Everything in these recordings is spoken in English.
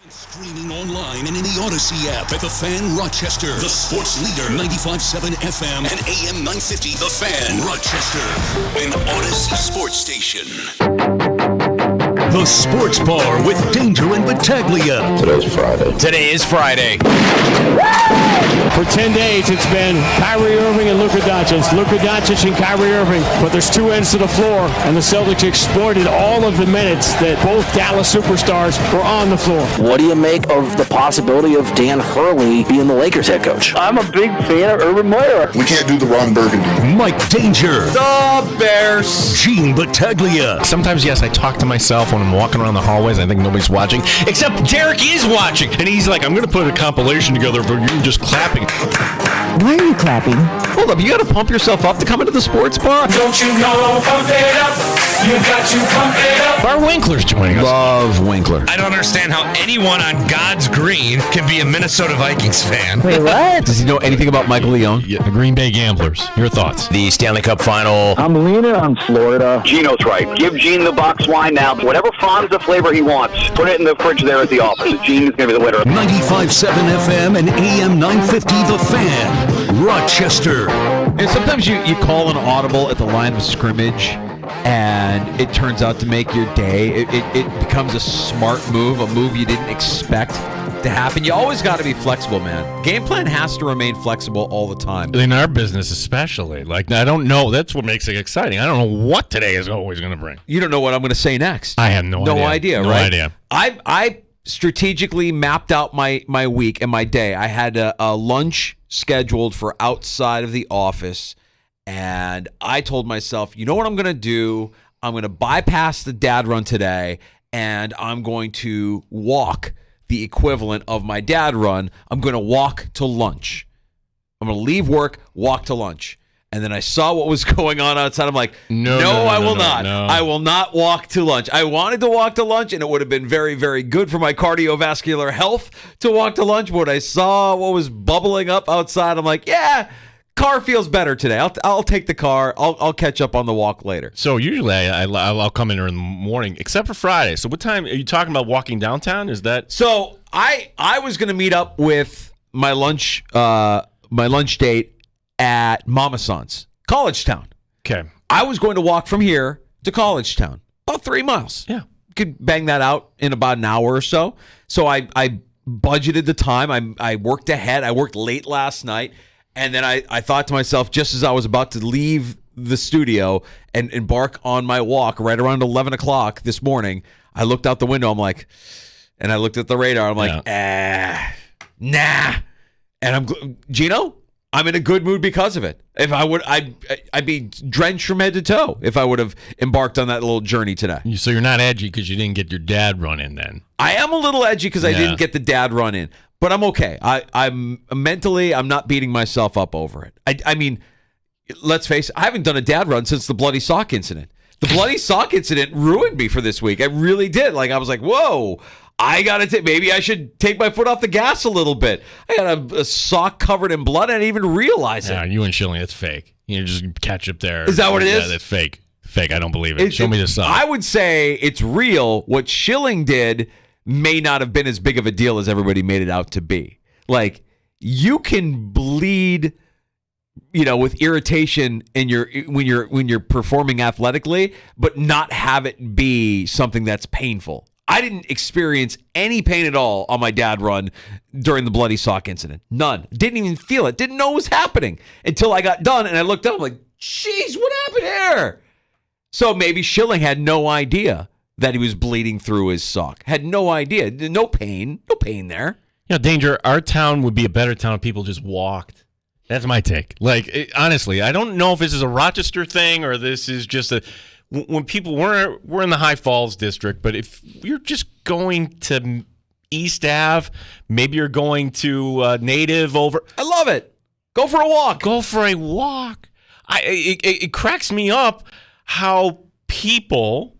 Streaming online and in the Odyssey app at The Fan Rochester. The sports leader, 95.7 FM and AM 950. The Fan Rochester, an Odyssey sports station. The Sports Bar with Danger and Battaglia. Today is Friday. For 10 days, it's been Kyrie Irving and Luka Doncic. Luka Doncic and Kyrie Irving. But there's two ends to the floor, and the Celtics exploited all of the minutes that both Dallas superstars were on the floor. What do you make of the possibility of Dan Hurley being the Lakers head coach? I'm a big fan of Urban Meyer. We can't do the Ron Burgundy. Mike Danger. The Bears. Gene Battaglia. Sometimes, yes, I talk to myself when I'm walking around the hallways. I think nobody's watching, except Derek is watching. And he's like, I'm going to put a compilation together for you just clapping. Why are you clapping? Hold up, you got to pump yourself up to come into the sports bar? Don't you know, pump it up. You got to pump it up. Bar Winkler's joining us. Love Winkler. I don't understand how anyone on God's green can be a Minnesota Vikings fan. Wait, what? Does he know anything about Michael Leone? Yeah, the Green Bay Gamblers. Your thoughts? The Stanley Cup final. I'm leaning on Florida. Gino's right. Give Gene the box wine now. Whatever Fonza flavor he wants, put it in the fridge there at the office. Gene is going to be the winner. 95.7 FM and AM 950. The Fan Rochester. And sometimes you call an audible at the line of scrimmage, and it turns out to make your day. It becomes a smart move, a move you didn't expect to happen. You always got to be flexible, man. Game plan has to remain flexible all the time. In our business especially. Like, I don't know. That's what makes it exciting. I don't know what today is always going to bring. You don't know what I'm going to say next. I have no idea. No right? idea. I strategically mapped out my week and my day. I had a lunch scheduled for outside of the office, and I told myself, you know what I'm going to do? I'm going to bypass the dad run today, and I'm going to walk the equivalent of my dad run. I'm going to walk to lunch. I'm going to leave work, walk to lunch. And then I saw what was going on outside. I'm like, no, I will not. I will not walk to lunch. I wanted to walk to lunch, and it would have been very, very good for my cardiovascular health to walk to lunch. But when I saw what was bubbling up outside, I'm like, yeah, car feels better today. I'll take the car. I'll catch up on the walk later. So usually I'll come in there in the morning, except for Friday. So what time are you talking about walking downtown? Is that so? I was going to meet up with my lunch date at Mama San's, College Town. Okay. I was going to walk from here to College Town, about 3 miles. Yeah. Could bang that out in about an hour or so. So I budgeted the time. I worked ahead. I worked late last night. And then I thought to myself, just as I was about to leave the studio and embark on my walk right around 11 o'clock this morning, I looked out the window. I'm like, and I looked at the radar. I'm like, nah. And Gino, I'm in a good mood because of it. If I would, I'd be drenched from head to toe if I would have embarked on that little journey today. So you're not edgy because you didn't get your dad run in then? I am a little edgy because I didn't get the dad run in, but I'm okay. I'm mentally, I'm not beating myself up over it. I mean, let's face it, I haven't done a dad run since the bloody sock incident. The bloody sock incident ruined me for this week. It really did. Like, I was like, whoa. Maybe I should take my foot off the gas a little bit. I got a sock covered in blood. I didn't even realize it. Yeah, you and Schilling, it's fake. You just catch up there. Is that what it is? Yeah, that's fake. Fake, I don't believe it. Show me the sock. I would say it's real. What Schilling did may not have been as big of a deal as everybody made it out to be. Like, you can bleed, with irritation in when you're performing athletically, but not have it be something that's painful. I didn't experience any pain at all on my dad run during the bloody sock incident. None. Didn't even feel it. Didn't know it was happening until I got done and I looked up. I'm like, geez, what happened here? So maybe Schilling had no idea that he was bleeding through his sock. Had no idea. No pain. No pain there. Danger, our town would be a better town if people just walked. That's my take. Like, honestly, I don't know if this is a Rochester thing or this is just when people we're in the High Falls district, but if you're just going to East Ave, maybe you're going to Native over. I love it. Go for a walk. Go for a walk. It cracks me up how people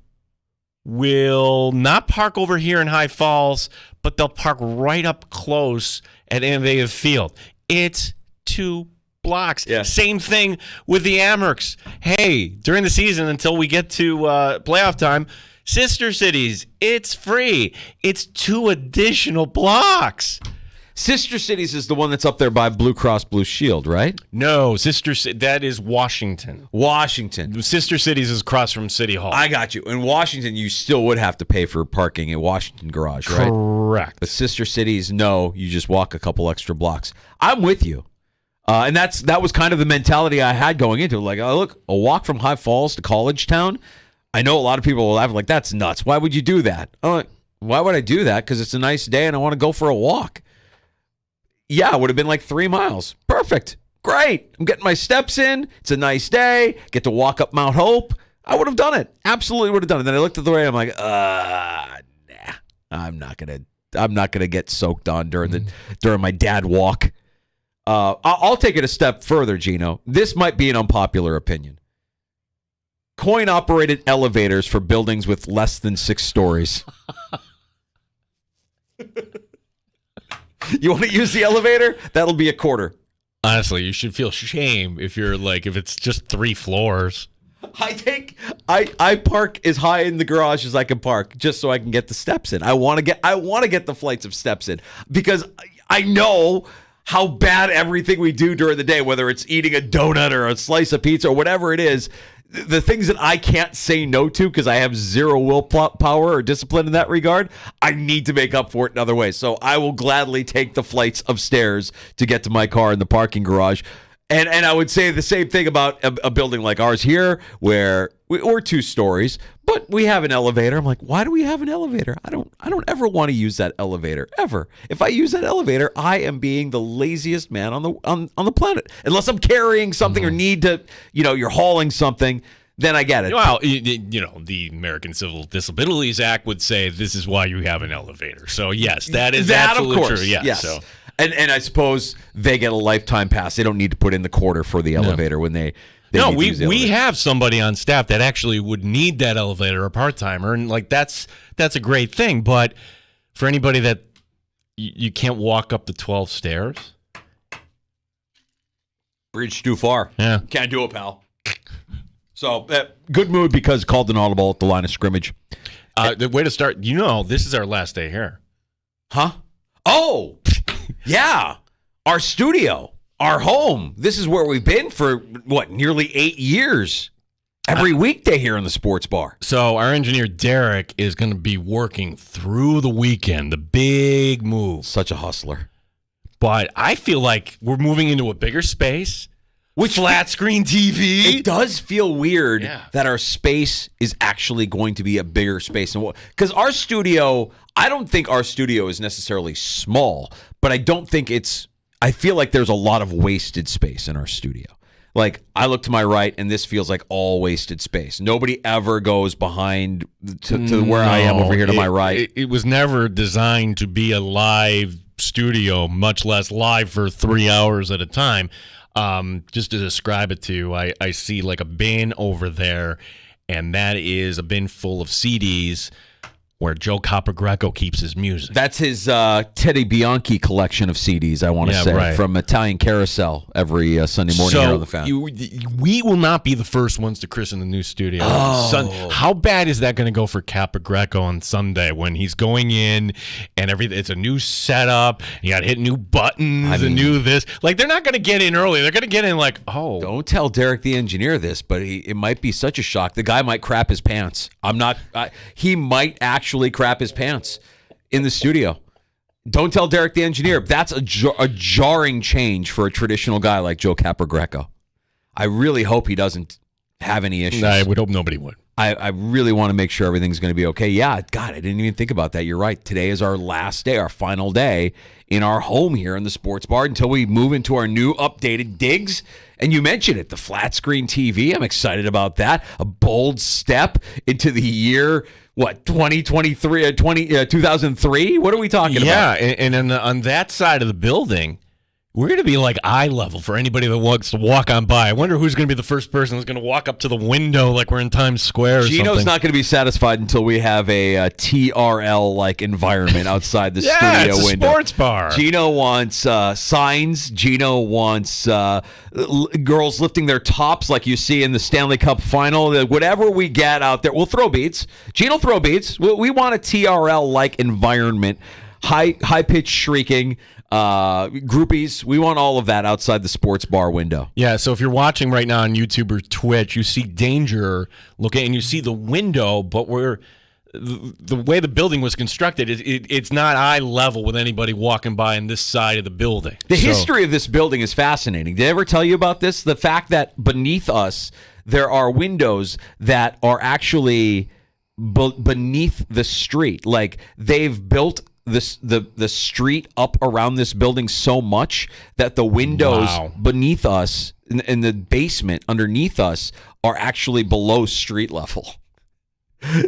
will not park over here in High Falls, but they'll park right up close at Innovative Field. It's 2 blocks. Yeah. Same thing with the Amherst. Hey, during the season until we get to playoff time, Sister cities, it's free. It's 2 additional blocks. Sister Cities is the one that's up there by Blue Cross Blue Shield, right? No, that is Washington. Washington. Sister Cities is across from City Hall. I got you. In Washington, you still would have to pay for parking at Washington Garage, right? Correct. But Sister Cities, no, you just walk a couple extra blocks. I'm with you. And that was kind of the mentality I had going into it. Like, oh, look, a walk from High Falls to College Town. I know a lot of people will laugh like, that's nuts. Why would you do that? I'm like, why would I do that? Because it's a nice day and I want to go for a walk. Yeah, it would have been like 3 miles. Perfect. Great. I'm getting my steps in. It's a nice day. Get to walk up Mount Hope. I would have done it. Absolutely would have done it. Then I looked at the way. I'm like, nah. I'm not gonna get soaked on during my dad walk. I'll take it a step further, Gino. This might be an unpopular opinion. Coin-operated elevators for buildings with less than 6 stories. You want to use the elevator? That'll be $0.25. Honestly, you should feel shame if it's just 3 floors. I park as high in the garage as I can park just so I can get the steps in. I want to get the flights of steps in because I know how bad everything we do during the day, whether it's eating a donut or a slice of pizza or whatever it is, the things that I can't say no to because I have zero willpower or discipline in that regard, I need to make up for it in other ways. So I will gladly take the flights of stairs to get to my car in the parking garage. And I would say the same thing about a building like ours here, where we're 2 stories, but we have an elevator. I'm like, why do we have an elevator? I don't ever want to use that elevator ever. If I use that elevator, I am being the laziest man on the planet. Unless I'm carrying something or need to, you're hauling something. Then I get it. Well, the American Civil Disabilities Act would say this is why you have an elevator. So yes, that is absolutely of course, true. Yes. So. And I suppose they get a lifetime pass. They don't need to put in the quarter for the elevator when they no, we have somebody on staff that actually would need that elevator, a part-timer, and like that's a great thing. But for anybody that you can't walk up the 12 stairs, bridge too far. Yeah, can't do it, pal. So good mood because called an audible at the line of scrimmage. The way to start. This is our last day here. Huh? Oh, yeah. Our studio. Our home. This is where we've been for, nearly 8 years. Every weekday here in the sports bar. So our engineer, Derek, is going to be working through the weekend. The big move. Such a hustler. But I feel like we're moving into a bigger space. With flat screen TV. It does feel weird that our space is actually going to be a bigger space. Because our studio, I don't think our studio is necessarily small, but I don't think I feel like there's a lot of wasted space in our studio. Like, I look to my right, and this feels like all wasted space. Nobody ever goes behind to where I am over here to my right. It was never designed to be a live studio, much less live for 3 hours at a time. Just to describe it to you, I see like a bin over there, and that is a bin full of CDs where Joe Capogreco keeps his music. That's his Teddy Bianchi collection of CDs, I want to say, from Italian Carousel every Sunday morning here on the Fan. We will not be the first ones to christen the new studio. How bad is that going to go for Capogreco on Sunday when he's going in and everything? It's a new setup. You got to hit new buttons and new this. Like, they're not going to get in early. They're going to get in like, oh. Don't tell Derek the engineer this, but it might be such a shock. The guy might crap his pants. He might actually crap his pants in the studio. Don't tell Derek the engineer. That's a jarring change for a traditional guy like Joe Capogreco. I really hope he doesn't have any issues. I would hope nobody would. I really want to make sure everything's going to be okay. Yeah, God, I didn't even think about that. You're right. Today is our last day, our final day in our home here in the sports bar until we move into our new updated digs. And you mentioned it, the flat screen TV. I'm excited about that. A bold step into the year, 2003? What are we talking about? Yeah, and on that side of the building, We're going to be like eye level for anybody that wants to walk on by. I wonder who's going to be the first person that's going to walk up to the window like we're in Times Square or Gino's something. not going to be satisfied until we have a TRL-like environment outside the studio it's a window. Sports bar. Gino wants signs. Gino wants girls lifting their tops like you see in the Stanley Cup final. Whatever we get out there, we'll throw beats. Gino throw beats. We want a TRL-like environment. High-pitched shrieking. Groupies, we want all of that outside the sports bar window. Yeah, so if you're watching right now on YouTube or Twitch, you see Danger looking, and you see the window, but the way the building was constructed, it's not eye level with anybody walking by on this side of the building. The history of this building is fascinating. Did I ever tell you about this? The fact that beneath us there are windows that are actually beneath the street. Like they've built the street up around this building so much that the windows beneath us in the basement underneath us are actually below street level.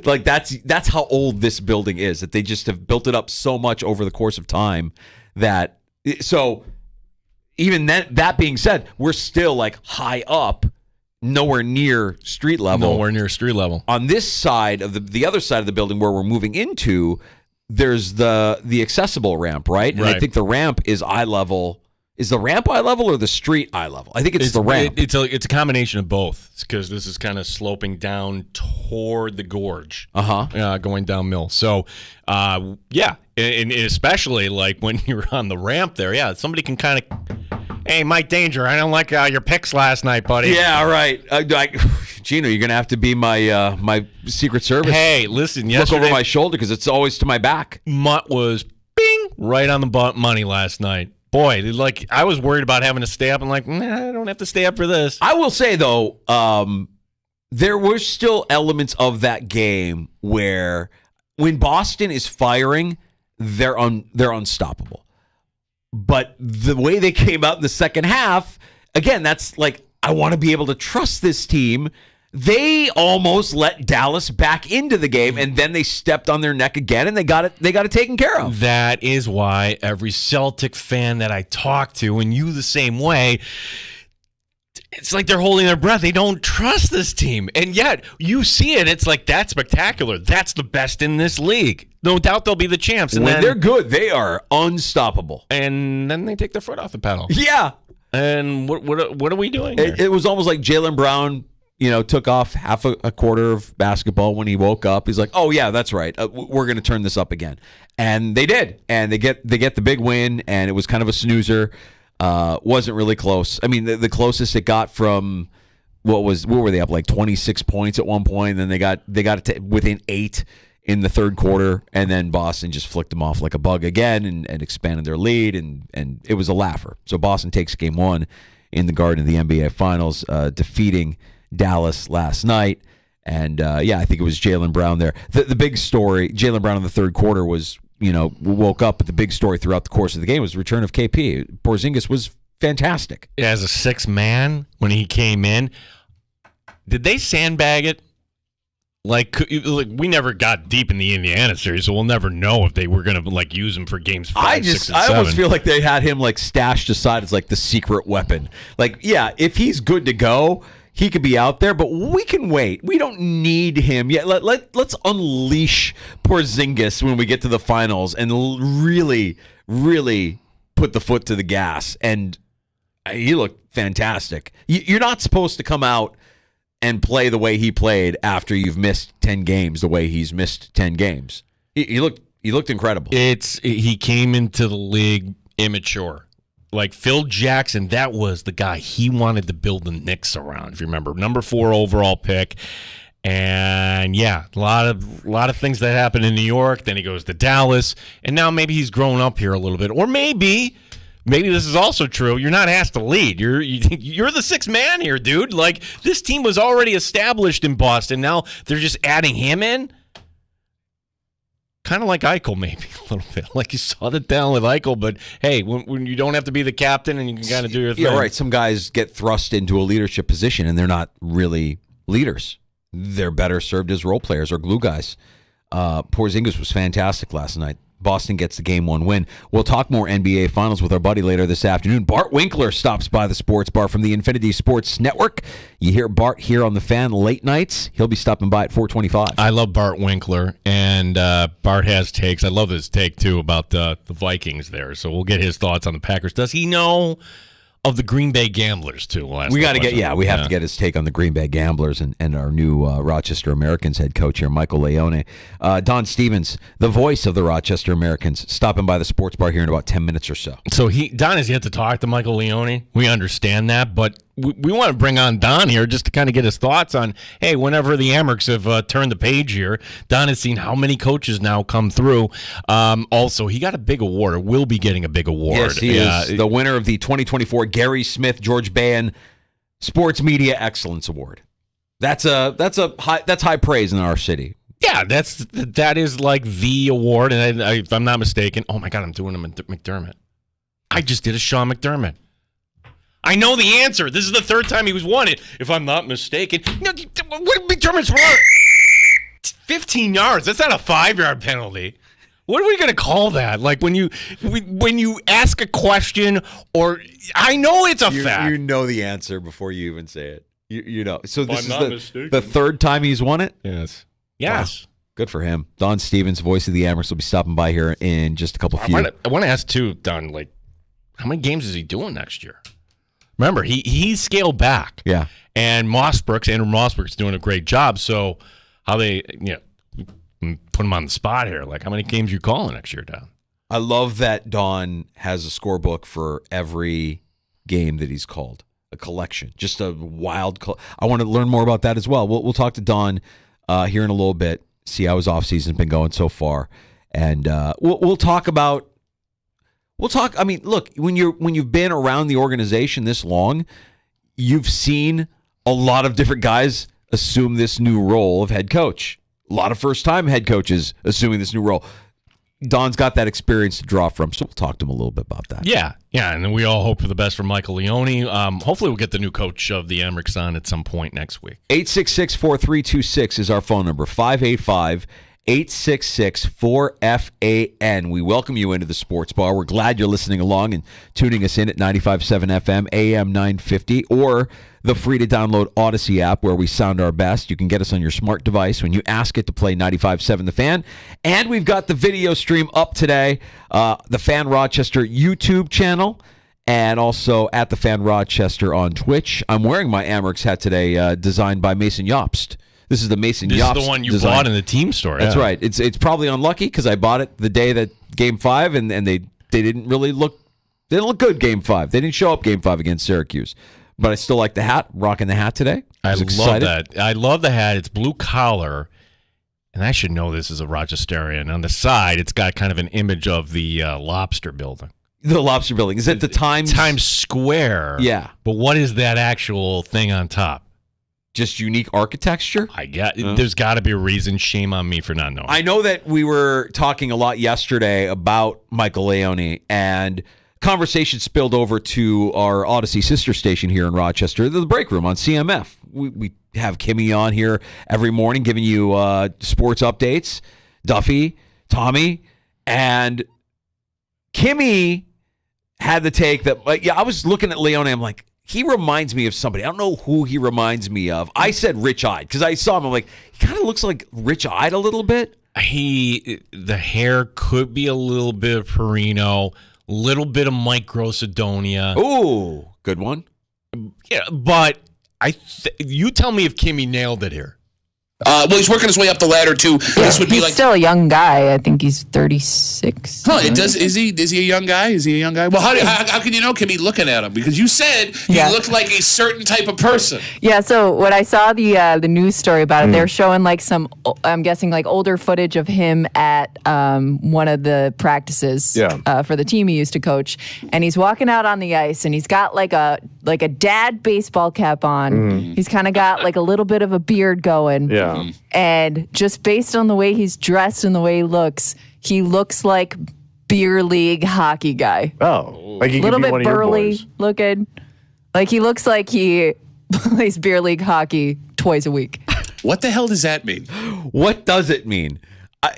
Like that's how old this building is, that they just have built it up so much over the course of time that so even that being said, we're still like high up, nowhere near street level. Nowhere near street level. On this side of the other side of the building where we're moving into, there's the accessible ramp, right? And I think the ramp is eye level. Is the ramp eye level or the street eye level? I think it's the ramp. It's a combination of both, because this is kind of sloping down toward the gorge, going downhill. So, yeah, and especially like when you're on the ramp there, yeah, somebody can kind of, hey, Mike Danger, I don't like your picks last night, buddy. Yeah, right. Gino, you're gonna have to be my my Secret Service. Hey, listen, yesterday, look over my shoulder because it's always to my back. Mutt was bing right on the money last night. Boy, like I was worried about having to stay up. I'm like, I don't have to stay up for this. I will say though, there were still elements of that game where when Boston is firing, they're unstoppable. But the way they came out in the second half, again, that's like, I want to be able to trust this team. They almost let Dallas back into the game, and then they stepped on their neck again, and they got it taken care of. That is why every Celtic fan that I talk to, and you the same way, it's like they're holding their breath. They don't trust this team. And yet, you see it, it's like, that's spectacular. That's the best in this league. No doubt they'll be the champs. And when they're good, they are unstoppable. And then they take their foot off the pedal. Yeah. And what are we doing here? It was almost like Jaylen Brown, took off half a quarter of basketball when he woke up. He's like, oh, yeah, that's right. We're going to turn this up again. And they did. And they get the big win, and it was kind of a snoozer. Wasn't really close. I mean, the closest it got from what were they up, like 26 points at one point, and then they got it to within 8 in the third quarter, and then Boston just flicked them off like a bug again and expanded their lead, and it was a laugher. So Boston takes game 1 in the Garden of the NBA Finals, defeating Dallas last night. And I think it was Jaylen Brown there. The big story, Jaylen Brown in the third quarter was, woke up, but the big story throughout the course of the game was the return of KP. Porzingis was fantastic. As a sixth man, when he came in, did they sandbag it? Like we never got deep in the Indiana series, so we'll never know if they were going to use him for games 5, 6, and 7. I almost feel like they had him stashed aside as the secret weapon. If he's good to go, he could be out there, but we can wait. We don't need him yet. Let's unleash Porzingis when we get to the finals and really, really put the foot to the gas. And he looked fantastic. You're not supposed to come out and play the way he played after you've missed 10 games the way he's missed 10 games. He looked incredible. He came into the league immature. Like Phil Jackson, that was the guy he wanted to build the Knicks around, if you remember. Number 4 overall pick. And yeah, a lot of things that happened in New York. Then he goes to Dallas, and now maybe he's grown up here a little bit. Or maybe this is also true. You're not asked to lead. You're the sixth man here, dude. Like, this team was already established in Boston. Now they're just adding him in. Kind of like Eichel, maybe a little bit. Like you saw the talent with Eichel, but hey, when you don't have to be the captain and you can kind of do your thing. Yeah, right. Some guys get thrust into a leadership position and they're not really leaders. They're better served as role players or glue guys. Porzingis was fantastic last night. Boston gets the Game 1 win. We'll talk more NBA Finals with our buddy later this afternoon. Bart Winkler stops by the Sports Bar from the Infinity Sports Network. You hear Bart here on The Fan late nights. He'll be stopping by at 4:25. I love Bart Winkler, and Bart has takes. I love his take, too, about the Vikings there. So we'll get his thoughts on the Packers. Does he know of the Green Bay Gamblers, too? We got to get, we have to get his take on the Green Bay Gamblers and our new Rochester Americans head coach here, Michael Leone. Don Stevens, the voice of the Rochester Americans, stopping by the Sports Bar here in about 10 minutes or so. So Don has yet to talk to Michael Leone. We understand that, but we want to bring on Don here just to kind of get his thoughts on, hey, whenever the Amerks have turned the page here, Don has seen how many coaches now come through. Also, he got a big award, or will be getting a big award. Yes, he is the winner of the 2024 Gary Smith George Bahan Sports Media Excellence Award. That's high praise in our city. Yeah, that is like the award, and if I'm not mistaken, oh my God, I'm doing a McDermott. I just did a Sean McDermott. I know the answer. This is the third time he was won it, if I'm not mistaken. No, what McDermott's wrong? 15 yards. That's not a 5-yard penalty. What are we going to call that? Like when you ask a question, or I know it's a fact. You know the answer before you even say it. You know. So this is the third time he's won it? Yes. Yes. Wow. Good for him. Don Stevens, voice of the Amerks, will be stopping by here in just a couple few. I want to ask, too, Don, like, how many games is he doing next year? Remember, he scaled back. Yeah. And Andrew Mossberg's doing a great job. So how they, put him on the spot here. Like, how many games you calling next year, Don? I love that Don has a scorebook for every game that he's called. A collection. Just a wild I want to learn more about that as well. We'll talk to Don here in a little bit, see how his offseason's been going so far. And we'll talk about I mean, look, when you've been around the organization this long, you've seen a lot of different guys assume this new role of head coach. A lot of first-time head coaches assuming this new role. Don's got that experience to draw from, so we'll talk to him a little bit about that. Yeah, and then we all hope for the best for Michael Leone. Hopefully we'll get the new coach of the Amerks on at some point next week. 866-4326 is our phone number, 585-866-4FAN. We welcome you into the Sports Bar. We're glad you're listening along and tuning us in at 95.7 FM, AM 950, or the free-to-download Odyssey app where we sound our best. You can get us on your smart device when you ask it to play 95.7 The Fan. And we've got the video stream up today, the Fan Rochester YouTube channel, and also at the Fan Rochester on Twitch. I'm wearing my Amerks hat today, designed by Mason Yopst. This is the Mason Yopst. This is the one you design. bought in the team store. That's right. It's probably unlucky because I bought it the day that Game 5, and they didn't really look. They didn't look good Game 5. They didn't show up Game 5 against Syracuse. But I still like the hat. Rocking the hat today. I love that. I love the hat. It's blue collar, and I should know this as a Rochesterian. On the side, it's got kind of an image of the Lobster Building. The Lobster Building. Is it the Times Square? Yeah. But what is that actual thing on top? Just unique architecture? There's got to be a reason. Shame on me for not knowing. I know that we were talking a lot yesterday about Michael Leone, and conversation spilled over to our Odyssey sister station here in Rochester, the Break Room on CMF. We have Kimmy on here every morning giving you sports updates. Duffy, Tommy, and Kimmy had the take that, I was looking at Leone, I'm like, he reminds me of somebody. I don't know who he reminds me of. I said Rich Ide because I saw him. I'm like, he kind of looks like Rich Ide a little bit. The hair could be a little bit of Perino, little bit of Mike Grossadonia. Ooh, good one. Yeah, but you tell me if Kimmy nailed it here. Well, he's working his way up the ladder too. Yeah, this would be he's like still a young guy. I think he's 36. Huh? Is he a young guy? Is he a young guy? Well, how can you know, Kimmy, looking at him? Because you said he looked like a certain type of person. Yeah. So when I saw the news story about it, they're showing like some, I'm guessing like older footage of him at one of the practices for the team he used to coach, and he's walking out on the ice, and he's got like a dad baseball cap on. He's kind of got like a little bit of a beard going. Yeah. And just based on the way he's dressed and the way he looks like beer league hockey guy. Oh, like he a little could be bit one of your burly boys. looking. Like he looks like he plays beer league hockey twice a week. What the hell does that mean? What does it mean?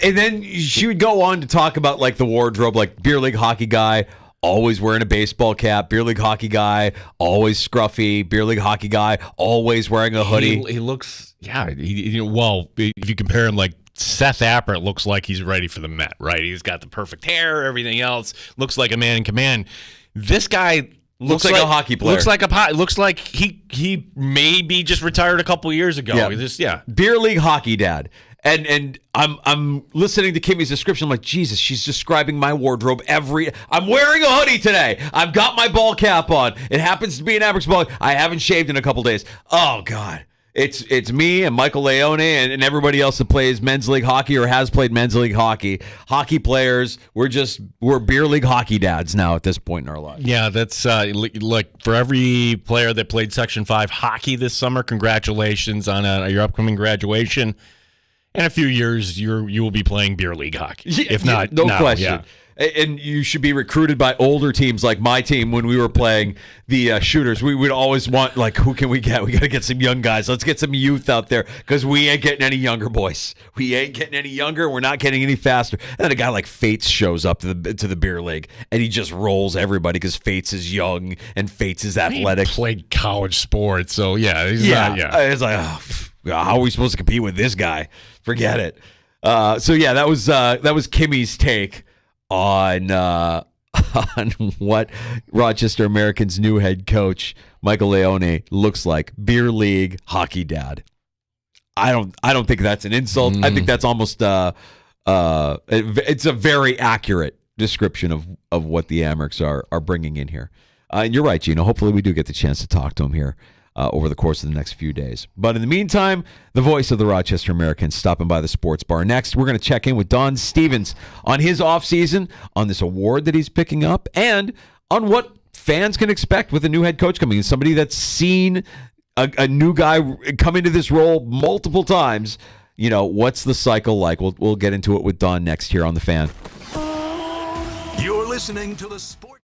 And then she would go on to talk about like the wardrobe, like beer league hockey guy, always wearing a baseball cap. Beer league hockey guy, always scruffy. Beer league hockey guy, always wearing a hoodie. He looks, well, if you compare him like Seth Appert, looks like he's ready for the Met, right? He's got the perfect hair, everything else. Looks like a man in command. This guy looks like a hockey player. Looks like he maybe just retired a couple years ago. Yeah. Beer league hockey dad. And I'm listening to Kimmy's description. I'm like, Jesus, she's describing my wardrobe I'm wearing a hoodie today. I've got my ball cap on. It happens to be an Amerks ball. I haven't shaved in a couple days. Oh God. It's me and Michael Leone and everybody else that plays men's league hockey or has played men's league hockey. Hockey players, we're beer league hockey dads now at this point in our lives. Yeah, that's like for every player that played Section 5 hockey this summer, congratulations on your upcoming graduation. In a few years, you will be playing beer league hockey. If not, no now, question. Yeah. And you should be recruited by older teams like my team when we were playing the shooters. We would always want, like, who can we get? We got to get some young guys. Let's get some youth out there because we ain't getting any younger, boys. We ain't getting any younger. We're not getting any faster. And then a guy like Fates shows up to the beer league, and he just rolls everybody because Fates is young and Fates is athletic. He played college sports, so yeah. It's like, how are we supposed to compete with this guy? Forget it. That was Kimmy's take on what Rochester Americans' new head coach Michael Leone looks like. Beer league hockey dad. I don't think that's an insult. I think that's almost it's a very accurate description of what the Amerks are bringing in here. And you're right, Gino. Hopefully we do get the chance to talk to him here over the course of the next few days. But in the meantime, the voice of the Rochester Americans stopping by the sports bar. Next, we're going to check in with Don Stevens on his offseason, on this award that he's picking up, and on what fans can expect with a new head coach coming in. Somebody that's seen a new guy come into this role multiple times. What's the cycle like? We'll get into it with Don next here on The Fan. You're listening to the Sports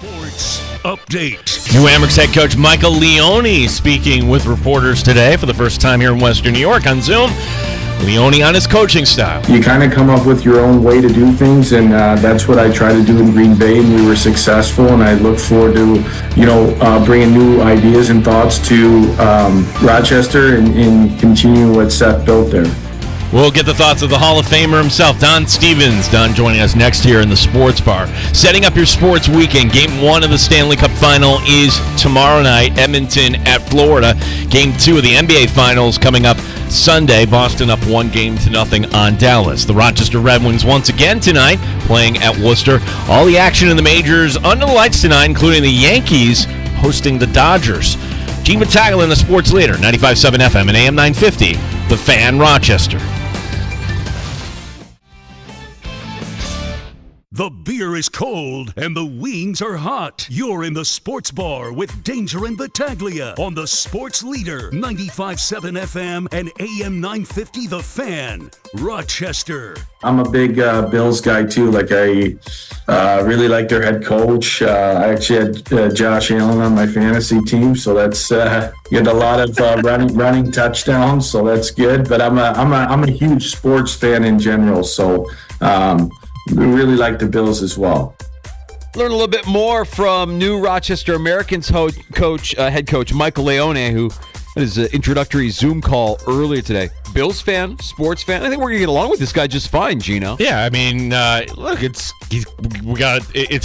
Sports Update. New Amerks head coach Michael Leone speaking with reporters today for the first time here in Western New York on Zoom. Leone on his coaching style. You kind of come up with your own way to do things, and that's what I try to do in Green Bay, and we were successful, and I look forward to, bringing new ideas and thoughts to Rochester and continue what Seth built there. We'll get the thoughts of the Hall of Famer himself, Don Stevens. Don joining us next here in the Sports Bar. Setting up your sports weekend. Game 1 of the Stanley Cup Final is tomorrow night, Edmonton at Florida. Game 2 of the NBA Finals coming up Sunday. Boston up 1-0 on Dallas. The Rochester Red Wings once again tonight playing at Worcester. All the action in the majors under the lights tonight, including the Yankees hosting the Dodgers. Gene Battaglia, the sports leader, 95.7 FM and AM 950, The Fan, Rochester. The beer is cold and the wings are hot. You're in the Sports Bar with Danger and Battaglia on the Sports Leader, 95.7 FM and AM 950 The Fan, Rochester. I'm a big Bills guy too. Like I really like their head coach. I actually had Josh Allen on my fantasy team, so that's get a lot of running touchdowns, so that's good. But I'm a huge sports fan in general, so. We really like the Bills as well. Learn a little bit more from new Rochester Americans head coach Michael Leone, who had his introductory Zoom call earlier today. Bills fan, sports fan. I think we're gonna get along with this guy just fine, Gino. Yeah, I mean, look, it's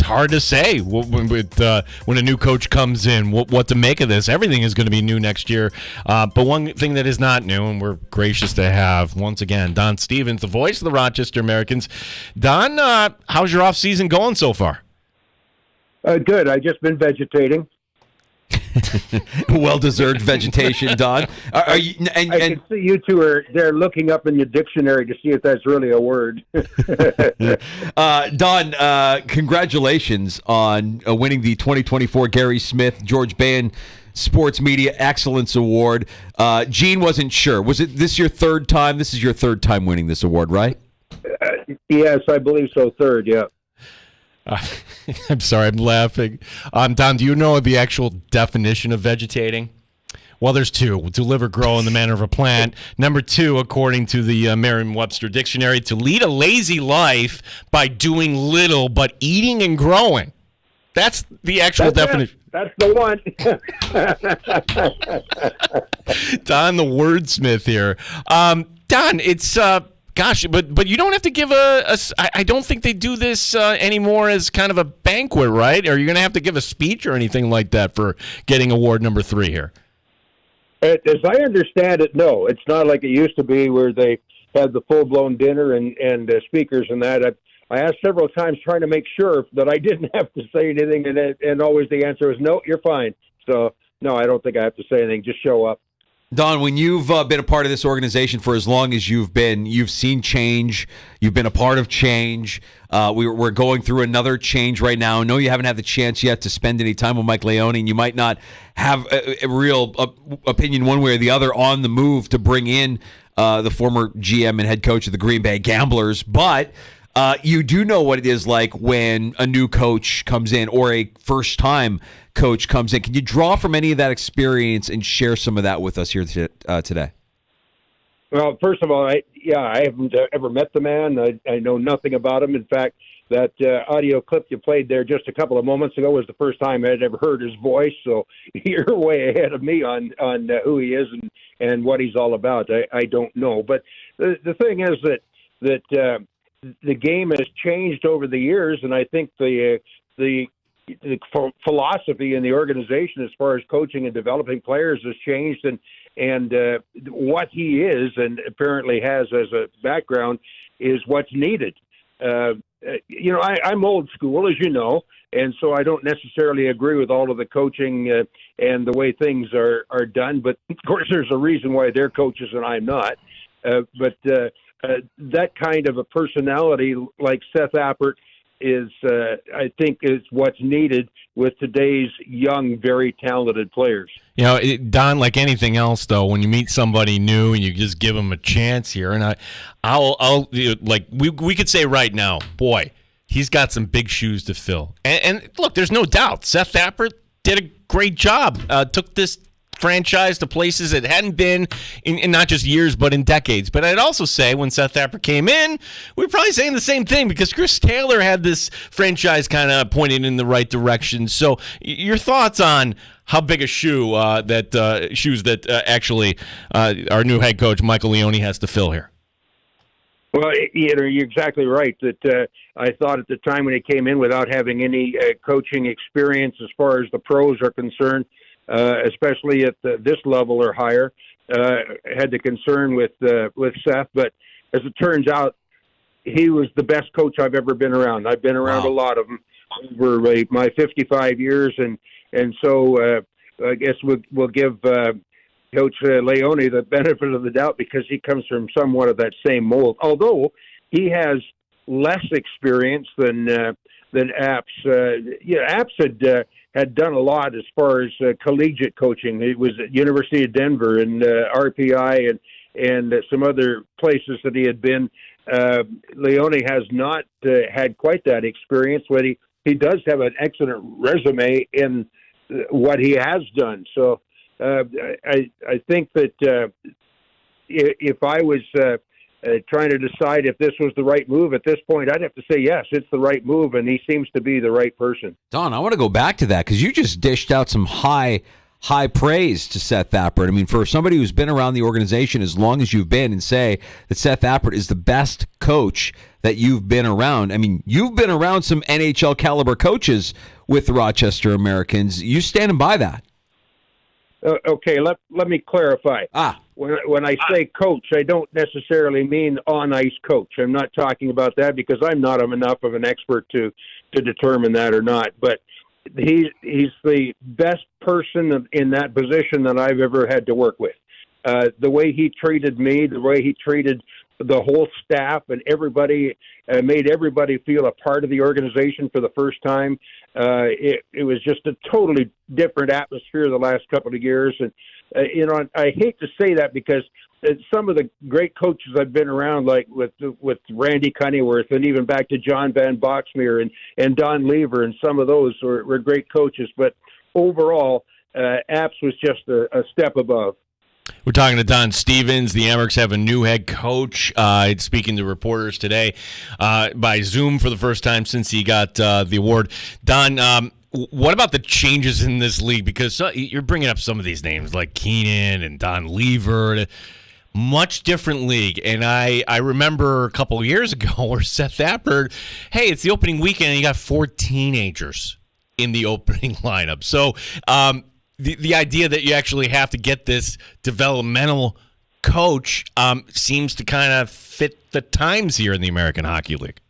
hard to say when a new coach comes in what to make of this. Everything is going to be new next year. But one thing that is not new, and we're gracious to have once again Don Stevens, the voice of the Rochester Americans. Don, how's your off season going so far? Good. I've just been vegetating. Well-deserved vegetation, Don. Are you? I can see you two are there looking up in your dictionary to see if that's really a word. Don, congratulations on winning the 2024 Gary Smith George Bain Sports Media Excellence Award. Gene wasn't sure. Was it this your third time? This is your third time winning this award, right? Yes, I believe so. Third, yeah. I'm sorry, I'm laughing. Don, do you know the actual definition of vegetating? Well, there's two. To live or grow in the manner of a plant. Number 2, according to the Merriam-Webster Dictionary, to lead a lazy life by doing little but eating and growing. That's the actual definition. That's the one. Don, the wordsmith here. Don, it's... Gosh, but you don't have to give I don't think they do this anymore as kind of a banquet, right? Are you going to have to give a speech or anything like that for getting award number 3 here? As I understand it, no. It's not like it used to be where they had the full-blown dinner and speakers and that. I asked several times trying to make sure that I didn't have to say anything, and always the answer was, no, you're fine. So, no, I don't think I have to say anything. Just show up. Don, when you've been a part of this organization for as long as you've been, you've seen change. You've been a part of change. We're going through another change right now. I know you haven't had the chance yet to spend any time with Mike Leone, and you might not have a real opinion one way or the other on the move to bring in the former GM and head coach of the Green Bay Gamblers. But you do know what it is like when a new coach comes in or a first-time coach comes in. Can you draw from any of that experience and share some of that with us here today? Well, first of all, I haven't ever met the man. I know nothing about him. In fact, that audio clip you played there just a couple of moments ago was the first time I'd ever heard his voice. So you're way ahead of me on who he is and what he's all about. I don't know. But the thing is that the game has changed over the years, and I think the philosophy in the organization as far as coaching and developing players has changed, and what he is and apparently has as a background is what's needed. I'm old school, as you know, and so I don't necessarily agree with all of the coaching and the way things are done. But of course, there's a reason why they're coaches and I'm not. But that kind of a personality like Seth Appert is, I think, is what's needed with today's young, very talented players. You know, Don, like anything else, though, when you meet somebody new and you just give them a chance here, and I'll we could say right now, boy, he's got some big shoes to fill. And look, there's no doubt Seth Appert did a great job. Took this franchise to places it hadn't been in not just years, but in decades. But I'd also say when Seth Appert came in, we were probably saying the same thing because Chris Taylor had this franchise kind of pointed in the right direction. So your thoughts on how big a shoes that actually our new head coach, Michael Leone, has to fill here? Well, you're exactly right. That I thought at the time when he came in without having any coaching experience as far as the pros are concerned, especially at this level or higher, had the concern with Seth. But as it turns out, he was the best coach I've ever been around. I've been around a lot of them over my 55 years, and so I guess we'll give Coach Leone the benefit of the doubt because he comes from somewhat of that same mold. Although he has less experience than Apps. Apps had done a lot as far as collegiate coaching. It was at University of Denver and RPI and some other places that he had been. Leone has not had quite that experience, but he does have an excellent resume in what he has done. So I think that if I was trying to decide if this was the right move at this point, I'd have to say yes, it's the right move, and he seems to be the right person. Don, I want to go back to that because you just dished out some high praise to Seth Appert. I mean, for somebody who's been around the organization as long as you've been and say that Seth Appert is the best coach that you've been around. I mean, you've been around some NHL caliber coaches with the Rochester Americans. You standing by that? Okay, let me clarify. When I say coach, I don't necessarily mean on-ice coach. I'm not talking about that because I'm not enough of an expert to determine that or not. But he's the best person in that position that I've ever had to work with. The way he treated me, the way he treated the whole staff and everybody, made everybody feel a part of the organization for the first time. It was just a totally different atmosphere the last couple of years. And, I hate to say that because some of the great coaches I've been around, like with Randy Cunneyworth and even back to John Van Boxmeer and Don Lever, and some of those were great coaches. But overall, Apps was just a step above. We're talking to Don Stevens. The Amerks have a new head coach. Speaking to reporters today by Zoom for the first time since he got the award. Don, what about the changes in this league? Because you're bringing up some of these names like Keenan and Don Lever. Much different league. And I remember a couple of years ago where Seth Appert, hey, it's the opening weekend and you got 4 teenagers in the opening lineup. So the idea that you actually have to get this developmental coach seems to kind of fit the times here in the American Hockey League.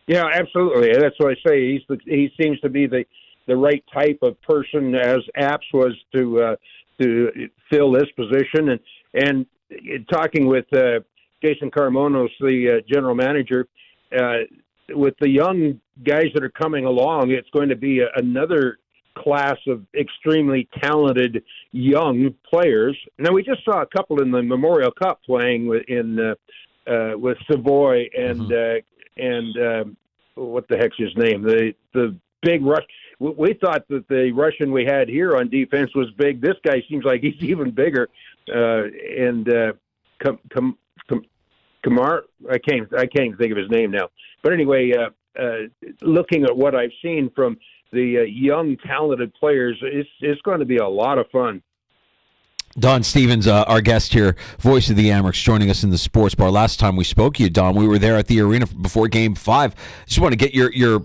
Yeah, absolutely. That's what I say. He seems to be the right type of person, as Apps was to fill this position. And talking with Jason Carmonos, the general manager, with the young guys that are coming along, it's going to be another class of extremely talented young players. Now, we just saw a couple in the Memorial Cup playing with Savoy and what the heck's his name? The big Rush. We thought that the Russian we had here on defense was big. This guy seems like he's even bigger. Kamar, I can't think of his name now. But anyway, looking at what I've seen from the young, talented players, it's going to be a lot of fun. Don Stevens, our guest here, voice of the Amerks, joining us in the sports bar. Last time we spoke to you, Don, we were there at the arena before Game 5. Just want to get your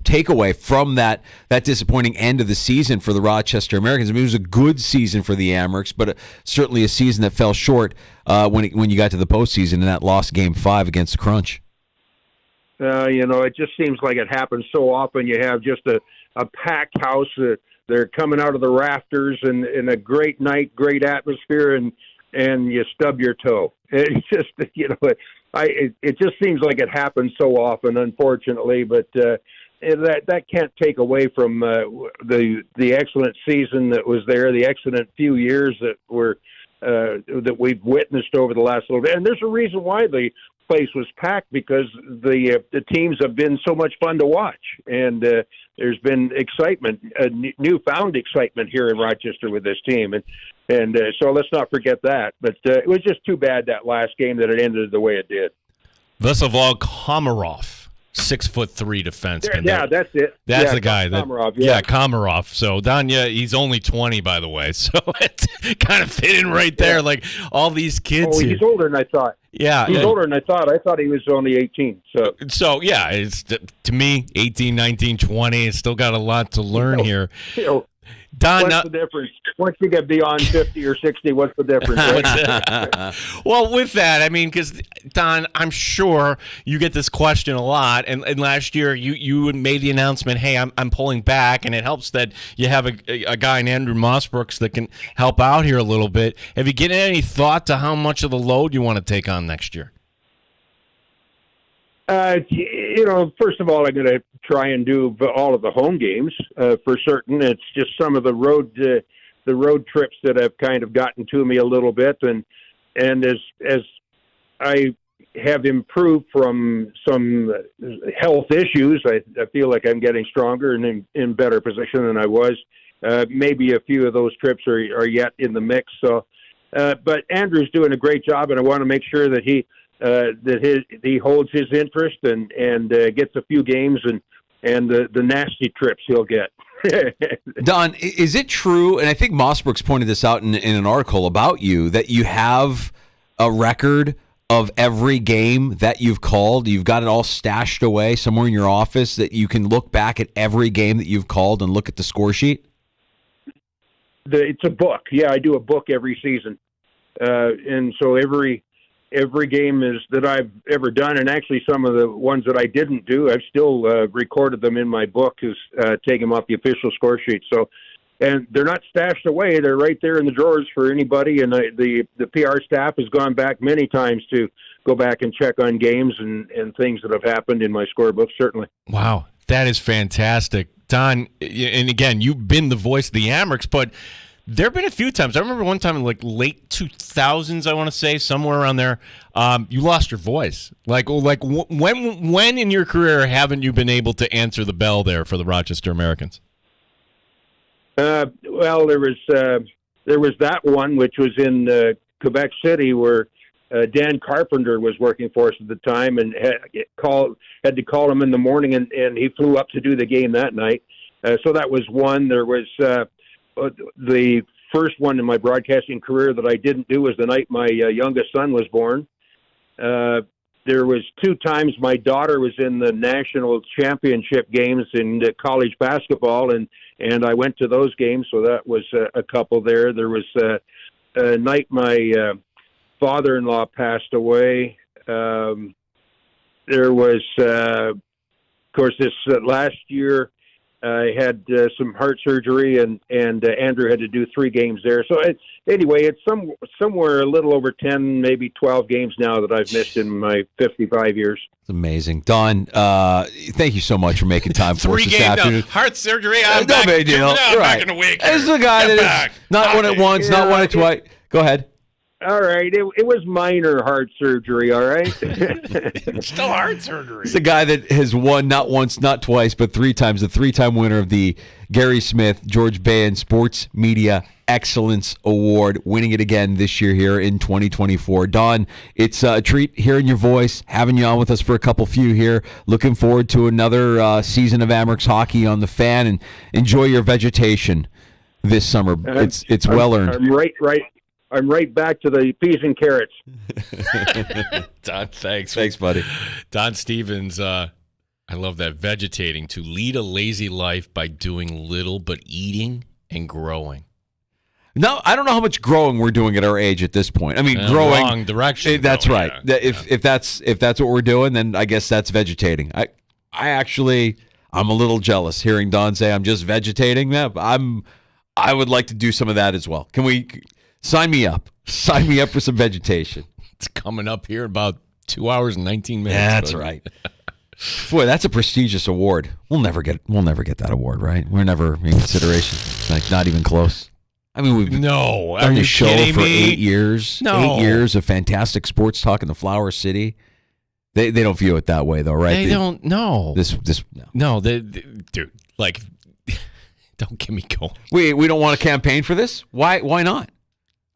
takeaway from that disappointing end of the season for the Rochester Americans. I mean, it was a good season for the Amerks, but certainly a season that fell short when you got to the postseason and that lost Game 5 against the Crunch. It just seems like it happens so often. You have just a packed house. They're coming out of the rafters and in a great night, great atmosphere, and you stub your toe. It's just, it just seems like it happens so often, unfortunately. But that can't take away from the excellent season that was there, the excellent few years that we've witnessed over the last little bit. And there's a reason why the place was packed because the teams have been so much fun to watch, and there's been excitement, newfound excitement here in Rochester with this team, and so let's not forget that. But it was just too bad that last game that it ended the way it did. Veselov Komarov, 6'3" defenseman. Yeah, that's it. That's the guy. Komarov, Komarov. So Danya, he's only 20, by the way. So it kind of fit in right there. Like all these kids. Oh, he's older than I thought. Yeah, he's older than I thought. I thought he was only 18. So yeah, it's to me 18, 19, 20. It's still got a lot to learn here. Don, what's the difference? Once you get beyond 50 or 60, what's the difference? Right? Well, with that, I mean, because, Don, I'm sure you get this question a lot, and last year you made the announcement, hey, I'm pulling back, and it helps that you have a guy in Andrew Mossbrooks that can help out here a little bit. Have you given any thought to how much of the load you want to take on next year? First of all, I'm going to try and do all of the home games for certain. It's just some of the road trips that have kind of gotten to me a little bit, and as I have improved from some health issues, I feel like I'm getting stronger and in better position than I was. Maybe a few of those trips are yet in the mix. So, but Andrew's doing a great job, and I want to make sure that he holds his interest and gets a few games and the nasty trips he'll get. Don, is it true, and I think Mossbrooks pointed this out in an article about you, that you have a record of every game that you've called? You've got it all stashed away somewhere in your office that you can look back at every game that you've called and look at the score sheet? It's a book. Yeah, I do a book every season. And so every game that I've ever done, and actually some of the ones that I didn't do, I've still recorded them in my book, take them off the official score sheet. So, and they're not stashed away; they're right there in the drawers for anybody. And the PR staff has gone back many times to go back and check on games and things that have happened in my scorebook. Certainly. Wow, that is fantastic, Don. And again, you've been the voice of the Amherst, but there have been a few times. I remember one time in like late 2000s, I want to say, somewhere around there, you lost your voice. Like when in your career haven't you been able to answer the bell there for the Rochester Americans? Well, there was that one, which was in Quebec City, where Dan Carpenter was working for us at the time, and had to call him in the morning, and he flew up to do the game that night. So that was one. There was the first one in my broadcasting career that I didn't do was the night my youngest son was born. There was two times my daughter was in the national championship games in college basketball, and I went to those games, so that was a couple there. There was a night my father-in-law passed away. There was, of course, this last year, I had some heart surgery, and Andrew had to do 3 games there. So anyway, it's somewhere a little over 10, maybe 12 games now that I've missed in my 55 years. It's amazing. Don, thank you so much for making time for us this afternoon. Heart surgery, I'm back. No big deal. I'm right. back in a week. This is the guy that is not one at once, not one at twice. Go ahead. All right. It was minor heart surgery, all right? Still heart surgery. It's the guy that has won not once, not twice, but 3 times, the 3-time winner of the Gary Smith, George Bahan Sports Media Excellence Award, winning it again this year here in 2024. Don, it's a treat hearing your voice, having you on with us for a few here. Looking forward to another season of Amherst hockey on the Fan, and enjoy your vegetation this summer. It's well earned. I'm right back to the peas and carrots. Don, thanks. Thanks, buddy. Don Stevens, I love that. Vegetating, to lead a lazy life by doing little but eating and growing. No, I don't know how much growing we're doing at our age at this point. I mean, growing wrong direction. That's right. Yeah. If that's what we're doing, then I guess that's vegetating. I'm a little jealous hearing Don say I'm just vegetating. I would like to do some of that as well. Can we? Sign me up. Sign me up for some vegetation. It's coming up here in about 2 hours and 19 minutes. That's right. Boy, that's a prestigious award. We'll never get that award, right? We're never in consideration. Like, not even close. I mean, we've done the show for 8 years. No. 8 years of fantastic sports talk in the Flower City. They don't view it that way, though, right? They don't. No. No. Dude, like, don't get me going. We don't want to campaign for this? Why not?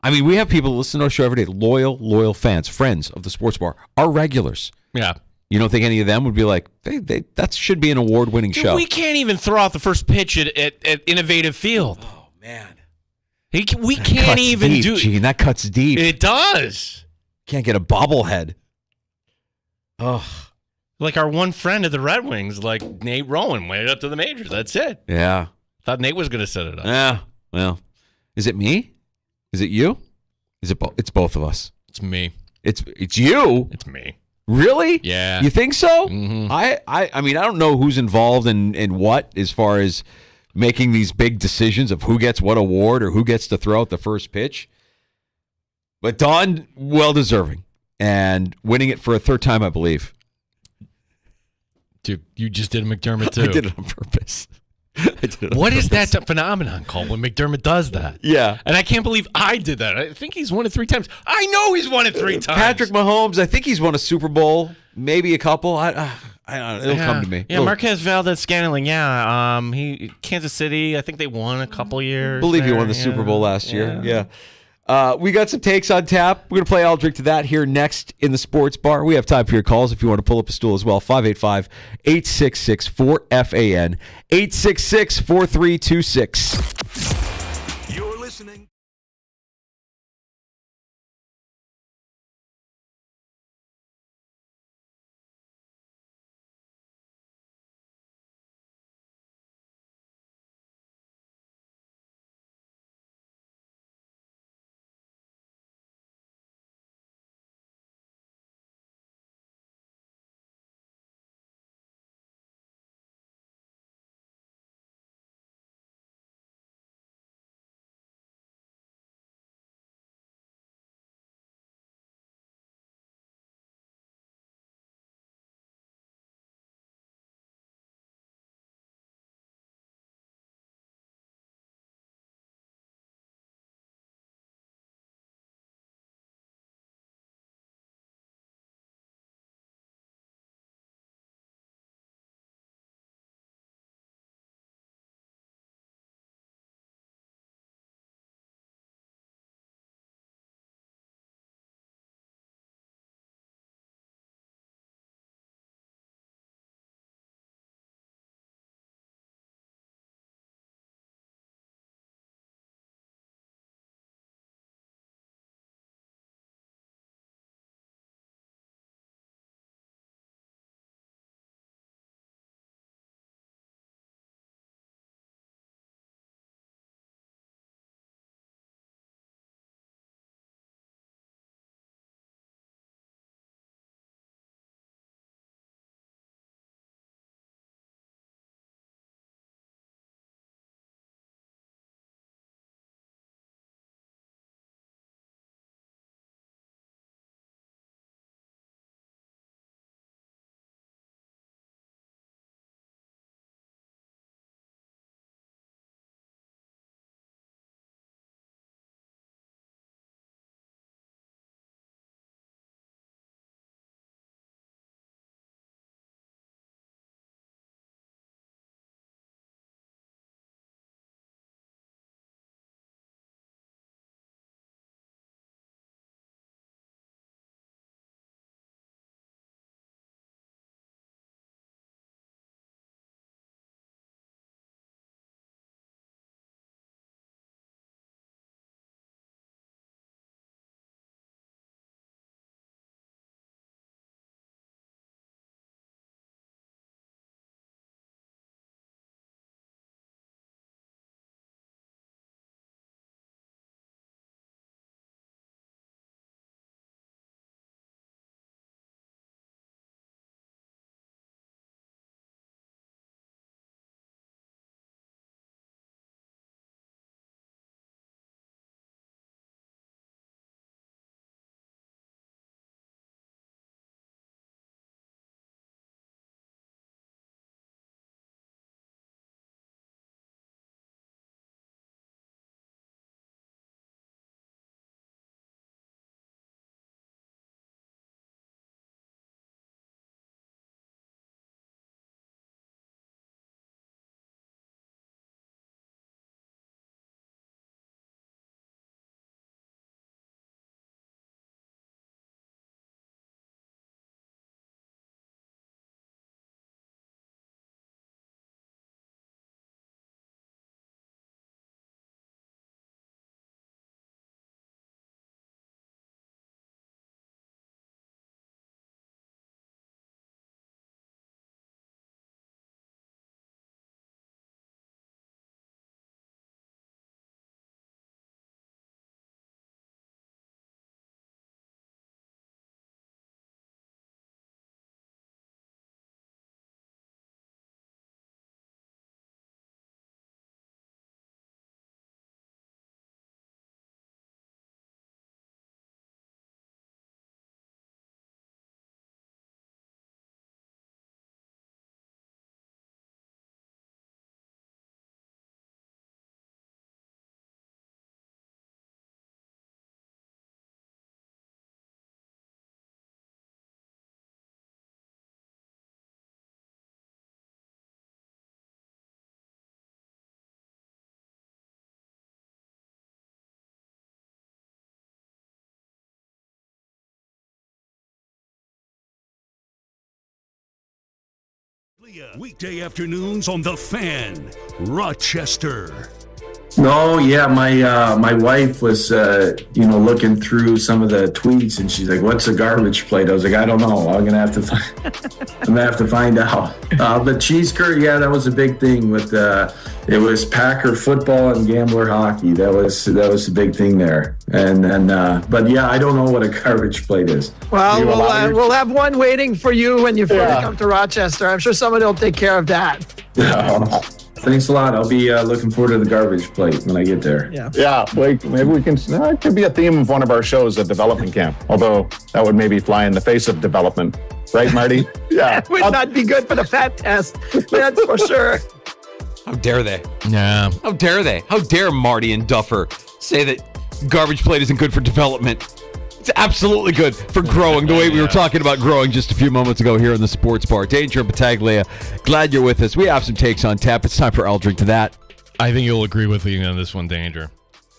I mean, we have people listen to our show every day, loyal fans, friends of the sports bar, our regulars. Yeah. You don't think any of them would be like, that should be an award-winning show? We can't even throw out the first pitch at Innovative Field. Oh, man. We can't even deep, do it. Gene, that cuts deep. It does. Can't get a bobblehead. Ugh. Like our one friend of the Red Wings, like Nate Rowan, made it up to the majors. That's it. Yeah. Thought Nate was going to set it up. Yeah. Well, is it me? Is it you? Is it both? It's both of us. It's me. It's you. It's me. Really? Yeah. You think so? Mm-hmm. I mean, I don't know who's involved in what as far as making these big decisions of who gets what award or who gets to throw out the first pitch. But Don, well deserving. And winning it for a third time, I believe. Dude, you just did a McDermott too. I did it on purpose. What is that phenomenon called when McDermott does that? Yeah. And I can't believe I did that. I think he's won it 3 times. I know he's won it 3 times. Patrick Mahomes, I think he's won a Super Bowl, maybe a couple. I don't know. It'll come to me. Yeah, Marquez Valdez-Scantling. Yeah, Kansas City. I think they won a couple years. I believe he won the Super Bowl last year. Yeah. We got some takes on tap. We're going to play I'll Drink to That here next in the Sports Bar. We have time for your calls if you want to pull up a stool as well. 585-866-4FAN, 866-4326. You're listening. Weekday afternoons on The Fan, Rochester. No, yeah, my wife was looking through some of the tweets, and she's like, "What's a garbage plate?" I was like, "I don't know. I'm gonna have to find out." But cheese curd, yeah, that was a big thing with it was Packer football and Gambler hockey. That was a big thing there. But yeah, I don't know what a garbage plate is. Well, we'll have one waiting for you when you first come to Rochester. I'm sure somebody will take care of that. Thanks a lot. I'll be looking forward to the garbage plate when I get there. Yeah. Maybe we can. It could be a theme of one of our shows at development camp. Although that would maybe fly in the face of development, right, Marty? Yeah. It would not be good for the fat test. That's for sure. How dare they? Yeah. How dare they? How dare Marty and Duffer say that garbage plate isn't good for development? It's absolutely good for growing, the way we were talking about growing just a few moments ago here in the Sports Bar. Danger and Battaglia, glad you're with us. We have some takes on tap. It's time for I'll Drink to That. I think you'll agree with me on this one, Danger.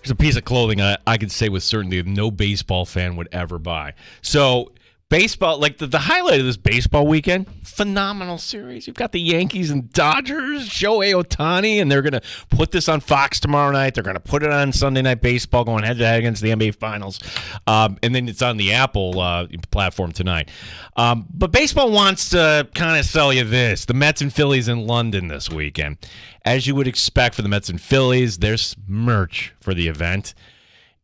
There's a piece of clothing I could say with certainty no baseball fan would ever buy. So baseball, like the highlight of this baseball weekend, phenomenal series. You've got the Yankees and Dodgers, Shohei Ohtani, and they're going to put this on Fox tomorrow night. They're going to put it on Sunday Night Baseball going head-to-head against the NBA Finals. And then it's on the Apple platform tonight. But baseball wants to kind of sell you this. The Mets and Phillies in London this weekend. As you would expect for the Mets and Phillies, there's merch for the event.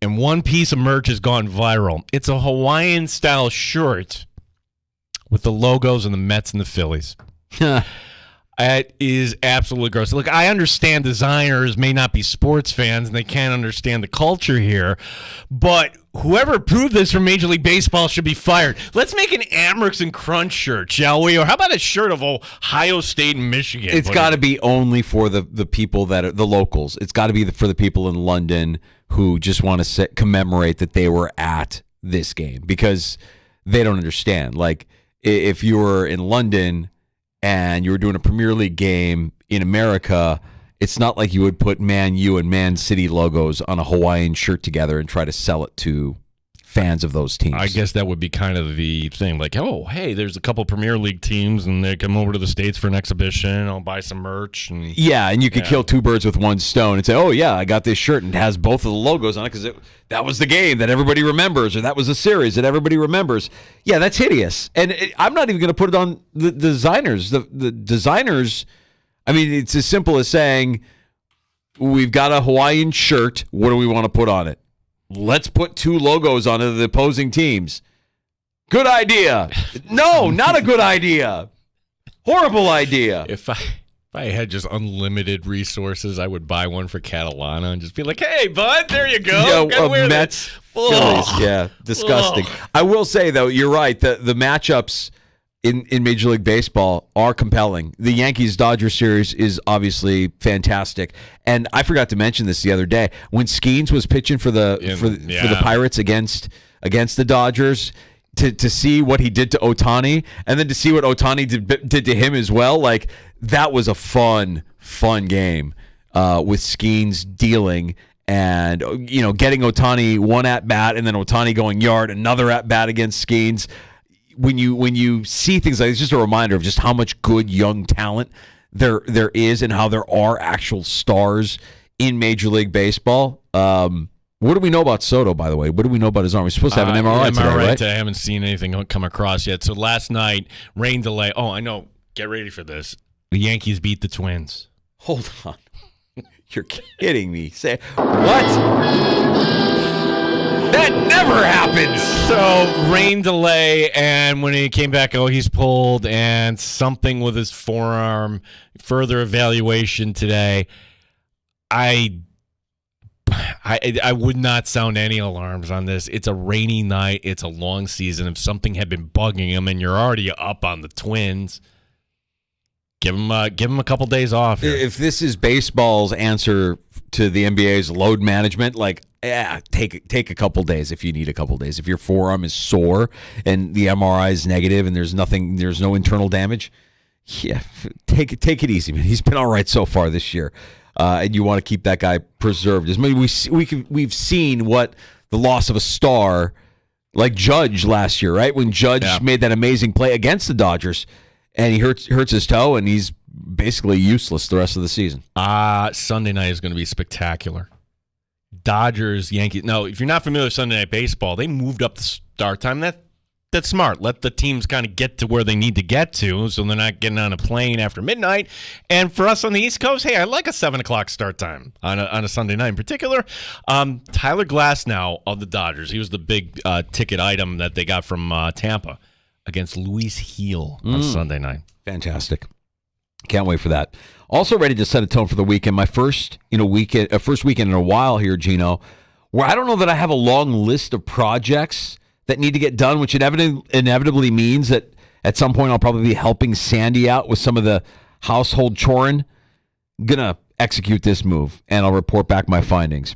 And one piece of merch has gone viral. It's a Hawaiian-style shirt with the logos of the Mets and the Phillies. It is absolutely gross. Look, I understand designers may not be sports fans, and they can't understand the culture here, but whoever approved this for Major League Baseball should be fired. Let's make an Amerks and Crunch shirt, shall we? Or how about a shirt of Ohio State and Michigan? It's got to be only for the people that are the locals. It's got to be for the people in London who just want to commemorate that they were at this game, because they don't understand. Like, if you were in London and you were doing a Premier League game in America, it's not like you would put Man U and Man City logos on a Hawaiian shirt together and try to sell it to fans of those teams. I guess that would be kind of the thing. Like, oh, hey, there's a couple Premier League teams, and they come over to the States for an exhibition. I'll buy some merch. And you could kill two birds with one stone and say, oh, yeah, I got this shirt, and it has both of the logos on it because that was the game that everybody remembers, or that was a series that everybody remembers. Yeah, that's hideous. And I'm not even going to put it on the designers. The designers, I mean, it's as simple as saying, we've got a Hawaiian shirt. What do we want to put on it? Let's put two logos on it of the opposing teams. Good idea. No, not a good idea. Horrible idea. If I had just unlimited resources, I would buy one for Catalana and just be like, hey, bud, there you go. Mets, Phillies. Yeah, disgusting. I will say, though, you're right. The matchups in Major League Baseball are compelling. The Yankees-Dodgers series is obviously fantastic. And I forgot to mention this the other day. When Skeens was pitching for the Pirates against the Dodgers, to see what he did to Ohtani, and then to see what Ohtani did to him as well, like, that was a fun game with Skeens dealing and, getting Ohtani one at-bat and then Ohtani going yard, another at-bat against Skeens. When you see things like this, it's just a reminder of just how much good young talent there is and how there are actual stars in Major League Baseball. What do we know about Soto, by the way? What do we know about his arm? We're supposed to have an MRI today, right? I haven't seen anything come across yet. So last night, rain delay. Oh, I know. Get ready for this. The Yankees beat the Twins. Hold on. You're kidding me. Say what? That never happens. So, rain delay, and when he came back, he's pulled, and something with his forearm. Further evaluation today. I would not sound any alarms on this. It's a rainy night. It's a long season. If something had been bugging him, and you're already up on the Twins, give him a couple days off here. If this is baseball's answer to the NBA's load management, like, take a couple days if you need a couple days. If your forearm is sore and the MRI is negative and there's no internal damage, take it easy, man. He's been all right so far this year, and you want to keep that guy preserved. As we've seen what the loss of a star like Judge last year, right? When Judge made that amazing play against the Dodgers, and he hurts his toe, and he's basically useless the rest of the season. Sunday night is going to be spectacular. Dodgers, Yankees. Now, if you're not familiar with Sunday Night Baseball, they moved up the start time. That's smart. Let the teams kind of get to where they need to get to, so they're not getting on a plane after midnight. And for us on the East Coast, hey, I like a 7 o'clock start time on a Sunday night in particular. Tyler Glasnow of the Dodgers, he was the big ticket item that they got from Tampa against Luis Gil on Sunday night. Fantastic. Can't wait for that. Also ready to set a tone for the weekend. My first weekend in a while here, Gino, where I don't know that I have a long list of projects that need to get done, which inevitably means that at some point I'll probably be helping Sandy out with some of the household chorin'. I'm going to execute this move, and I'll report back my findings.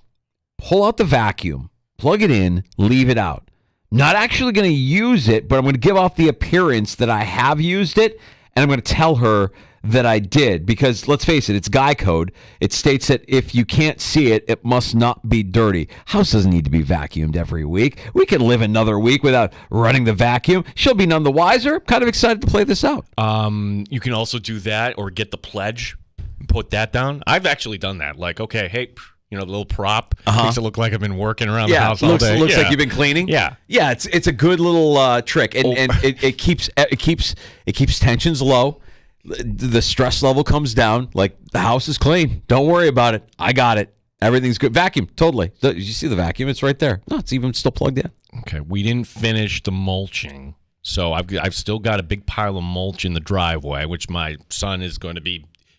Pull out the vacuum, plug it in, leave it out. Not actually going to use it, but I'm going to give off the appearance that I have used it, and I'm going to tell her that I did, because let's face it, it's guy code. It states that if you can't see it, it must not be dirty. House doesn't need to be vacuumed every week. We can live another week without running the vacuum. She'll be none the wiser. Kind of excited to play this out. You can also do that or get the pledge and put that down. I've actually done that. Like, okay, hey, the little prop makes it look like I've been working around the house all day. Looks like you've been cleaning. Yeah, it's a good little trick, and it keeps tensions low. The stress level comes down. Like, the house is clean. Don't worry about it. I got it. Everything's good. Vacuum, totally. Did you see the vacuum? It's right there. No, it's even still plugged in. Okay, we didn't finish the mulching, so I've still got a big pile of mulch in the driveway, which my son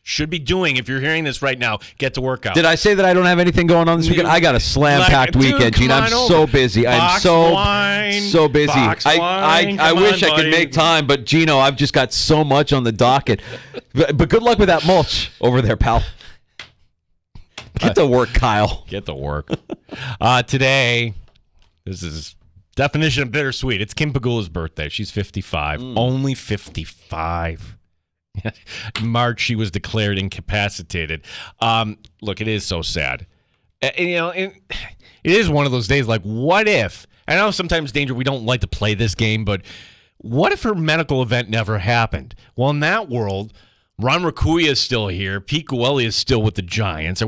should be doing. If you're hearing this right now, get to work out. Did I say that I don't have anything going on this weekend? I got a slam-packed weekend, Gene. I'm so busy. I'm so busy. I wish I could make time, but Gino, I've just got so much on the docket. But good luck with that mulch over there, pal. Get to work, Kyle. Get to work. Today, this is definition of bittersweet. It's Kim Pegula's birthday. She's 55. Only 55. March, she was declared incapacitated. Look, it is so sad. It is one of those days like, what if? I know sometimes, Danger, we don't like to play this game, but what if her medical event never happened? Well, in that world, Ron Raccuia is still here. Pete Guelli is still with the Giants. Are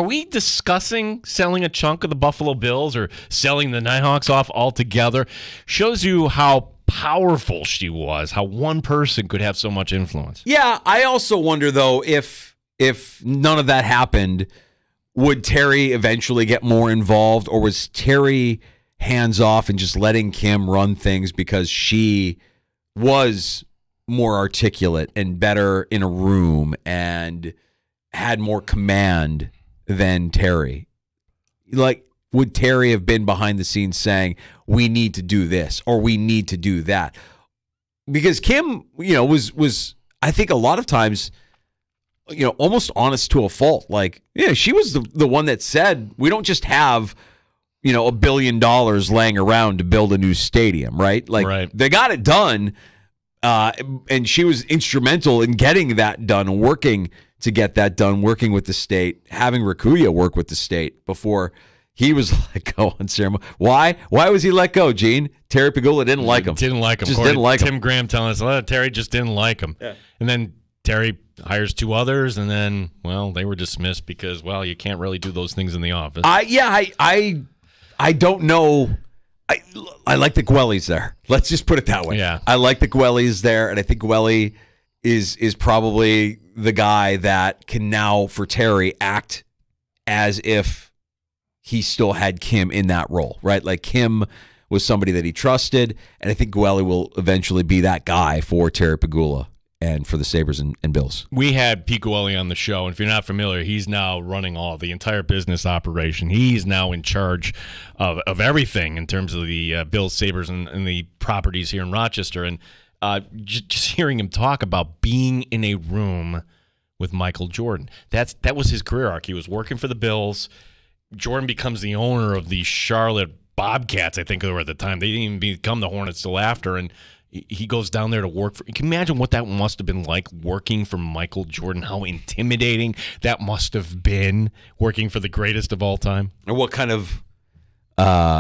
we discussing selling a chunk of the Buffalo Bills or selling the Nighthawks off altogether? Shows you how powerful she was, how one person could have so much influence. Yeah, I also wonder, though, if none of that happened, would Terry eventually get more involved, or was Terry hands off and just letting Kim run things because she was more articulate and better in a room and had more command than Terry? Like, would Terry have been behind the scenes saying, we need to do this or we need to do that? Because Kim, was I think a lot of times, almost honest to a fault. Like, she was the one that said, we don't just have, $1 billion laying around to build a new stadium, right? Like, They got it done, and she was instrumental in getting that done, working to get that done, working with the state, having Raccuia work with the state before he was let go on ceremony. Why? Why was he let go, Gene? Terry Pegula didn't like him. Didn't like him. Just didn't like him. Tim Graham telling us, Terry just didn't like him. Yeah. And then Terry hires 2 others, and then, they were dismissed because, you can't really do those things in the office. I don't know. I like the Guellis there. Let's just put it that way. Yeah. I like the Guellis there, and I think Guelli is probably the guy that can now, for Terry, act as if he still had Kim in that role, right? Like, Kim was somebody that he trusted, and I think Guelli will eventually be that guy for Terry Pegula and for the Sabres and Bills. We had Pete Guelli on the show, and if you're not familiar, he's now running the entire business operation. He's now in charge of everything in terms of the Bills, Sabres, and the properties here in Rochester. And just hearing him talk about being in a room with Michael Jordan, that was his career arc. He was working for the Bills. Jordan becomes the owner of the Charlotte Bobcats, I think they were at the time. They didn't even become the Hornets till after, and he goes down there to work for. You can imagine what that must have been like working for Michael Jordan, how intimidating that must have been working for the greatest of all time. And what kind of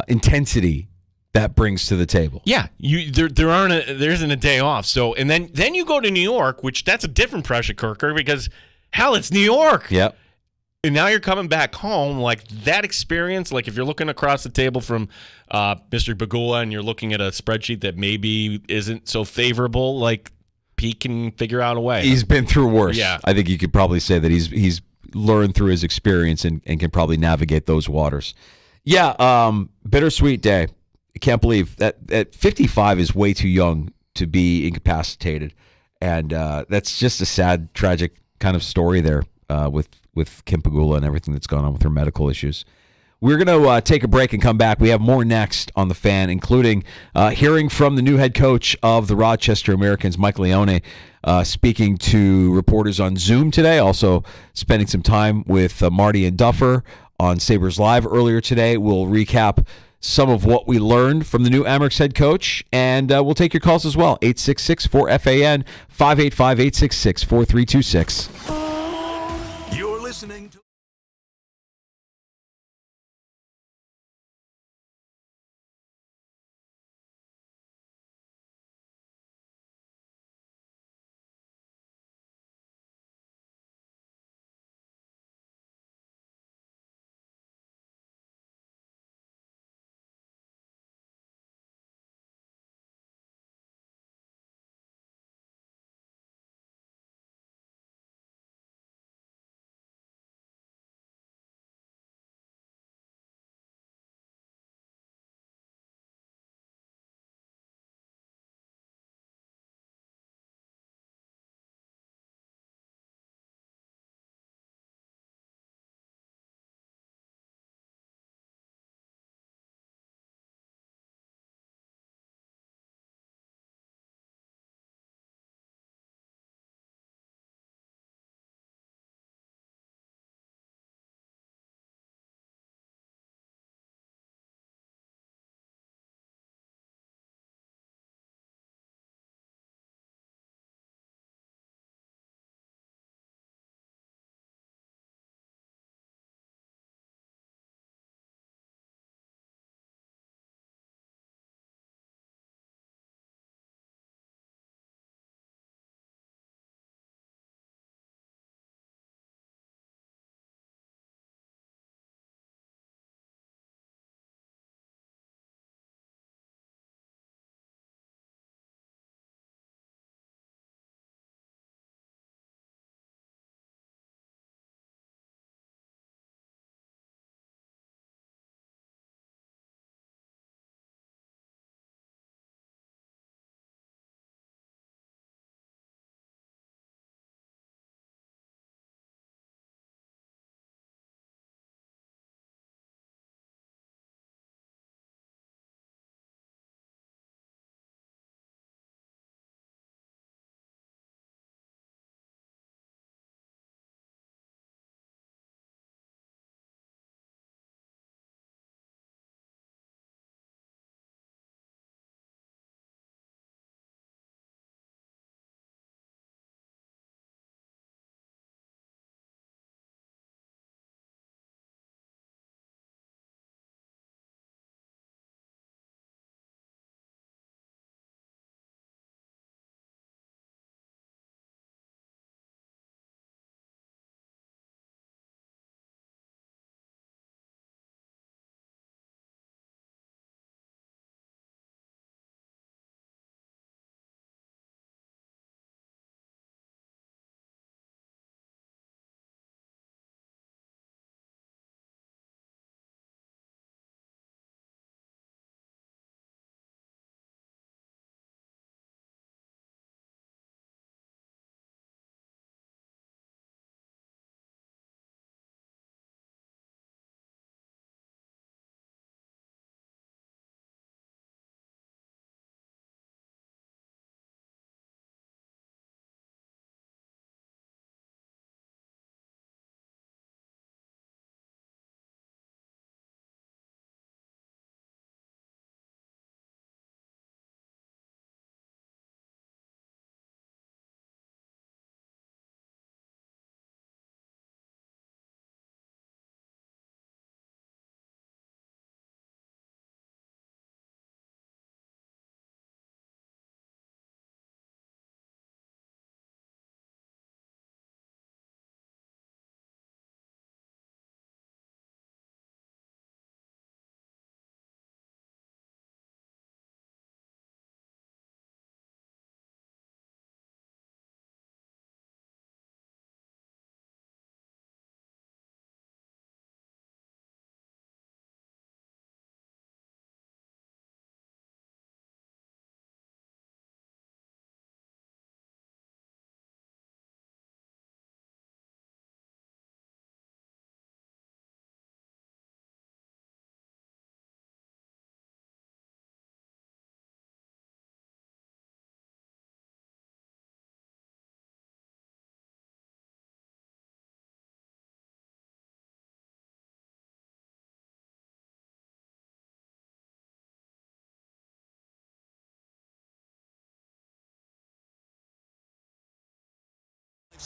intensity that brings to the table. Yeah, there isn't a day off. So and then you go to New York, which that's a different pressure cooker because hell, it's New York. Yep. And now you're coming back home, like that experience. Like if you're looking across the table from Mr. Bagula and you're looking at a spreadsheet that maybe isn't so favorable, like Pete can figure out a way. He's been through worse. Yeah, I think you could probably say that he's learned through his experience and can probably navigate those waters. Yeah, bittersweet day. I can't believe that at 55 is way too young to be incapacitated, and that's just a sad, tragic kind of story there with Kim Pegula and everything that's gone on with her medical issues. We're going to take a break and come back. We have more next on The Fan, including hearing from the new head coach of the Rochester Americans, Mike Leone, speaking to reporters on Zoom today, also spending some time with Marty and Duffer on Sabres Live earlier today. We'll recap some of what we learned from the new Amerks head coach, and we'll take your calls as well. 866-4FAN, 585-866-4326. You're listening to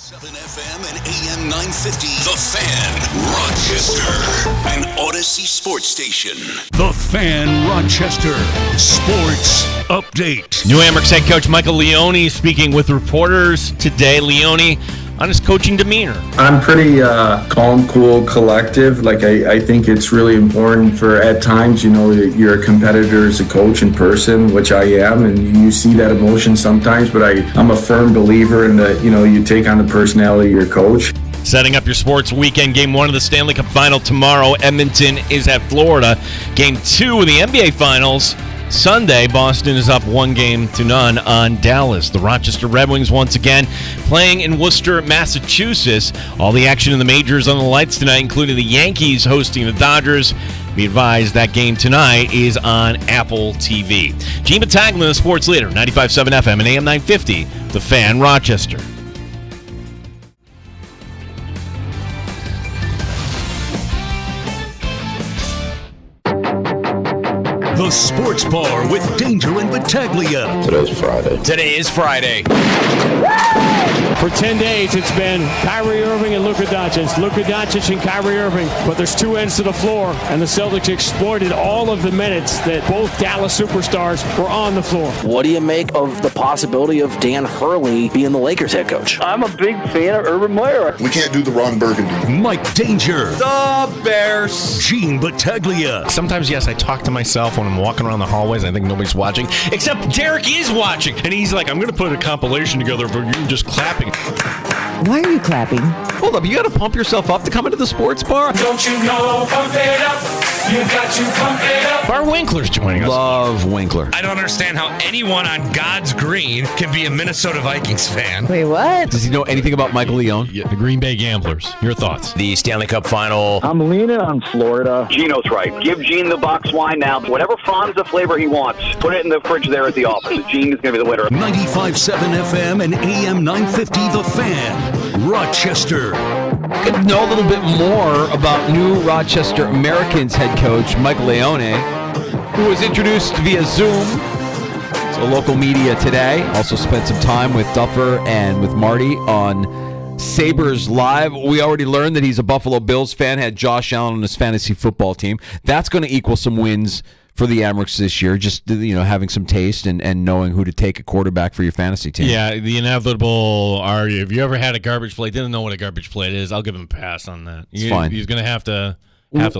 7 FM and AM 950, The Fan, Rochester, an Odyssey sports station. The Fan, Rochester, sports update. New Amherst head coach Michael Leone speaking with reporters today. Leone on his coaching demeanor. I'm pretty calm, cool, collective. Like I think it's really important for at times, you're a competitor as a coach in person, which I am, and you see that emotion sometimes, but I'm a firm believer in that, you take on the personality of your coach. Setting up your sports weekend, Game 1 of the Stanley Cup Final tomorrow. Edmonton is at Florida. Game 2 of the NBA Finals Sunday, Boston is up 1-0 on Dallas. The Rochester Red Wings once again playing in Worcester, Massachusetts. All the action in the majors on the lights tonight, including the Yankees hosting the Dodgers. Be advised that game tonight is on Apple TV. Gene Battaglia, the sports leader, 95.7 FM and AM 950, The Fan, Rochester. The Sports Bar with Danger and Battaglia. Today is Friday. For 10 days, it's been Kyrie Irving and Luka Doncic. Luka Doncic and Kyrie Irving. But there's two ends to the floor, and the Celtics exploited all of the minutes that both Dallas superstars were on the floor. What do you make of the possibility of Dan Hurley being the Lakers head coach? I'm a big fan of Urban Meyer. We can't do the Ron Burgundy. Mike Danger. The Bears. Gene Battaglia. Sometimes, yes, I talk to myself when I'm walking around the hallways. I think nobody's watching. Except Derek is watching. And he's like, I'm going to put a compilation together for you just clapping. Why are you clapping? Hold up, you got to pump yourself up to come into the sports bar? Don't you know, pump it up. You got to pump it up. Bar Winkler's joining us. Love Winkler. I don't understand how anyone on God's green can be a Minnesota Vikings fan. Wait, what? Does he know anything about Michael Leone? Yeah, the Green Bay Gamblers. Your thoughts? The Stanley Cup Final. I'm leaning on Florida. Gino's right. Give Gene the box wine now. Whatever Fonza flavor he wants, put it in the fridge there at the office. Gene is going to be the winner. 95.7 FM and AM 950, The Fan, Rochester. Could know a little bit more about new Rochester Americans head coach Michael Leone, who was introduced via Zoom. So local media today also spent some time with Duffer and with Marty on Sabres Live. We already learned that he's a Buffalo Bills fan, had Josh Allen on his fantasy football team. That's going to equal some wins for the Amherst this year, just having some taste and knowing who to take a quarterback for your fantasy team. Yeah, the inevitable have you ever had a garbage plate? Didn't know what a garbage plate is. I'll give him a pass on that. It's fine. He's going to have to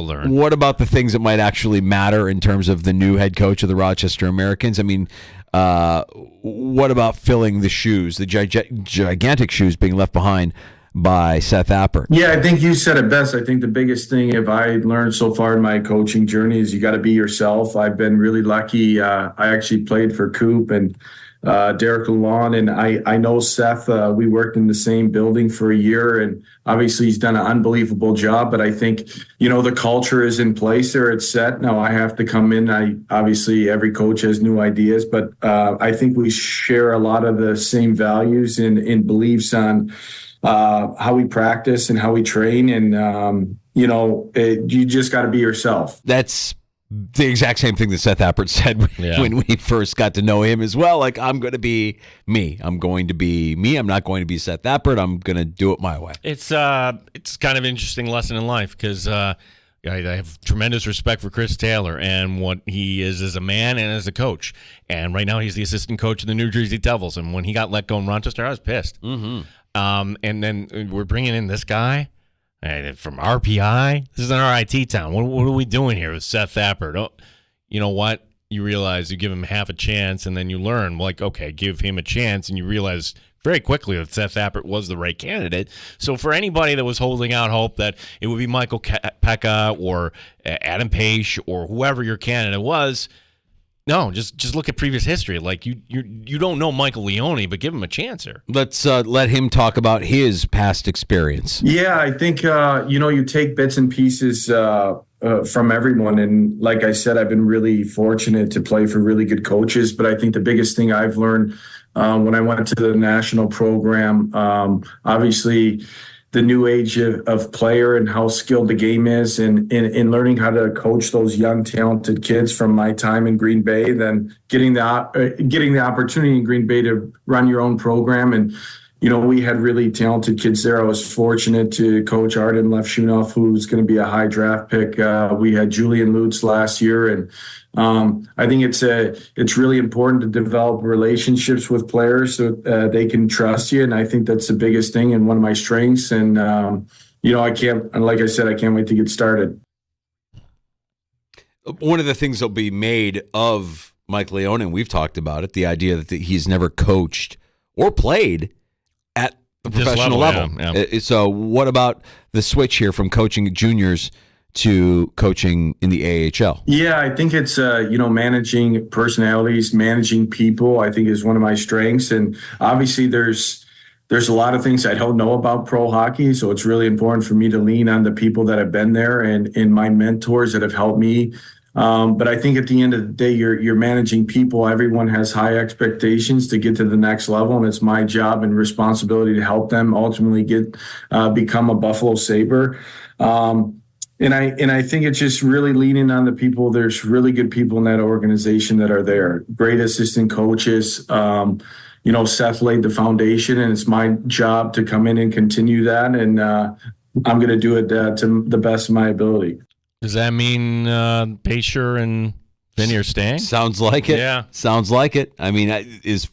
learn. What about the things that might actually matter in terms of the new head coach of the Rochester Americans? I mean, what about filling the shoes, the gigantic shoes being left behind by Seth Appert? Yeah, I think you said it best. I think the biggest thing I learned so far in my coaching journey is you got to be yourself. I've been really lucky. I actually played for Coop and Derek Lalonde, and I know Seth. We worked in the same building for a year, and obviously he's done an unbelievable job. But I think, the culture is in place there. It's set. Now I have to come in. Obviously every coach has new ideas, but I think we share a lot of the same values and beliefs on how we practice and how we train. And, you just got to be yourself. That's the exact same thing that Seth Appert said when we first got to know him as well. Like, I'm going to be me. I'm going to be me. I'm not going to be Seth Appert. I'm going to do it my way. It's kind of an interesting lesson in life because I have tremendous respect for Chris Taylor and what he is as a man and as a coach. And right now he's the assistant coach of the New Jersey Devils. And when he got let go in Rochester, I was pissed. Mm-hmm. And then we're bringing in this guy from RPI. This is an RIT town. What are we doing here with Seth Appert? Oh, you know what? You realize you give him half a chance, and then you learn, like, okay, give him a chance, and you realize very quickly that Seth Appert was the right candidate. So for anybody that was holding out hope that it would be Michael Pekka or Adam Page or whoever your candidate was, no, just look at previous history. Like, you don't know Michael Leone, but give him a chance here. Let's let him talk about his past experience. Yeah, I think, you take bits and pieces from everyone. And like I said, I've been really fortunate to play for really good coaches. But I think the biggest thing I've learned when I went to the national program, obviously the new age of player and how skilled the game is, and in learning how to coach those young, talented kids from my time in Green Bay, then getting the opportunity in Green Bay to run your own program and we had really talented kids there. I was fortunate to coach Arden Levshunoff, who's going to be a high draft pick. We had Julian Lutz last year, and I think it's really important to develop relationships with players so they can trust you, and I think that's the biggest thing and one of my strengths. And I can't wait to get started. One of the things that'll be made of Mike Leone, and we've talked about it, the idea that he's never coached or played at the professional level. Yeah. So what about the switch here from coaching juniors to coaching in the AHL? Yeah, I think it's, managing personalities, managing people, I think is one of my strengths. And obviously there's a lot of things I don't know about pro hockey. So it's really important for me to lean on the people that have been there and my mentors that have helped me. But I think at the end of the day, you're managing people. Everyone has high expectations to get to the next level, and it's my job and responsibility to help them ultimately become a Buffalo Sabre. And I think it's just really leaning on the people. There's really good people in that organization that are there. Great assistant coaches. Seth laid the foundation, and it's my job to come in and continue that. And I'm going to do it to the best of my ability. Does that mean Paysher and Vinny are staying? Sounds like it. Yeah. Sounds like it. I mean, as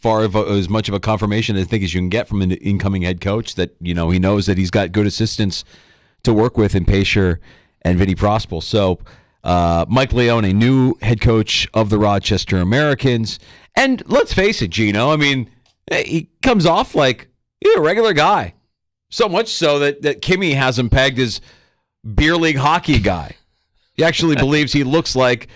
much of a confirmation I think as you can get from an incoming head coach that, he knows that he's got good assistants to work with in Paysher and Vinny Prospel. So Mike Leone, new head coach of the Rochester Americans. And let's face it, Gino, I mean, he comes off like he's a regular guy. So much so that Kimmy has him pegged as beer league hockey guy. He actually believes he looks like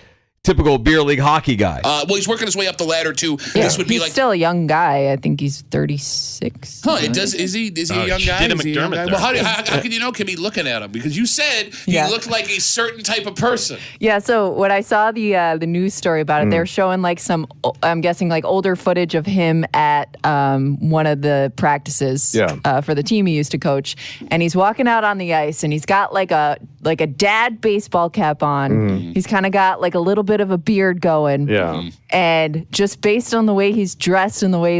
typical beer league hockey guy. Well, he's working his way up the ladder too. Yeah, this would be he's like still a young guy. I think he's 36. Huh? It does. Is he a young guy? Did a Is he a young McDermott guy? there. Well, how can you know? Kimmy looking at him because you said he looked like a certain type of person. Yeah. So when I saw the news story about it, they're showing like some, I'm guessing like older footage of him at one of the practices for the team he used to coach, and he's walking out on the ice, and he's got like a dad baseball cap on. He's kind of got like a little bit of a beard going. Yeah. And just based on the way he's dressed and the way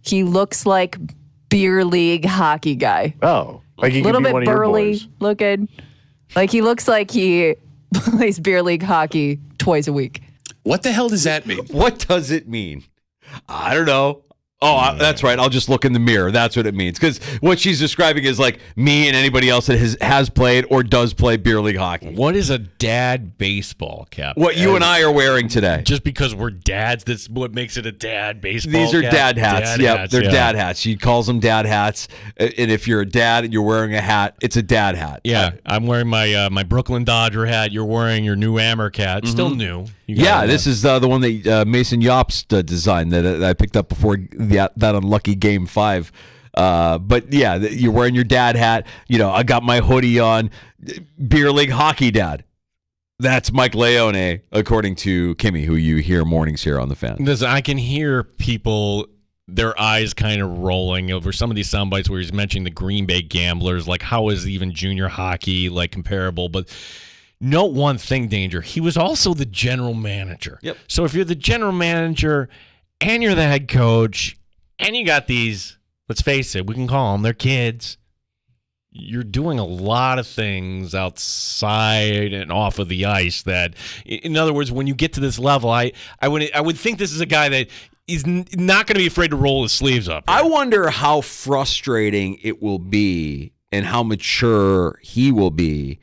he looks like beer league hockey guy. Oh, like he a little could be bit one of your burly boys. looking. Like he looks like he plays beer league hockey twice a week. What the hell does that mean? What does it mean? I don't know. Oh, that's right. I'll just look in the mirror. That's what it means. Because what she's describing is like me and anybody else that has played or does play beer league hockey. What is a dad baseball cap? What you and I are wearing today. Just because we're dads, that's what makes it a dad baseball These are cap? dad hats. They're dad hats. She calls them dad hats. And if you're a dad and you're wearing a hat, it's a dad hat. Yeah, I'm wearing my Brooklyn Dodger hat. You're wearing your new Amerk hat. Still new. This is the one that Mason Yopst designed that I picked up before that unlucky Game 5. But yeah, you're wearing your dad hat. I got my hoodie on. Beer league hockey dad. That's Mike Leone, according to Kimmy, who you hear mornings here on the Fan. Listen, I can hear people, their eyes kind of rolling over some of these sound bites where he's mentioning the Green Bay Gamblers. Like, how is even junior hockey like comparable? But note one thing, Danger. He was also the general manager. Yep. So if you're the general manager and you're the head coach and you got these, let's face it, we can call them, they're kids. You're doing a lot of things outside and off of the ice that, in other words, when you get to this level, I would think this is a guy that is not going to be afraid to roll his sleeves up. I wonder how frustrating it will be and how mature he will be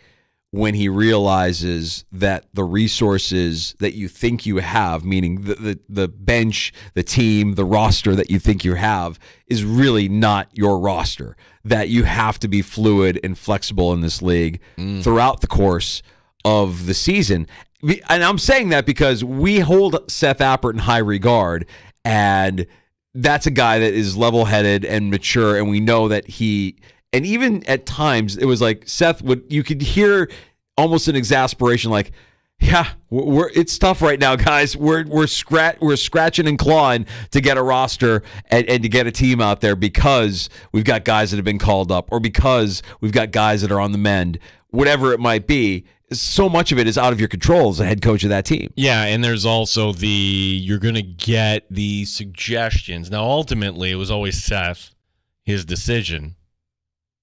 when he realizes that the resources that you think you have, meaning the bench, the team, the roster that you think you have, is really not your roster. That you have to be fluid and flexible in this league throughout the course of the season. And I'm saying that because we hold Seth Appert in high regard, and that's a guy that is level-headed and mature, and we know that and even at times, it was like Seth you could hear almost an exasperation, like, yeah, it's tough right now, guys. We're scratching and clawing to get a roster and to get a team out there because we've got guys that have been called up or because we've got guys that are on the mend, whatever it might be. So much of it is out of your control as a head coach of that team. Yeah, and there's also you're going to get the suggestions. Now, ultimately, it was always Seth. his decision.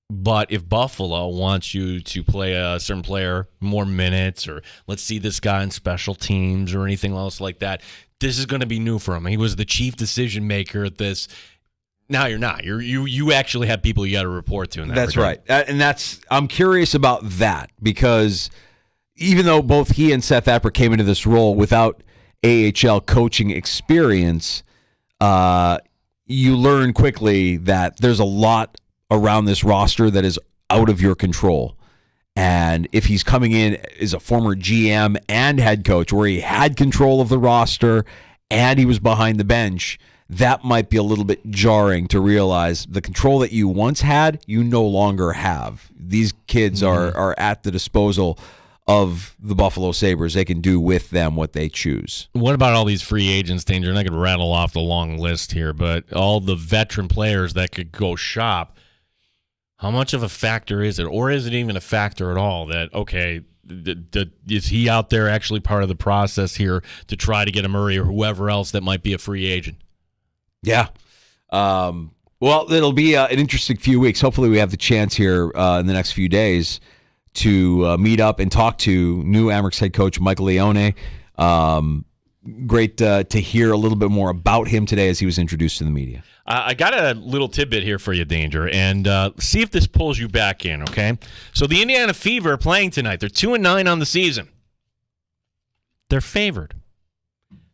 But if Buffalo wants you to play a certain player more minutes, or let's see this guy in special teams or anything else like that, this is going to be new for him. He was the chief decision maker at this. Now you're not. You actually have people you got to report to in that That's regard. right. And I'm curious about that, because even though both he and Seth Apper came into this role without AHL coaching experience, you learn quickly that there's a lot around this roster that is out of your control. And if he's coming in as a former GM and head coach, where he had control of the roster and he was behind the bench, that might be a little bit jarring to realize the control that you once had, you no longer have. These kids are at the disposal of the Buffalo Sabres. They can do with them what they choose. What about all these free agents, Danger? And I could rattle off the long list here, but all the veteran players that could go shop, how much of a factor is it? Or is it even a factor at all that, okay, is he out there actually part of the process here to try to get a Murray or whoever else that might be a free agent? Yeah. Well, it'll be an interesting few weeks. Hopefully we have the chance here in the next few days to meet up and talk to new Amerks head coach Michael Leone. Great to hear a little bit more about him today as he was introduced to the media. I got a little tidbit here for you, Danger, and see if this pulls you back in, okay? So the Indiana Fever are playing tonight. They're 2-9 on the season. They're favored.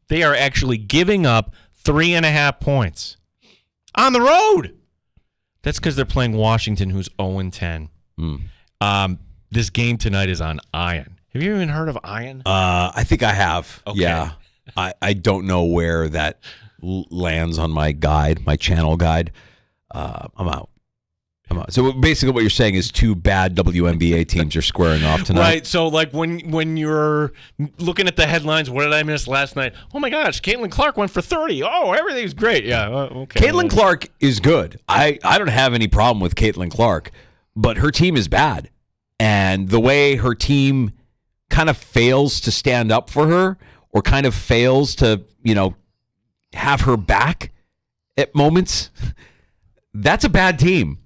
They are actually giving up 3.5 points on the road. That's because they're playing Washington, who's 0-10. This game tonight is on Iron. Have you even heard of Iron? I think I have. Okay. Yeah. I don't know where that lands on my guide, my channel guide. I'm out. So basically what you're saying is two bad WNBA teams are squaring off tonight. Right. So like when you're looking at the headlines, what did I miss last night? Oh my gosh, Caitlin Clark went for 30. Oh, everything's great. Yeah. Okay. Caitlin Clark is good. I don't have any problem with Caitlin Clark, but her team is bad. And the way her team kind of fails to stand up for her, or kind of fails to, have her back at moments, that's a bad team.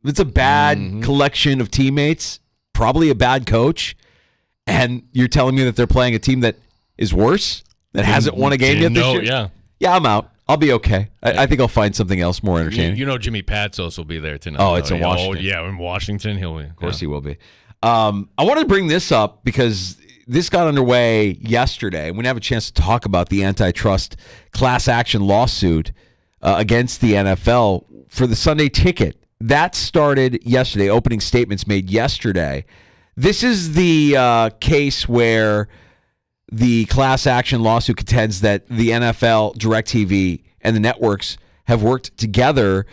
It's a bad collection of teammates, probably a bad coach, and you're telling me that they're playing a team that is worse, that hasn't won a game yet this year? Yeah, I'm out. I'll be okay. I think I'll find something else more entertaining. Jimmy Patsos will be there tonight. Oh, it's in Washington. Oh, yeah, in Washington. He'll be. Of course he will be. I wanted to bring this up because this got underway yesterday. We're going to have a chance to talk about the antitrust class action lawsuit against the NFL for the Sunday Ticket. That started yesterday, opening statements made yesterday. This is the case where the class action lawsuit contends that the NFL, DirecTV, and the networks have worked together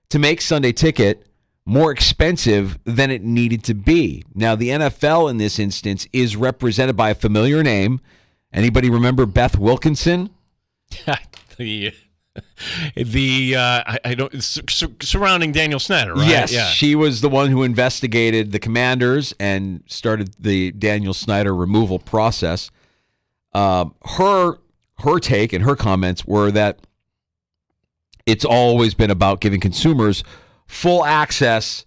to make Sunday Ticket more expensive than it needed to be. Now, the NFL in this instance is represented by a familiar name. Anybody remember Beth Wilkinson? Surrounding Daniel Snyder, right? Yes, yeah. She was the one who investigated the Commanders and started the Daniel Snyder removal process. Her take and her comments were that it's always been about giving consumers full access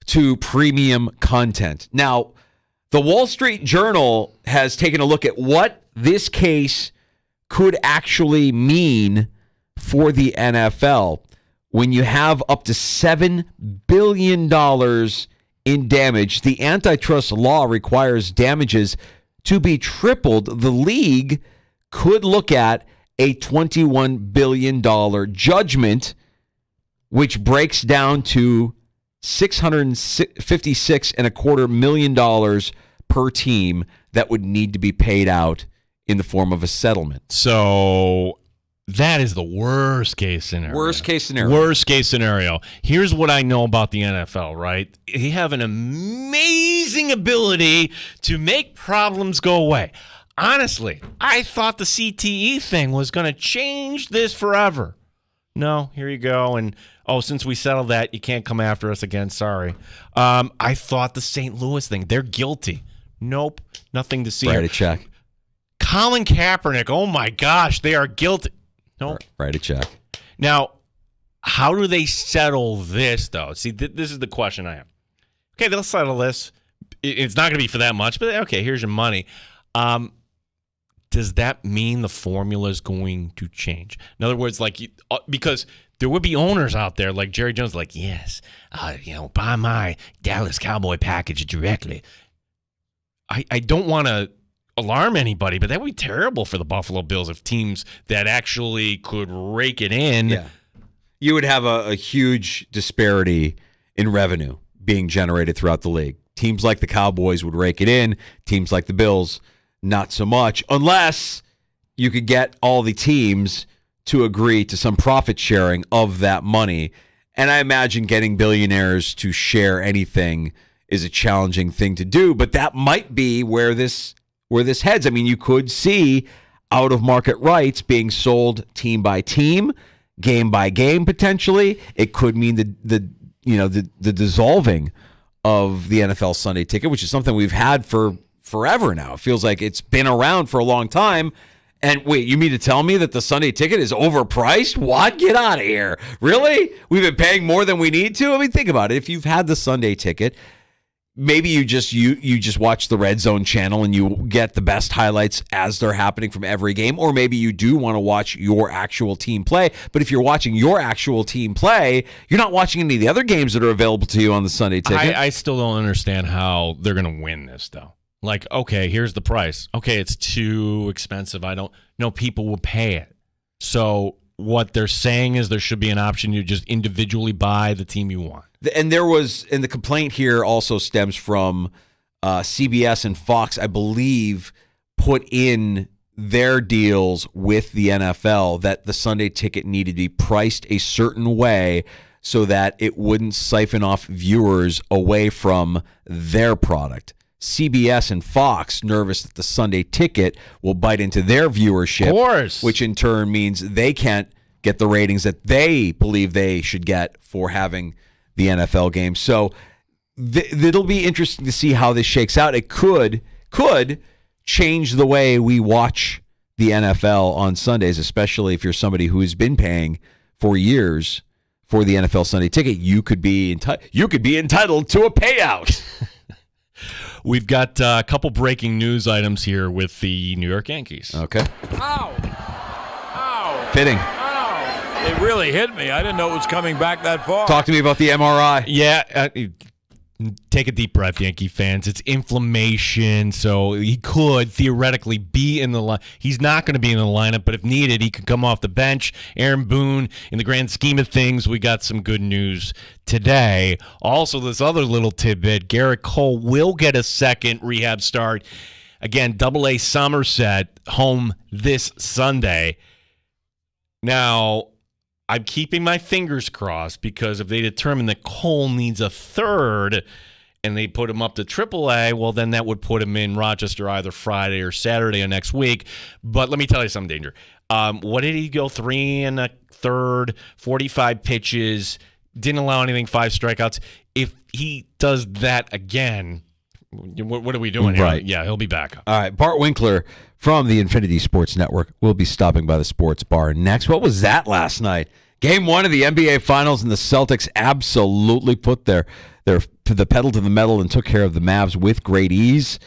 to premium content. Now, the Wall Street Journal has taken a look at what this case could actually mean for the NFL when you have up to $7 billion in damage. The antitrust law requires damages to be tripled. The league could look at a $21 billion judgment, which breaks down to $656.25 million per team that would need to be paid out in the form of a settlement. So that is the worst case scenario. Worst case scenario. Worst case scenario. Here's what I know about the NFL, right? They have an amazing ability to make problems go away. Honestly, I thought the CTE thing was going to change this forever. No, here you go. And, since we settled that, you can't come after us again. Sorry. I thought the St. Louis thing, they're guilty. Nope, nothing to see here. Write a check. Colin Kaepernick, oh my gosh, they are guilty. Nope. Write a check. Now, How do they settle this, though? See, this is the question I have. Okay, they'll settle this. It's not going to be for that much, but okay, here's your money. Does that mean the formula is going to change? In other words, like, because there would be owners out there like Jerry Jones, like, yes, buy my Dallas Cowboy package directly. I don't want to alarm anybody, but that would be terrible for the Buffalo Bills if teams that actually could rake it in. Yeah. You would have a huge disparity in revenue being generated throughout the league. Teams like the Cowboys would rake it in. Teams like the Bills, not so much, unless you could get all the teams to agree to some profit sharing of that money. And I imagine getting billionaires to share anything is a challenging thing to do, but that might be where this heads. I mean, you could see out of market rights being sold team by team, game by game potentially. It could mean the dissolving of the NFL Sunday Ticket, which is something we've had for forever now. It feels like it's been around for a long time. And wait, you mean to tell me that the Sunday Ticket is overpriced? What? Get out of here. Really? We've been paying more than we need to? I mean, think about it. If you've had the Sunday Ticket, maybe you just watch the Red Zone channel and you get the best highlights as they're happening from every game, or maybe you do want to watch your actual team play. But if you're watching your actual team play, you're not watching any of the other games that are available to you on the Sunday Ticket. I still don't understand how they're going to win this, though. Like, okay, here's the price. Okay, it's too expensive. I don't know. People will pay it. So what they're saying is there should be an option to just individually buy the team you want. And the complaint here also stems from CBS and Fox, I believe, put in their deals with the NFL that the Sunday Ticket needed to be priced a certain way so that it wouldn't siphon off viewers away from their product. CBS and Fox nervous that the Sunday Ticket will bite into their viewership, of course, which in turn means they can't get the ratings that they believe they should get for having the NFL game. So it'll be interesting to see how this shakes out. It could change the way we watch the NFL on Sundays, especially if you're somebody who has been paying for years for the NFL Sunday Ticket. You could be entitled to a payout. We've got a couple breaking news items here with the New York Yankees. Okay. Ow! Ow! Fitting. Ow! It really hit me. I didn't know it was coming back that far. Talk to me about the MRI. Yeah. Take a deep breath, Yankee fans. It's inflammation, so he could theoretically be in the line. He's not going to be in the lineup, but if needed, he could come off the bench. Aaron Boone, in the grand scheme of things, we got some good news today. Also, this other little tidbit, Garrett Cole will get a second rehab start. Again, AA Somerset, home this Sunday. Now, I'm keeping my fingers crossed because if they determine that Cole needs a third and they put him up to AAA, well, then that would put him in Rochester either Friday or Saturday of next week. But let me tell you something, Danger. What did he go? 3 1/3, 45 pitches, didn't allow anything, 5 strikeouts. If he does that again, what are we doing here? Right. Yeah, he'll be back. All right, Bart Winkler from the Infinity Sports Network will be stopping by the sports bar next. What was that last night? Game 1 of the NBA Finals, and the Celtics absolutely put the pedal to the metal and took care of the Mavs with great ease.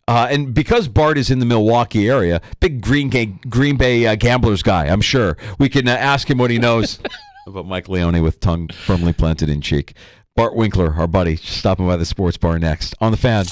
And because Bart is in the Milwaukee area, big Green Bay Gamblers guy, I'm sure. We can ask him what he knows about Mike Leone with tongue firmly planted in cheek. Bart Winkler, our buddy, stopping by the sports bar next on The Fan.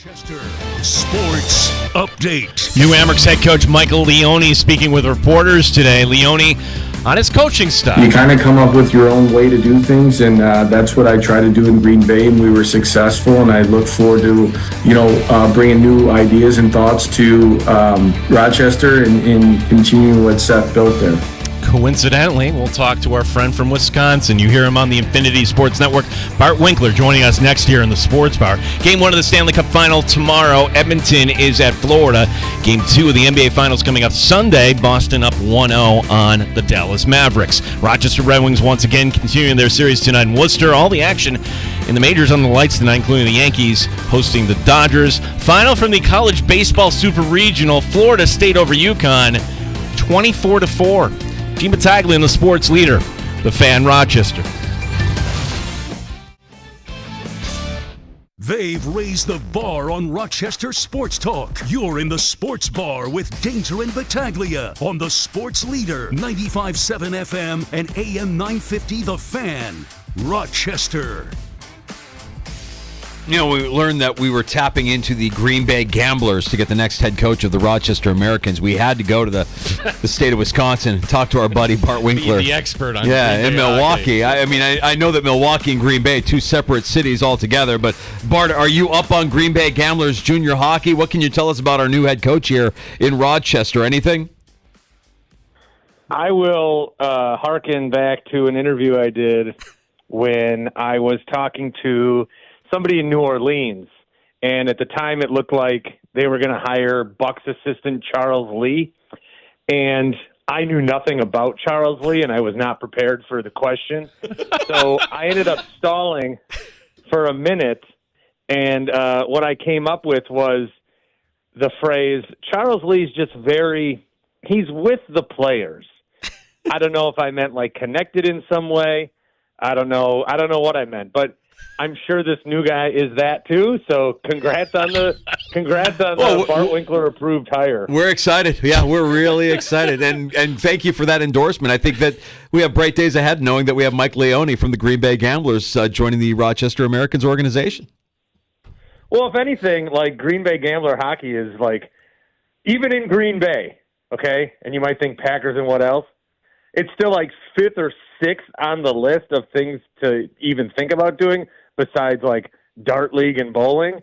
Rochester Sports Update. New Amerks head coach Michael Leone speaking with reporters today. Leone on his coaching style. You kind of come up with your own way to do things, and that's what I try to do in Green Bay, and we were successful, and I look forward to, bringing new ideas and thoughts to Rochester and continuing what Seth built there. Coincidentally, we'll talk to our friend from Wisconsin. You hear him on the Infinity Sports Network. Bart Winkler joining us next year in the Sports Bar. Game 1 of the Stanley Cup Final tomorrow. Edmonton is at Florida. Game 2 of the NBA Finals coming up Sunday. Boston up 1-0 on the Dallas Mavericks. Rochester Red Wings once again continuing their series tonight in Worcester. All the action in the majors on the lights tonight, including the Yankees hosting the Dodgers. Final from the College Baseball Super Regional. Florida State over UConn, 24-4. Gene Battaglia, the sports leader, the Fan Rochester. They've raised the bar on Rochester Sports Talk. You're in the Sports Bar with Danger and Battaglia on the Sports Leader, 95.7 FM and AM 950 The Fan, Rochester. We learned that we were tapping into the Green Bay Gamblers to get the next head coach of the Rochester Americans. We had to go to the state of Wisconsin and talk to our buddy Bart Winkler. The expert on Green Bay Milwaukee. I know that Milwaukee and Green Bay, two separate cities altogether, but Bart, are you up on Green Bay Gamblers junior hockey? What can you tell us about our new head coach here in Rochester? Anything? I will hearken back to an interview I did when I was talking to somebody in New Orleans, and at the time it looked like they were going to hire Bucks assistant Charles Lee, and I knew nothing about Charles Lee, and I was not prepared for the question. So I ended up stalling for a minute, and what I came up with was the phrase, Charles Lee's just he's with the players. I don't know if I meant like connected in some way. I don't know what I meant, but I'm sure this new guy is that too. So congrats on the Bart Winkler approved hire. We're excited. Yeah, we're really excited, and thank you for that endorsement. I think that we have bright days ahead, knowing that we have Mike Leone from the Green Bay Gamblers joining the Rochester Americans organization. Well, if anything, like Green Bay Gambler hockey is like even in Green Bay, okay. And you might think Packers and what else? It's still like 5th or 6th on the list of things to even think about doing besides like dart league and bowling.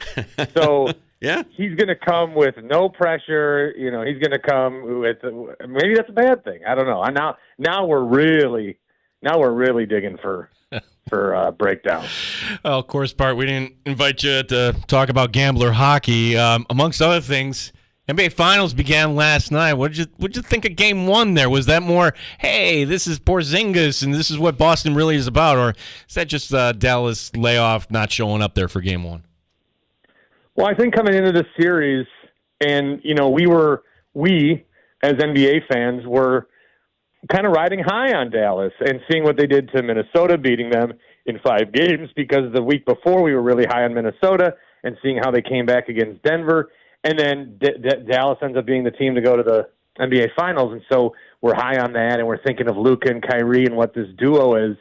So yeah, he's going to come with no pressure. He's going to come with maybe that's a bad thing. I don't know. Now we're really digging for breakdown. Well, of course, Bart, we didn't invite you to talk about gambler hockey. Amongst other things, NBA Finals began last night. What'd you think of Game 1 there? Was that more, hey, this is Porzingis and this is what Boston really is about, or is that just Dallas layoff not showing up there for Game 1? Well, I think coming into this series, and we as NBA fans were kind of riding high on Dallas and seeing what they did to Minnesota, beating them in 5 games, because the week before we were really high on Minnesota and seeing how they came back against Denver. And then Dallas ends up being the team to go to the NBA Finals, and so we're high on that, and we're thinking of Luka and Kyrie and what this duo is.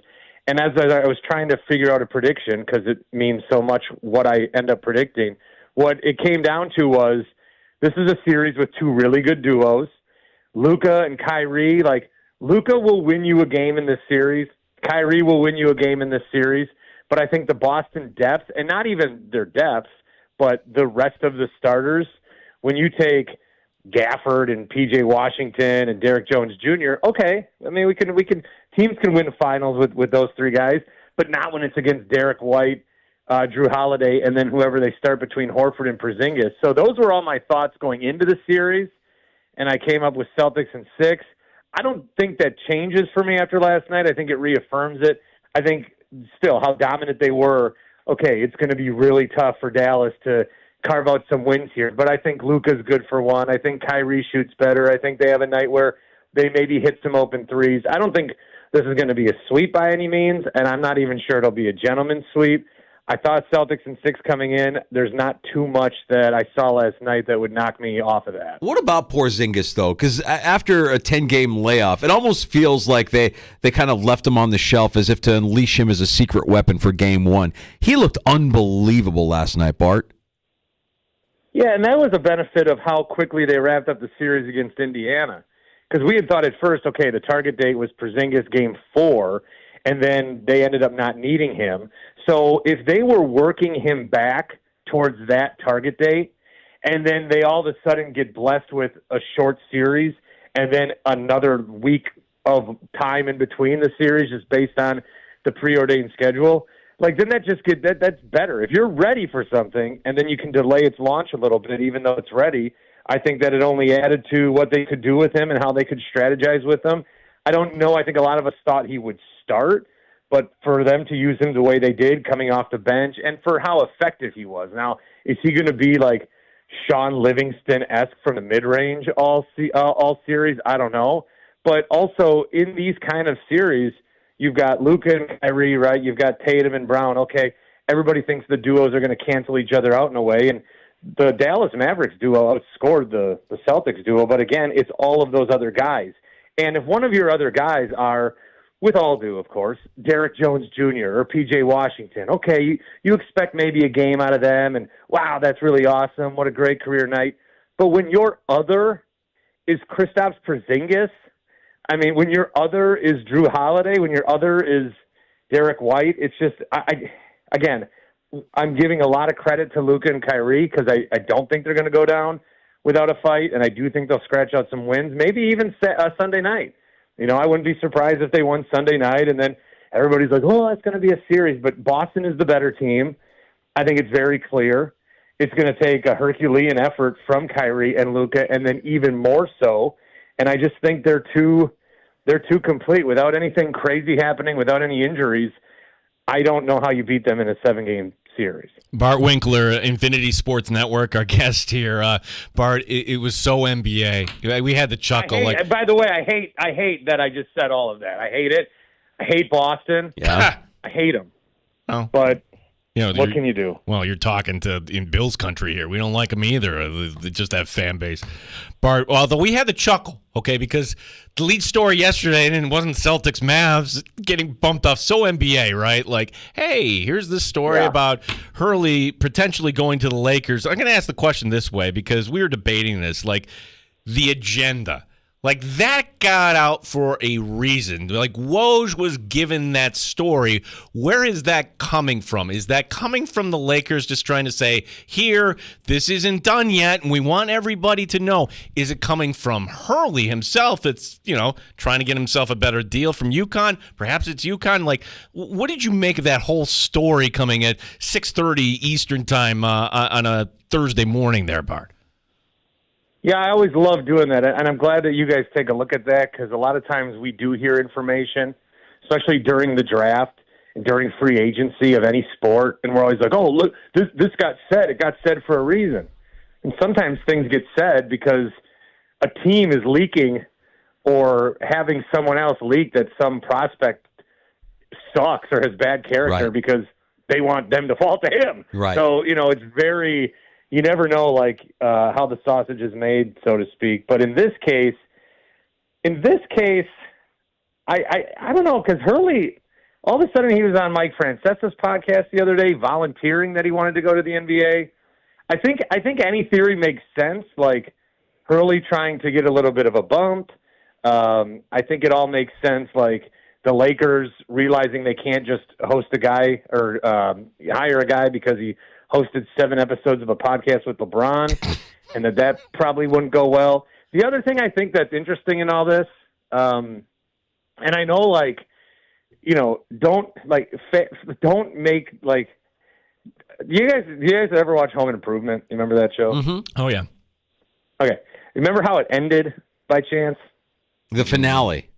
And as I was trying to figure out a prediction, because it means so much what I end up predicting, what it came down to was this is a series with 2 really good duos. Luka and Kyrie, like Luka will win you a game in this series. Kyrie will win you a game in this series. But I think the Boston depth, and not even their depth, but the rest of the starters, when you take Gafford and P.J. Washington and Derek Jones Jr., okay, I mean we can teams can win finals with those 3 guys, but not when it's against Derek White, Drew Holiday, and then whoever they start between Horford and Porzingis. So those were all my thoughts going into the series, and I came up with Celtics in 6. I don't think that changes for me after last night. I think it reaffirms it. I think still how dominant they were. Okay, it's going to be really tough for Dallas to carve out some wins here. But I think Luka's good for one. I think Kyrie shoots better. I think they have a night where they maybe hit some open threes. I don't think this is going to be a sweep by any means, and I'm not even sure it'll be a gentleman's sweep. I thought Celtics in 6 coming in. There's not too much that I saw last night that would knock me off of that. What about Porzingis, though? Because after a 10-game layoff, it almost feels like they kind of left him on the shelf as if to unleash him as a secret weapon for Game 1. He looked unbelievable last night, Bart. Yeah, and that was a benefit of how quickly they wrapped up the series against Indiana. Because we had thought at first, okay, the target date was Porzingis game 4, and then they ended up not needing him. So if they were working him back towards that target date, and then they all of a sudden get blessed with a short series, and then another week of time in between the series just based on the preordained schedule, like then that's better. If you're ready for something and then you can delay its launch a little bit even though it's ready, I think that it only added to what they could do with him and how they could strategize with him. I don't know. I think a lot of us thought he would start, but for them to use him the way they did coming off the bench and for how effective he was. Now, is he going to be like Sean Livingston-esque from the mid-range all series? I don't know. But also in these kind of series, you've got Luka and Kyrie, right? You've got Tatum and Brown. Okay, everybody thinks the duos are going to cancel each other out in a way, and the Dallas Mavericks duo outscored the Celtics duo, but again, it's all of those other guys. And if one of your other guys are, with all due, of course, Derek Jones Jr. or P.J. Washington, okay, you expect maybe a game out of them, and wow, that's really awesome. What a great career night. But when your other is Kristaps Porzingis, I mean, when your other is Drew Holiday, when your other is Derek White, it's just, again, I'm giving a lot of credit to Luka and Kyrie because I don't think they're going to go down without a fight, and I do think they'll scratch out some wins, maybe even Sunday night. You know, I wouldn't be surprised if they won Sunday night, and then everybody's like, oh, it's going to be a series. But Boston is the better team. I think it's very clear. It's going to take a Herculean effort from Kyrie and Luka, and then even more so. And I just think they're too complete. Without anything crazy happening, without any injuries, I don't know how you beat them in a 7-game series. Bart Winkler, Infinity Sports Network, our guest here. Bart, it was so NBA. We had the chuckle. By the way, I hate that I just said all of that. I hate it. I hate Boston. Yeah. I hate them. Oh. But you know, what can you do? Well, you're talking in Bill's country here. We don't like them either. They just have fan base. Bart, although we had the chuckle, okay, because the lead story yesterday, and it wasn't Celtics Mavs getting bumped off so NBA, right? Like, hey, here's this story about Hurley potentially going to the Lakers. I'm going to ask the question this way because we were debating this, like the agenda. Like, that got out for a reason. Like, Woj was given that story. Where is that coming from? Is that coming from the Lakers just trying to say, here, this isn't done yet, and we want everybody to know? Is it coming from Hurley himself that's, you know, trying to get himself a better deal from UConn? Perhaps it's UConn. Like, what did you make of that whole story coming at 6:30 Eastern time on a Thursday morning there, Bart? Yeah, I always love doing that, and I'm glad that you guys take a look at that because a lot of times we do hear information, especially during the draft and during free agency of any sport, and we're always like, oh, look, this got said. It got said for a reason. And sometimes things get said because a team is leaking or having someone else leak that some prospect sucks or has bad character because they want them to fall to him. Right. So, you know, it's very... You never know, like, how the sausage is made, so to speak. But in this case, I don't know, because Hurley, all of a sudden he was on Mike Francesa's podcast the other day, volunteering that he wanted to go to the NBA. I think any theory makes sense, like Hurley trying to get a little bit of a bump. I think it all makes sense, like the Lakers realizing they can't just host a guy or hire a guy because he hosted 7 episodes of a podcast with LeBron, and that probably wouldn't go well. The other thing I think that's interesting in all this, and I know, like, you know, don't make, like, do you guys ever watch Home Improvement? You remember that show? Mm-hmm. Oh, yeah. Okay. Remember how it ended by chance? The finale.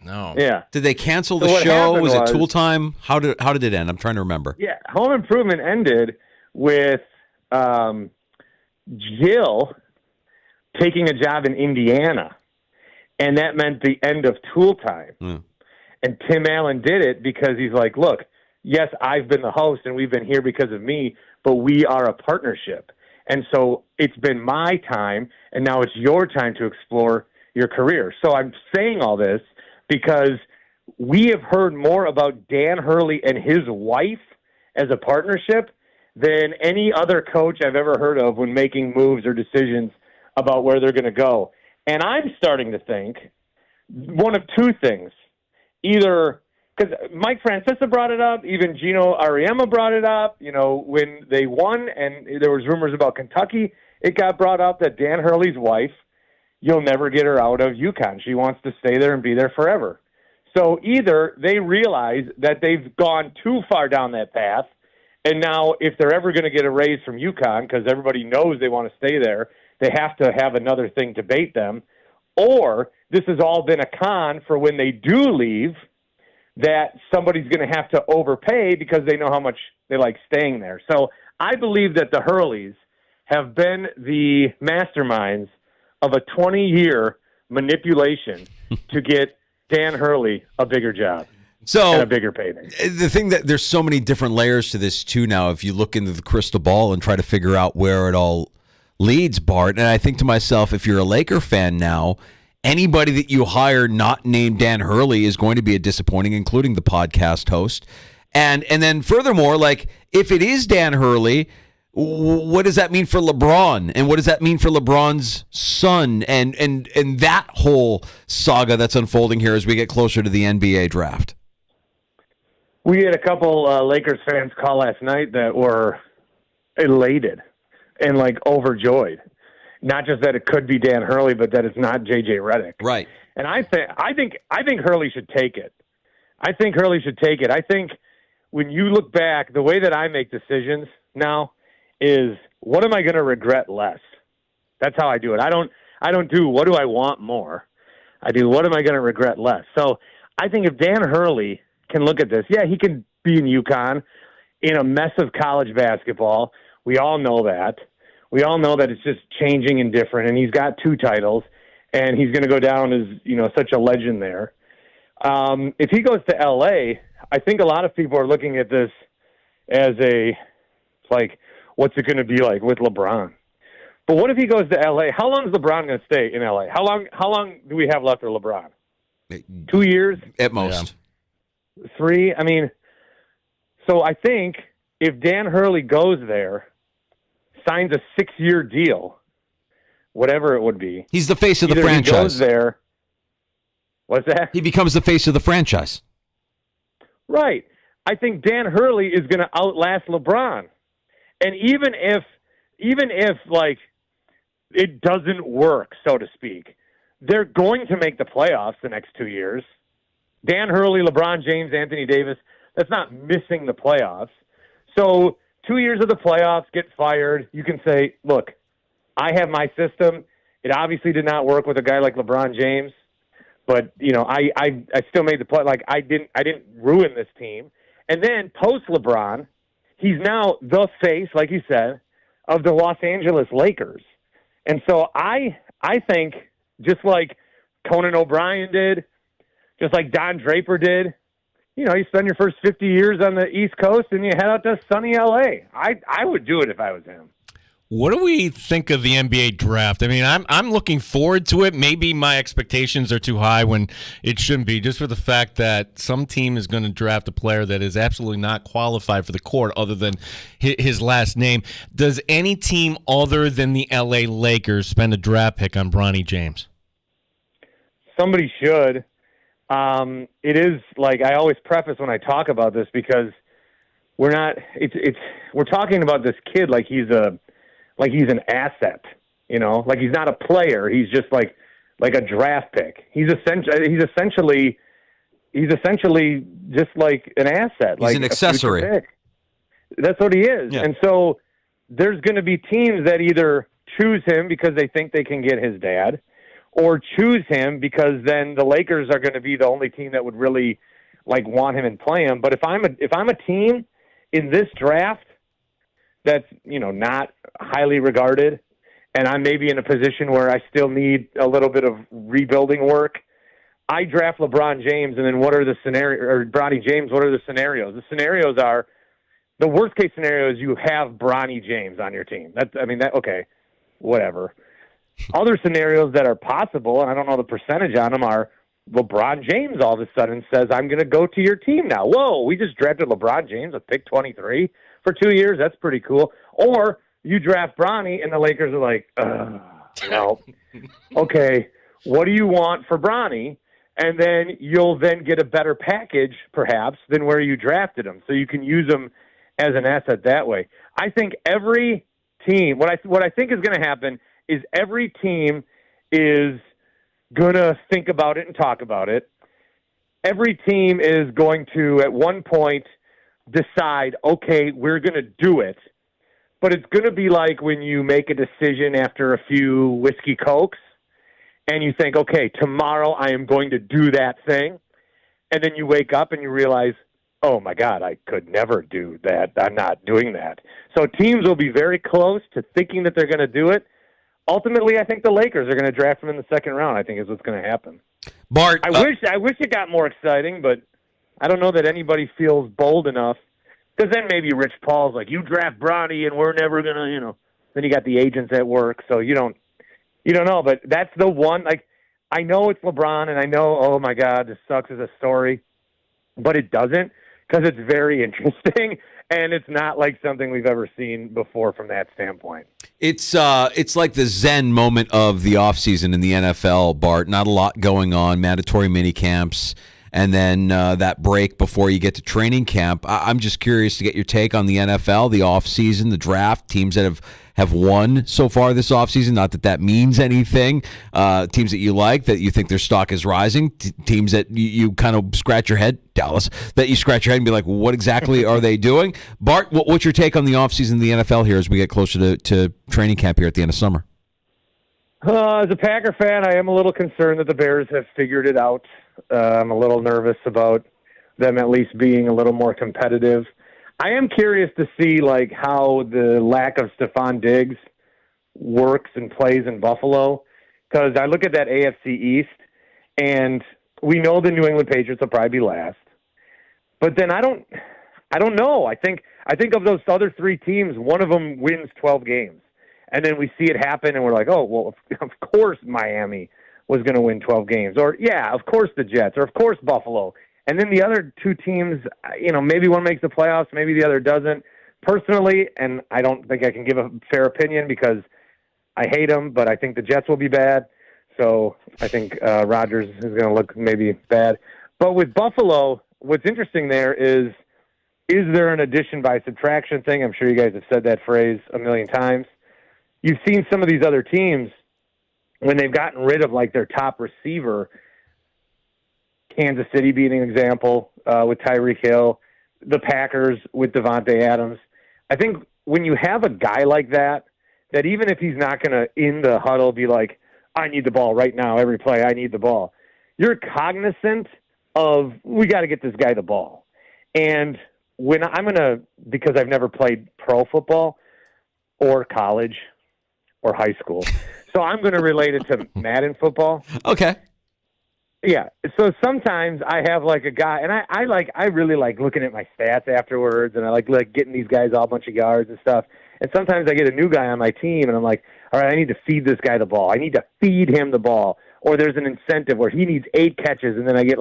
No. Yeah. Did they cancel So the what show? happened Was it was- Tool Time? How did it end? I'm trying to remember. Yeah. Home Improvement ended with Jill taking a job in Indiana, and that meant the end of Tool Time. Mm. And Tim Allen did it because he's like, look, yes, I've been the host and we've been here because of me, but we are a partnership. And so it's been my time, and now it's your time to explore your career. So I'm saying all this because we have heard more about Dan Hurley and his wife as a partnership than any other coach I've ever heard of when making moves or decisions about where they're going to go. And I'm starting to think one of two things. Either, because Mike Francesa brought it up, even Gino Ariema brought it up, when they won and there was rumors about Kentucky, it got brought up that Dan Hurley's wife, you'll never get her out of UConn. She wants to stay there and be there forever. So either they realize that they've gone too far down that path, and now if they're ever going to get a raise from UConn, because everybody knows they want to stay there, they have to have another thing to bait them, or this has all been a con for when they do leave, that somebody's going to have to overpay because they know how much they like staying there. So I believe that the Hurleys have been the masterminds of a 20-year manipulation to get Dan Hurley a bigger job. So and a bigger payday. The thing that there's so many different layers to this too now, if you look into the crystal ball and try to figure out where it all leads, Bart, and I think to myself, if you're a Laker fan now, anybody that you hire not named Dan Hurley is going to be a disappointing, including the podcast host. And then furthermore, like if it is Dan Hurley, what does that mean for LeBron? And what does that mean for LeBron's son? And that whole saga that's unfolding here as we get closer to the NBA draft. We had a couple Lakers fans call last night that were elated and overjoyed. Not just that it could be Dan Hurley, but that it's not J.J. Redick. Right. And I think Hurley should take it. I think when you look back, the way that I make decisions now is what am I going to regret less? That's how I do it. I don't do what do I want more. I do what am I going to regret less. So I think if Dan Hurley can look at this, yeah, he can be in UConn in a mess of college basketball. We all know that. We all know that it's just changing and different, and he's got 2 titles, and he's going to go down as such a legend there. If he goes to L.A., I think a lot of people are looking at this as what's it going to be like with LeBron? But what if he goes to L.A.? How long is LeBron going to stay in L.A.? How long do we have left for LeBron? 2 years? At most. 3? I mean, so I think if Dan Hurley goes there, signs a 6-year deal, whatever it would be. He's the face of the Either franchise. He goes there. What's that? He becomes the face of the franchise. Right. I think Dan Hurley is going to outlast LeBron. And even if it doesn't work, so to speak, they're going to make the playoffs the next 2 years. Dan Hurley, LeBron James, Anthony Davis, that's not missing the playoffs. So 2 years of the playoffs, get fired. You can say, look, I have my system. It obviously did not work with a guy like LeBron James, but I still made the play. I didn't ruin this team. And then post LeBron, he's now the face, like you said, of the Los Angeles Lakers. And so I think just like Conan O'Brien did, just like Don Draper did, you spend your first 50 years on the East Coast and you head out to sunny L.A. I would do it if I was him. What do we think of the NBA draft? I mean, I'm looking forward to it. Maybe my expectations are too high when it shouldn't be, just for the fact that some team is going to draft a player that is absolutely not qualified for the court other than his last name. Does any team other than the LA Lakers spend a draft pick on Bronny James? Somebody should. It is I always preface when I talk about this because we're talking about this kid like he's an asset, he's not a player. He's just like a draft pick. He's essentially just like an asset. He's an accessory. That's what he is. Yeah. And so there's going to be teams that either choose him because they think they can get his dad, or choose him because then the Lakers are going to be the only team that would really want him and play him. But if I'm a team in this draft that's not highly regarded, and I'm maybe in a position where I still need a little bit of rebuilding work, I draft LeBron James, and then what are the scenarios? Or Bronny James, what are the scenarios? The scenarios are the worst case scenario is you have Bronny James on your team. Okay, whatever. Other scenarios that are possible, and I don't know the percentage on them, are LeBron James all of a sudden says, I'm going to go to your team now. Whoa, we just drafted LeBron James with pick 23. for 2 years. That's pretty cool. Or you draft Bronny, and the Lakers are like, no. Okay, what do you want for Bronny? And then you'll then get a better package, perhaps, than where you drafted him. So you can use him as an asset that way. I think every team, what I think is going to happen is every team is going to think about it and talk about it. Every team is going to, at one point, decide, okay, we're going to do it. But it's going to be like when you make a decision after a few whiskey cokes, and you think, okay, tomorrow I am going to do that thing. And then you wake up and you realize, oh, my God, I could never do that. I'm not doing that. So teams will be very close to thinking that they're going to do it. Ultimately, I think the Lakers are going to draft him in the second round, I think is what's going to happen. Bart, I wish it got more exciting, but I don't know that anybody feels bold enough. Because then maybe Rich Paul's like, you draft Bronny and we're never going to, Then you got the agents at work, so you don't know, but that's the one. Like, I know it's LeBron, and I know, oh my God, this sucks as a story, but it doesn't because it's very interesting, and it's not like something we've ever seen before from that standpoint. It's like the zen moment of the offseason in the NFL, Bart. Not a lot going on, mandatory mini camps, and then that break before you get to training camp. I'm just curious to get your take on the NFL, the offseason, the draft, teams that have won so far this offseason. Not that means anything. Teams that you like, that you think their stock is rising. Teams that you kind of scratch your head, Dallas, that you scratch your head and be like, well, what exactly are they doing? Bart, what's your take on the offseason of the NFL here as we get closer to training camp here at the end of summer? As a Packer fan, I am a little concerned that the Bears have figured it out. I'm a little nervous about them at least being a little more competitive. I am curious to see how the lack of Stephon Diggs works and plays in Buffalo, because I look at that AFC East, and we know the New England Patriots will probably be last. But then I don't know. I think of those other three teams, one of them wins 12 games. And then we see it happen, and we're like, oh, well, of course Miami was going to win 12 games. Or, yeah, of course the Jets, or of course Buffalo. And then the other two teams, maybe one makes the playoffs, maybe the other doesn't. Personally, and I don't think I can give a fair opinion because I hate them, but I think the Jets will be bad. So I think Rodgers is going to look maybe bad. But with Buffalo, what's interesting there is there an addition by subtraction thing? I'm sure you guys have said that phrase a million times. You've seen some of these other teams, when they've gotten rid of their top receiver, Kansas City being an example with Tyreek Hill, the Packers with Devontae Adams. I think when you have a guy like that even if he's not going to, in the huddle, be like, I need the ball right now, every play, I need the ball, you're cognizant of, we got to get this guy the ball. And when I'm going to, because I've never played pro football or college or high school, so I'm going to relate it to Madden football. Okay. Yeah. So sometimes I have a guy, and I really like looking at my stats afterwards, and I like getting these guys all a bunch of yards and stuff. And sometimes I get a new guy on my team, and I'm like, all right, I need to feed this guy the ball. I need to feed him the ball. Or there's an incentive where he needs 8 catches, and then I get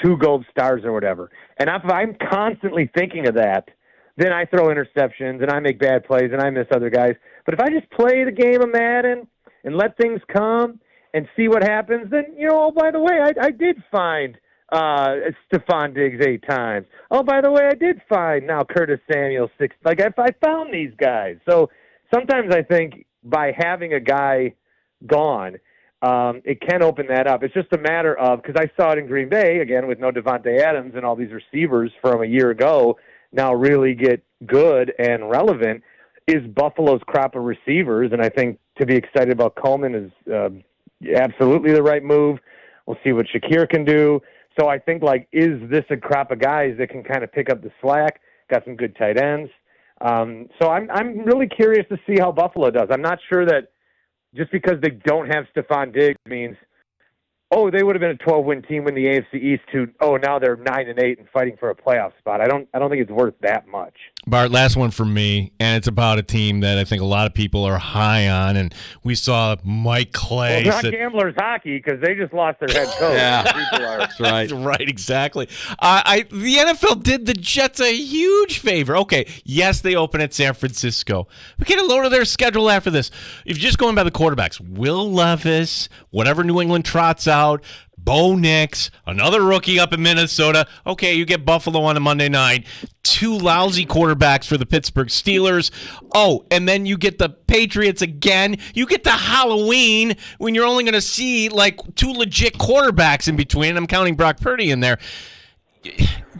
2 gold stars or whatever. And if I'm constantly thinking of that, then I throw interceptions, and I make bad plays, and I miss other guys. But if I just play the game of Madden and let things come and see what happens, then, oh, by the way, I did find Stephon Diggs 8 times. Oh, by the way, I did find now Curtis Samuel 6. I found these guys. So sometimes I think by having a guy gone, it can open that up. It's just a matter of, because I saw it in Green Bay, again, with no Devontae Adams and all these receivers from a year ago now really get good and relevant, is Buffalo's crop of receivers. And I think to be excited about Coleman is absolutely the right move. We'll see what Shakir can do. So I think, is this a crop of guys that can kind of pick up the slack? Got some good tight ends. So I'm really curious to see how Buffalo does. I'm not sure that just because they don't have Stephon Diggs means oh, they would have been a 12-win team in the AFC East to, oh, now they're 9-8 and fighting for a playoff spot. I don't think it's worth that much. Bart, last one from me, and it's about a team that I think a lot of people are high on, and we saw Mike Clay. Well, not Gamblers Hockey, because they just lost their head coach. That's right. Right, exactly. The NFL did the Jets a huge favor. Okay, yes, they open at San Francisco. We get a load of their schedule after this. If you're just going by the quarterbacks, Will Levis, whatever New England trots out, Bo Nix, another rookie up in Minnesota. Okay, you get Buffalo on a Monday night. 2 lousy quarterbacks for the Pittsburgh Steelers. Oh, and then you get the Patriots again. You get to Halloween when you're only going to see like 2 legit quarterbacks in between. I'm counting Brock Purdy in there.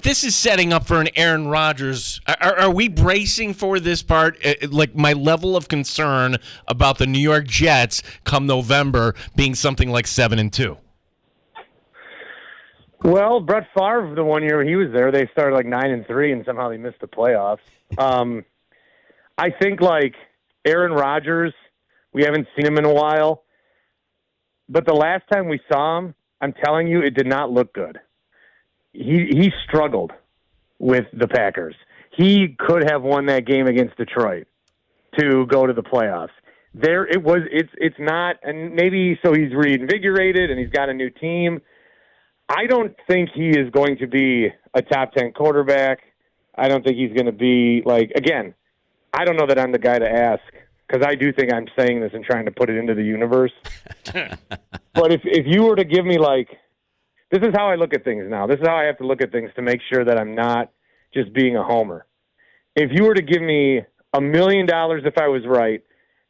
This is setting up for an Aaron Rodgers. Are we bracing for this part? Like my level of concern about the New York Jets come November being something like 7-2. Well, Brett Favre, the one year he was there, they started like 9-3, and somehow they missed the playoffs. I think like Aaron Rodgers, we haven't seen him in a while, but the last time we saw him, I'm telling you, it did not look good. He struggled with the Packers. He could have won that game against Detroit to go to the playoffs. It's not, and maybe so he's reinvigorated and he's got a new team. I don't think he is going to be a top 10 quarterback. I don't think he's going to be again, I don't know that I'm the guy to ask because I do think I'm saying this and trying to put it into the universe. But if you were to give me this is how I look at things now. This is how I have to look at things to make sure that I'm not just being a homer. If you were to give me $1 million if I was right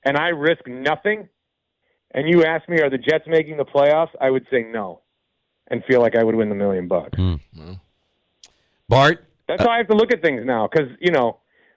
and I risk nothing and you ask me, are the Jets making the playoffs? I would say no. And feel like I would win the $1 million. Mm-hmm. Bart? That's how I have to look at things now, because,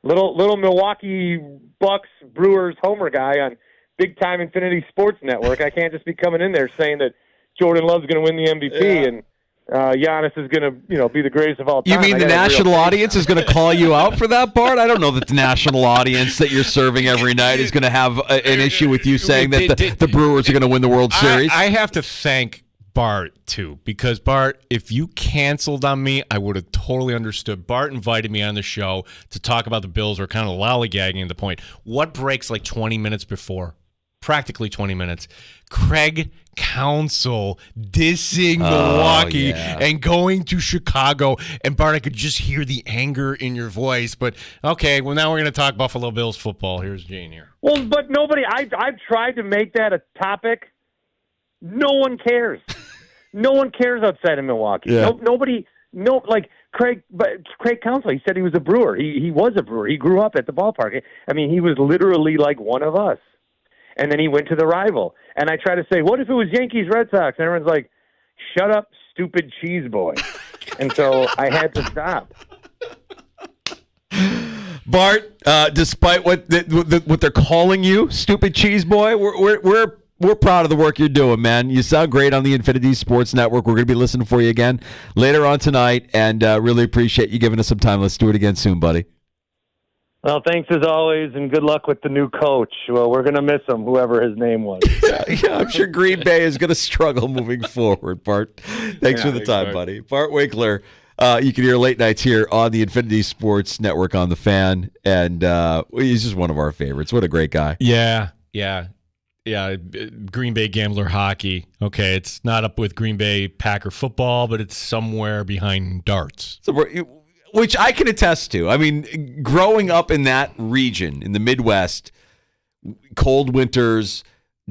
little Milwaukee Bucks Brewers homer guy on big-time Infinity Sports Network, I can't just be coming in there saying that Jordan Love's going to win the MVP and Giannis is going to, be the greatest of all time. You mean the national audience is going to call you out for that, Bart? I don't know that the national audience that you're serving every night is going to have an issue with you saying that the Brewers are going to win the World Series. I have to thank Bart too, because Bart, if you canceled on me, I would have totally understood. Bart invited me on the show to talk about the Bills. We're kind of lollygagging at the point. What breaks like 20 minutes before? Practically 20 minutes. Craig Counsell dissing Milwaukee and going to Chicago. And Bart, I could just hear the anger in your voice. But okay, well now we're going to talk Buffalo Bills football. Here's Gene here. Well, but nobody. I've tried to make that a topic. No one cares. No one cares outside of Milwaukee. Yeah. Nobody. Craig Counsell. He said he was a Brewer. He was a Brewer. He grew up at the ballpark. I mean, he was literally like one of us. And then he went to the rival. And I try to say, what if it was Yankees Red Sox? And everyone's like, shut up, stupid cheese boy. And so I had to stop. Bart, despite what they're calling you, stupid cheese boy, we're proud of the work you're doing, man. You sound great on the Infinity Sports Network. We're going to be listening for you again later on tonight, and really appreciate you giving us some time. Let's do it again soon, buddy. Well, thanks as always, and good luck with the new coach. Well, we're going to miss him, whoever his name was. Yeah, I'm sure Green Bay is going to struggle moving forward, Bart. Thanks for the time, buddy. Bart Winkler. You can hear late nights here on the Infinity Sports Network on The Fan, and he's just one of our favorites. What a great guy. Yeah. Green Bay Gambler hockey. Okay, it's not up with Green Bay Packer football, but it's somewhere behind darts. Which I can attest to. I mean, growing up in that region, in the Midwest, cold winters,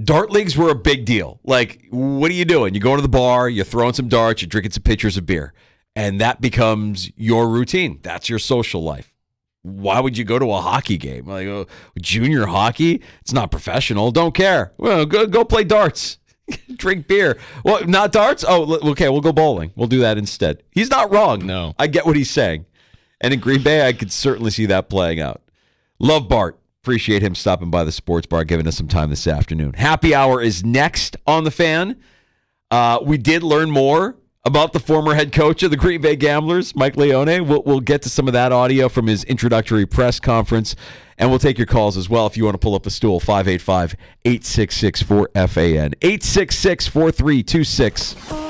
dart leagues were a big deal. Like, what are you doing? You're going to the bar, you're throwing some darts, you're drinking some pitchers of beer. And that becomes your routine. That's your social life. Why would you go to a hockey game? Like junior hockey? It's not professional. Don't care. Well, go play darts. Drink beer. Well, not darts? Oh, okay, we'll go bowling. We'll do that instead. He's not wrong. No. I get what he's saying. And in Green Bay, I could certainly see that playing out. Love Bart. Appreciate him stopping by the sports bar, giving us some time this afternoon. Happy Hour is next on The Fan. We did learn more about the former head coach of the Green Bay Gamblers, Mike Leone. We'll get to some of that audio from his introductory press conference And we'll take your calls as well if you want to pull up a stool. 585-866-4FAN. 866-4326.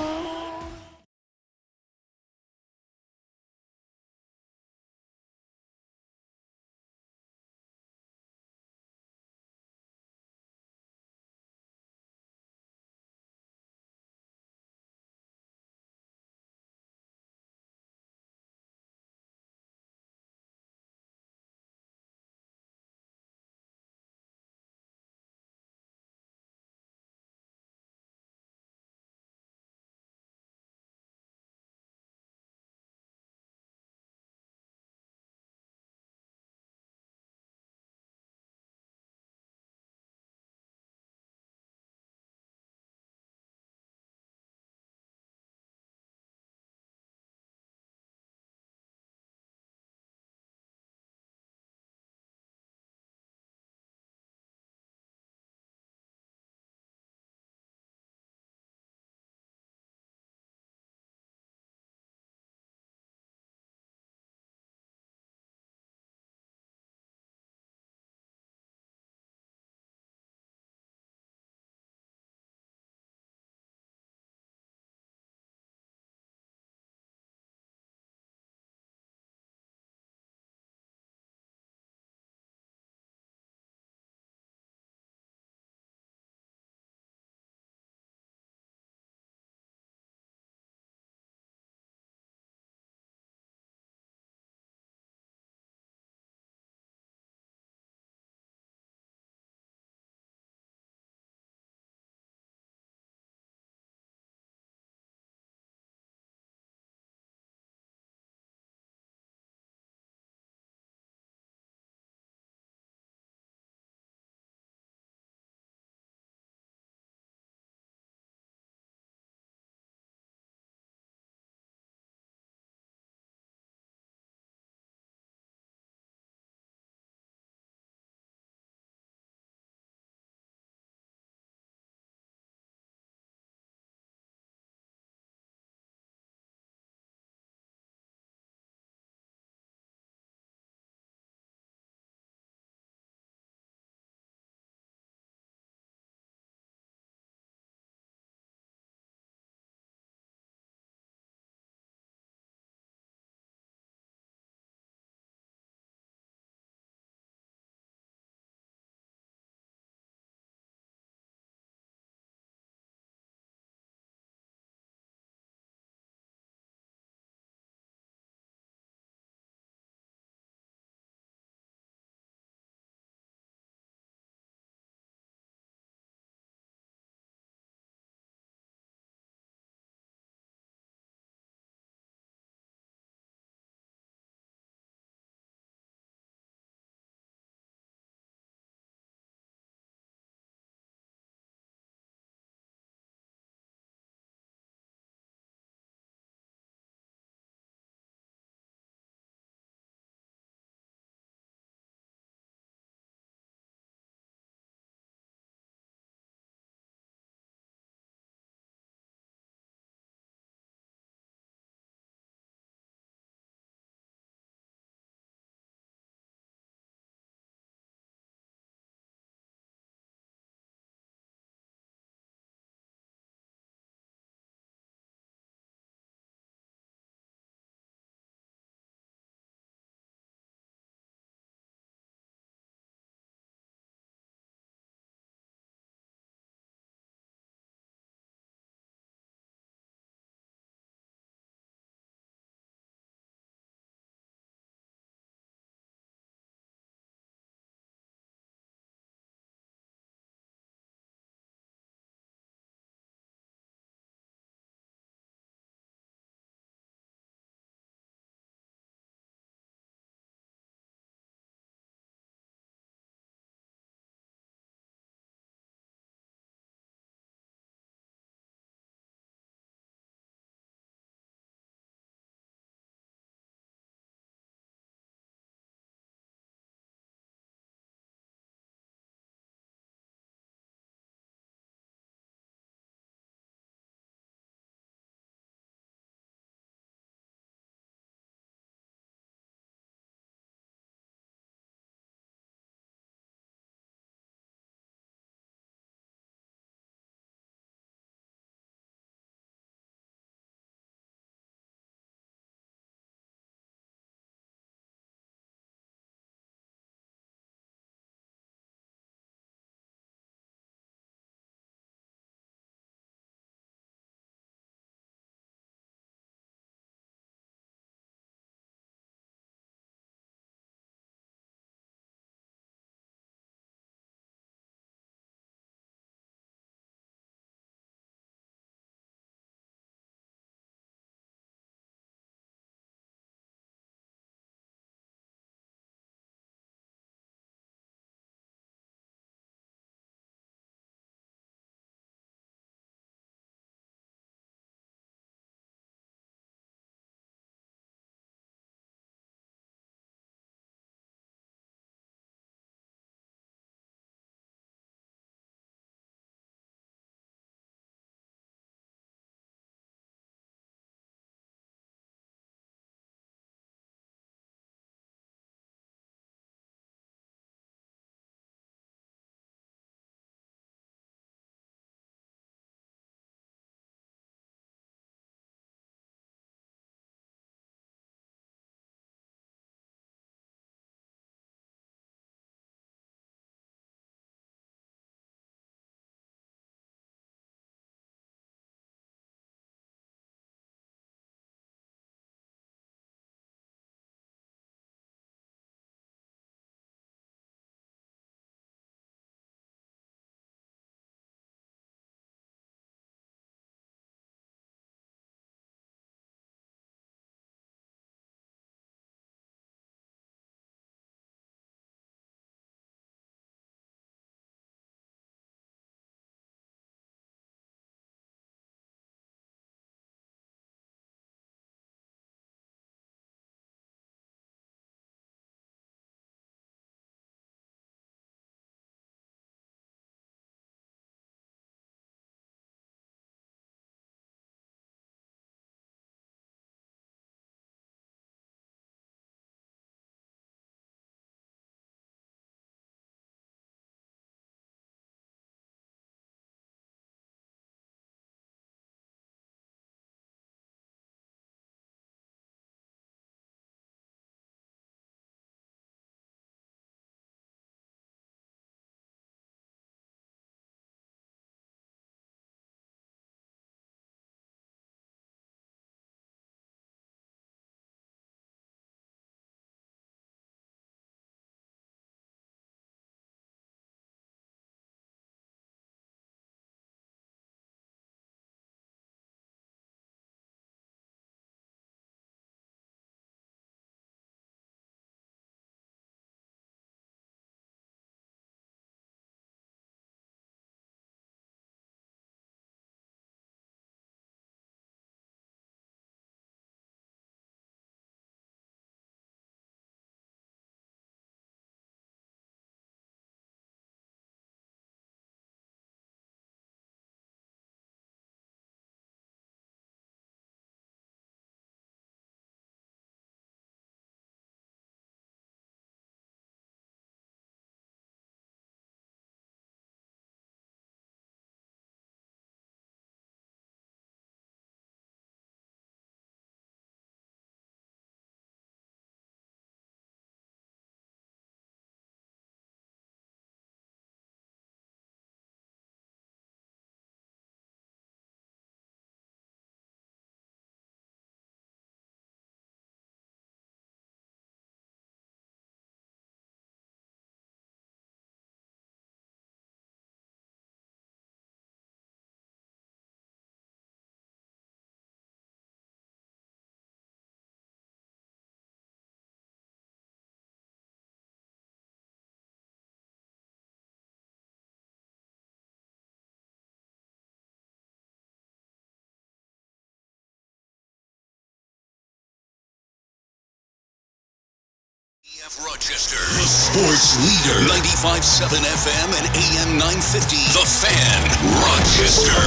Rochester, the sports leader, 95.7 FM and AM 950, The Fan, Rochester,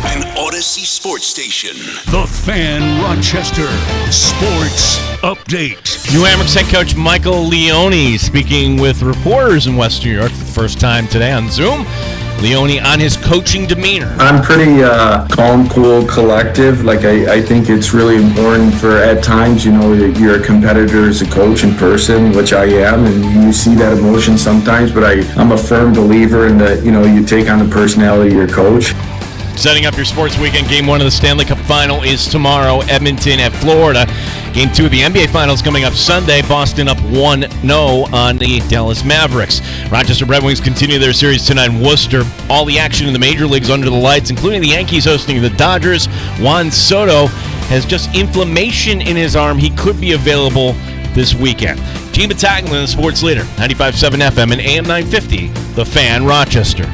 an Odyssey sports station. The Fan, Rochester, sports update. New Amerks head coach Michael Leone speaking with reporters in West New York for the first time today on Zoom. Leone on his coaching demeanor. I'm pretty calm, cool, collective. Like I think it's really important for at times, you're a competitor as a coach in person, which I am, and you see that emotion sometimes. But I'm a firm believer in that. You take on the personality of your coach. Setting up your sports weekend, Game 1 of the Stanley Cup Final is tomorrow, Edmonton at Florida. Game 2 of the NBA Finals coming up Sunday, Boston up 1-0 on the Dallas Mavericks. Rochester Red Wings continue their series tonight in Worcester. All the action in the major leagues under the lights, including the Yankees hosting the Dodgers. Juan Soto has just inflammation in his arm. He could be available this weekend. Gene Battaglia, the sports leader, 95.7 FM and AM 950, The Fan, Rochester.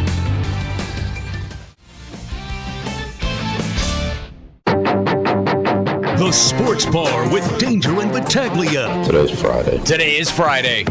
The Sports Bar with Danger and Battaglia. Today is Friday.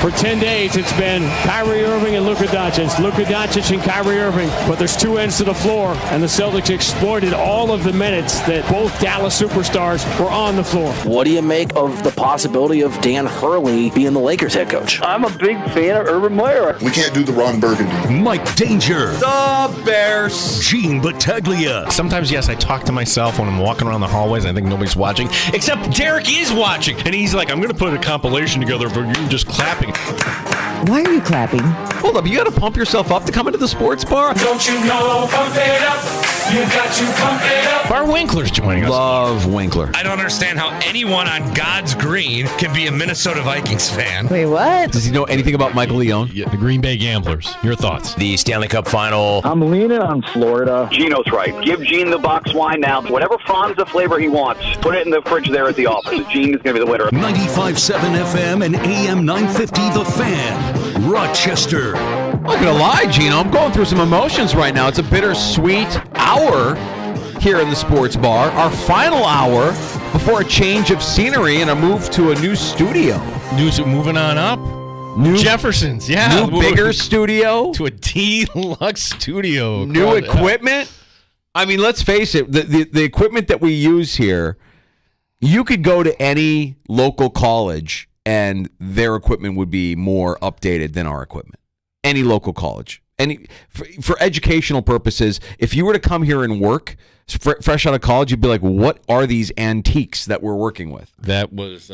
For 10 days, it's been Kyrie Irving and Luka Doncic. Luka Doncic and Kyrie Irving. But there's two ends to the floor, and the Celtics exploited all of the minutes that both Dallas superstars were on the floor. What do you make of the possibility of Dan Hurley being the Lakers head coach? I'm a big fan of Urban Meyer. We can't do the Ron Burgundy. Mike Danger. The Bears. Gene Battaglia. Sometimes, yes, I talk to myself when I'm walking around the hallways. I think nobody's watching, except Derek is watching. And he's like, I'm going to put a compilation together for you just clapping. Why are you clapping? Hold up, you got to pump yourself up to come into the sports bar? Don't you know, pump it up. You got to pump it up. Bar Winkler's joining us. Love Winkler. I don't understand how anyone on God's green can be a Minnesota Vikings fan. Wait, what? Does he know anything about Michael Leone? Yeah, the Green Bay Gamblers. Your thoughts? The Stanley Cup Final. I'm leaning on Florida. Gino's right. Give Gene the box wine now. Whatever Fonza flavor he wants, put it in the fridge there at the office. Gene is going to be the winner. 95.7 FM and AM 950, The Fan, Rochester. I'm not going to lie, Gino. I'm going through some emotions right now. It's a bittersweet hour here in the sports bar. Our final hour before a change of scenery and a move to a new studio. Moving on up. New Jefferson's, yeah. New bigger studio. To a deluxe studio. New equipment. I mean, let's face it. The equipment that we use here, you could go to any local college and their equipment would be more updated than our equipment. Any local college. For educational purposes, if you were to come here and work fresh out of college, you'd be like, what are these antiques that we're working with? That was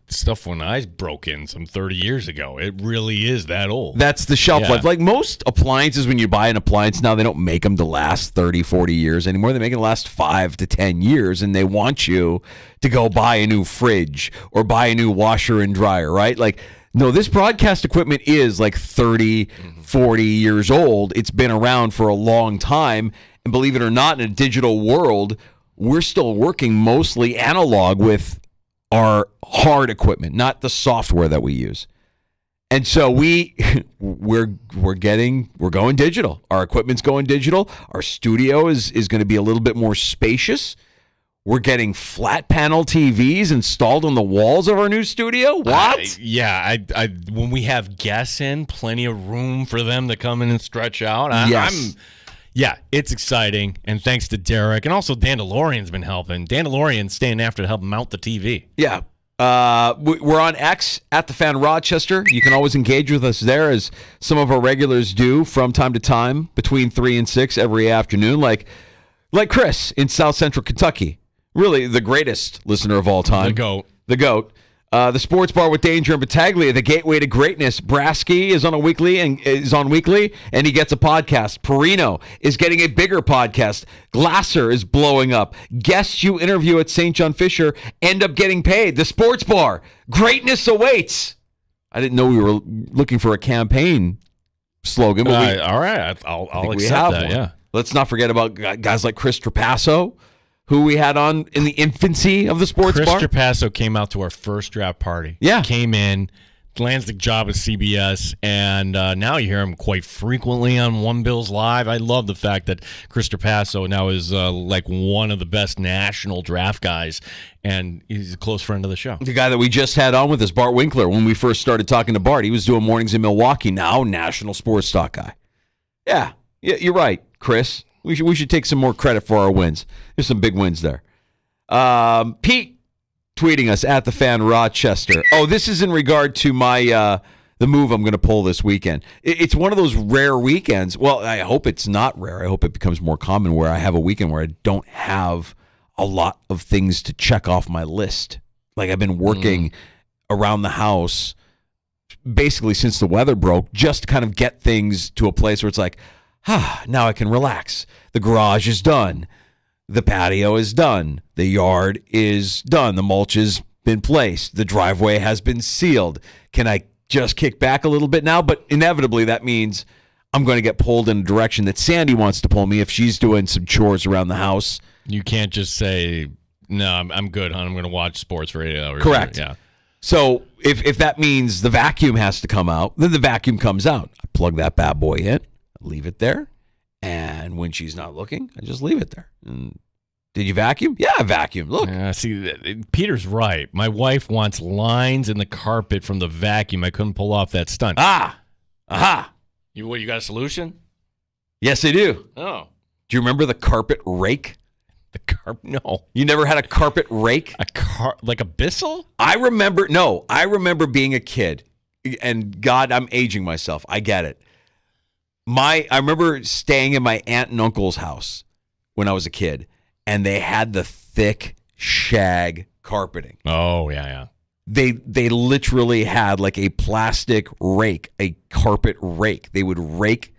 stuff when I broke in some 30 years ago. It really is that old. That's the shelf life. Like most appliances, when you buy an appliance now, they don't make them to last 30, 40 years anymore. They make them last 5 to 10 years, and they want you to go buy a new fridge or buy a new washer and dryer, right? Like, no, this broadcast equipment is like 30, 40 years old. It's been around for a long time. And believe it or not, in a digital world, we're still working mostly analog with our hard equipment, not the software that we use. And so we're going digital. Our equipment's going digital. Our studio is going to be a little bit more spacious. We're getting flat panel TVs installed on the walls of our new studio. What? When we have guests in, plenty of room for them to come in and stretch out. It's exciting. And thanks to Derek. And also Dandalorian's been helping. Dandalorian's staying after to help mount the TV. Yeah. We're on X at the Fan Rochester. You can always engage with us there, as some of our regulars do from time to time between 3 and 6 every afternoon, like Chris in South Central Kentucky. Really, the greatest listener of all time. The GOAT. The Sports Bar with Danger and Battaglia, the gateway to greatness. Brasky is on weekly, and he gets a podcast. Perino is getting a bigger podcast. Glasser is blowing up. Guests you interview at St. John Fisher end up getting paid. The Sports Bar, greatness awaits. I didn't know we were looking for a campaign slogan. But all right, I'll accept that. Yeah. Let's not forget about guys like Chris Trapasso, who we had on in the infancy of the sports bar. Chris Trapasso came out to our first draft party. Yeah. Came in, lands the job at CBS, and now you hear him quite frequently on One Bills Live. I love the fact that Chris Trapasso now is like one of the best national draft guys, and he's a close friend of the show. The guy that we just had on with us, Bart Winkler, when we first started talking to Bart, he was doing mornings in Milwaukee, now national sports talk guy. Yeah, you're right, Chris. We should take some more credit for our wins. There's some big wins there. Pete tweeting us at the Fan Rochester. Oh, this is in regard to my the move I'm going to pull this weekend. It's one of those rare weekends. Well, I hope it's not rare. I hope it becomes more common where I have a weekend where I don't have a lot of things to check off my list. Like I've been working around the house basically since the weather broke just to kind of get things to a place where it's like, now I can relax. The garage is done. The patio is done. The yard is done. The mulch has been placed. The driveway has been sealed. Can I just kick back a little bit now? But inevitably, that means I'm going to get pulled in a direction that Sandy wants to pull me if she's doing some chores around the house. You can't just say, no, I'm good, hon. I'm going to watch sports for 8 hours. Correct. Yeah. So if that means the vacuum has to come out, then the vacuum comes out. I plug that bad boy in, leave it there. And when she's not looking, I just leave it there. And did you vacuum? Yeah, I vacuumed. Look. See, Peter's right. My wife wants lines in the carpet from the vacuum. I couldn't pull off that stunt. Aha. You got a solution? Yes, I do. Oh. Do you remember the carpet rake? No. You never had a carpet rake? Like a Bissell? I remember being a kid. And God, I'm aging myself. I get it. I remember staying in my aunt and uncle's house when I was a kid, and they had the thick shag carpeting. Oh, yeah. They literally had like a plastic rake, a carpet rake. They would rake,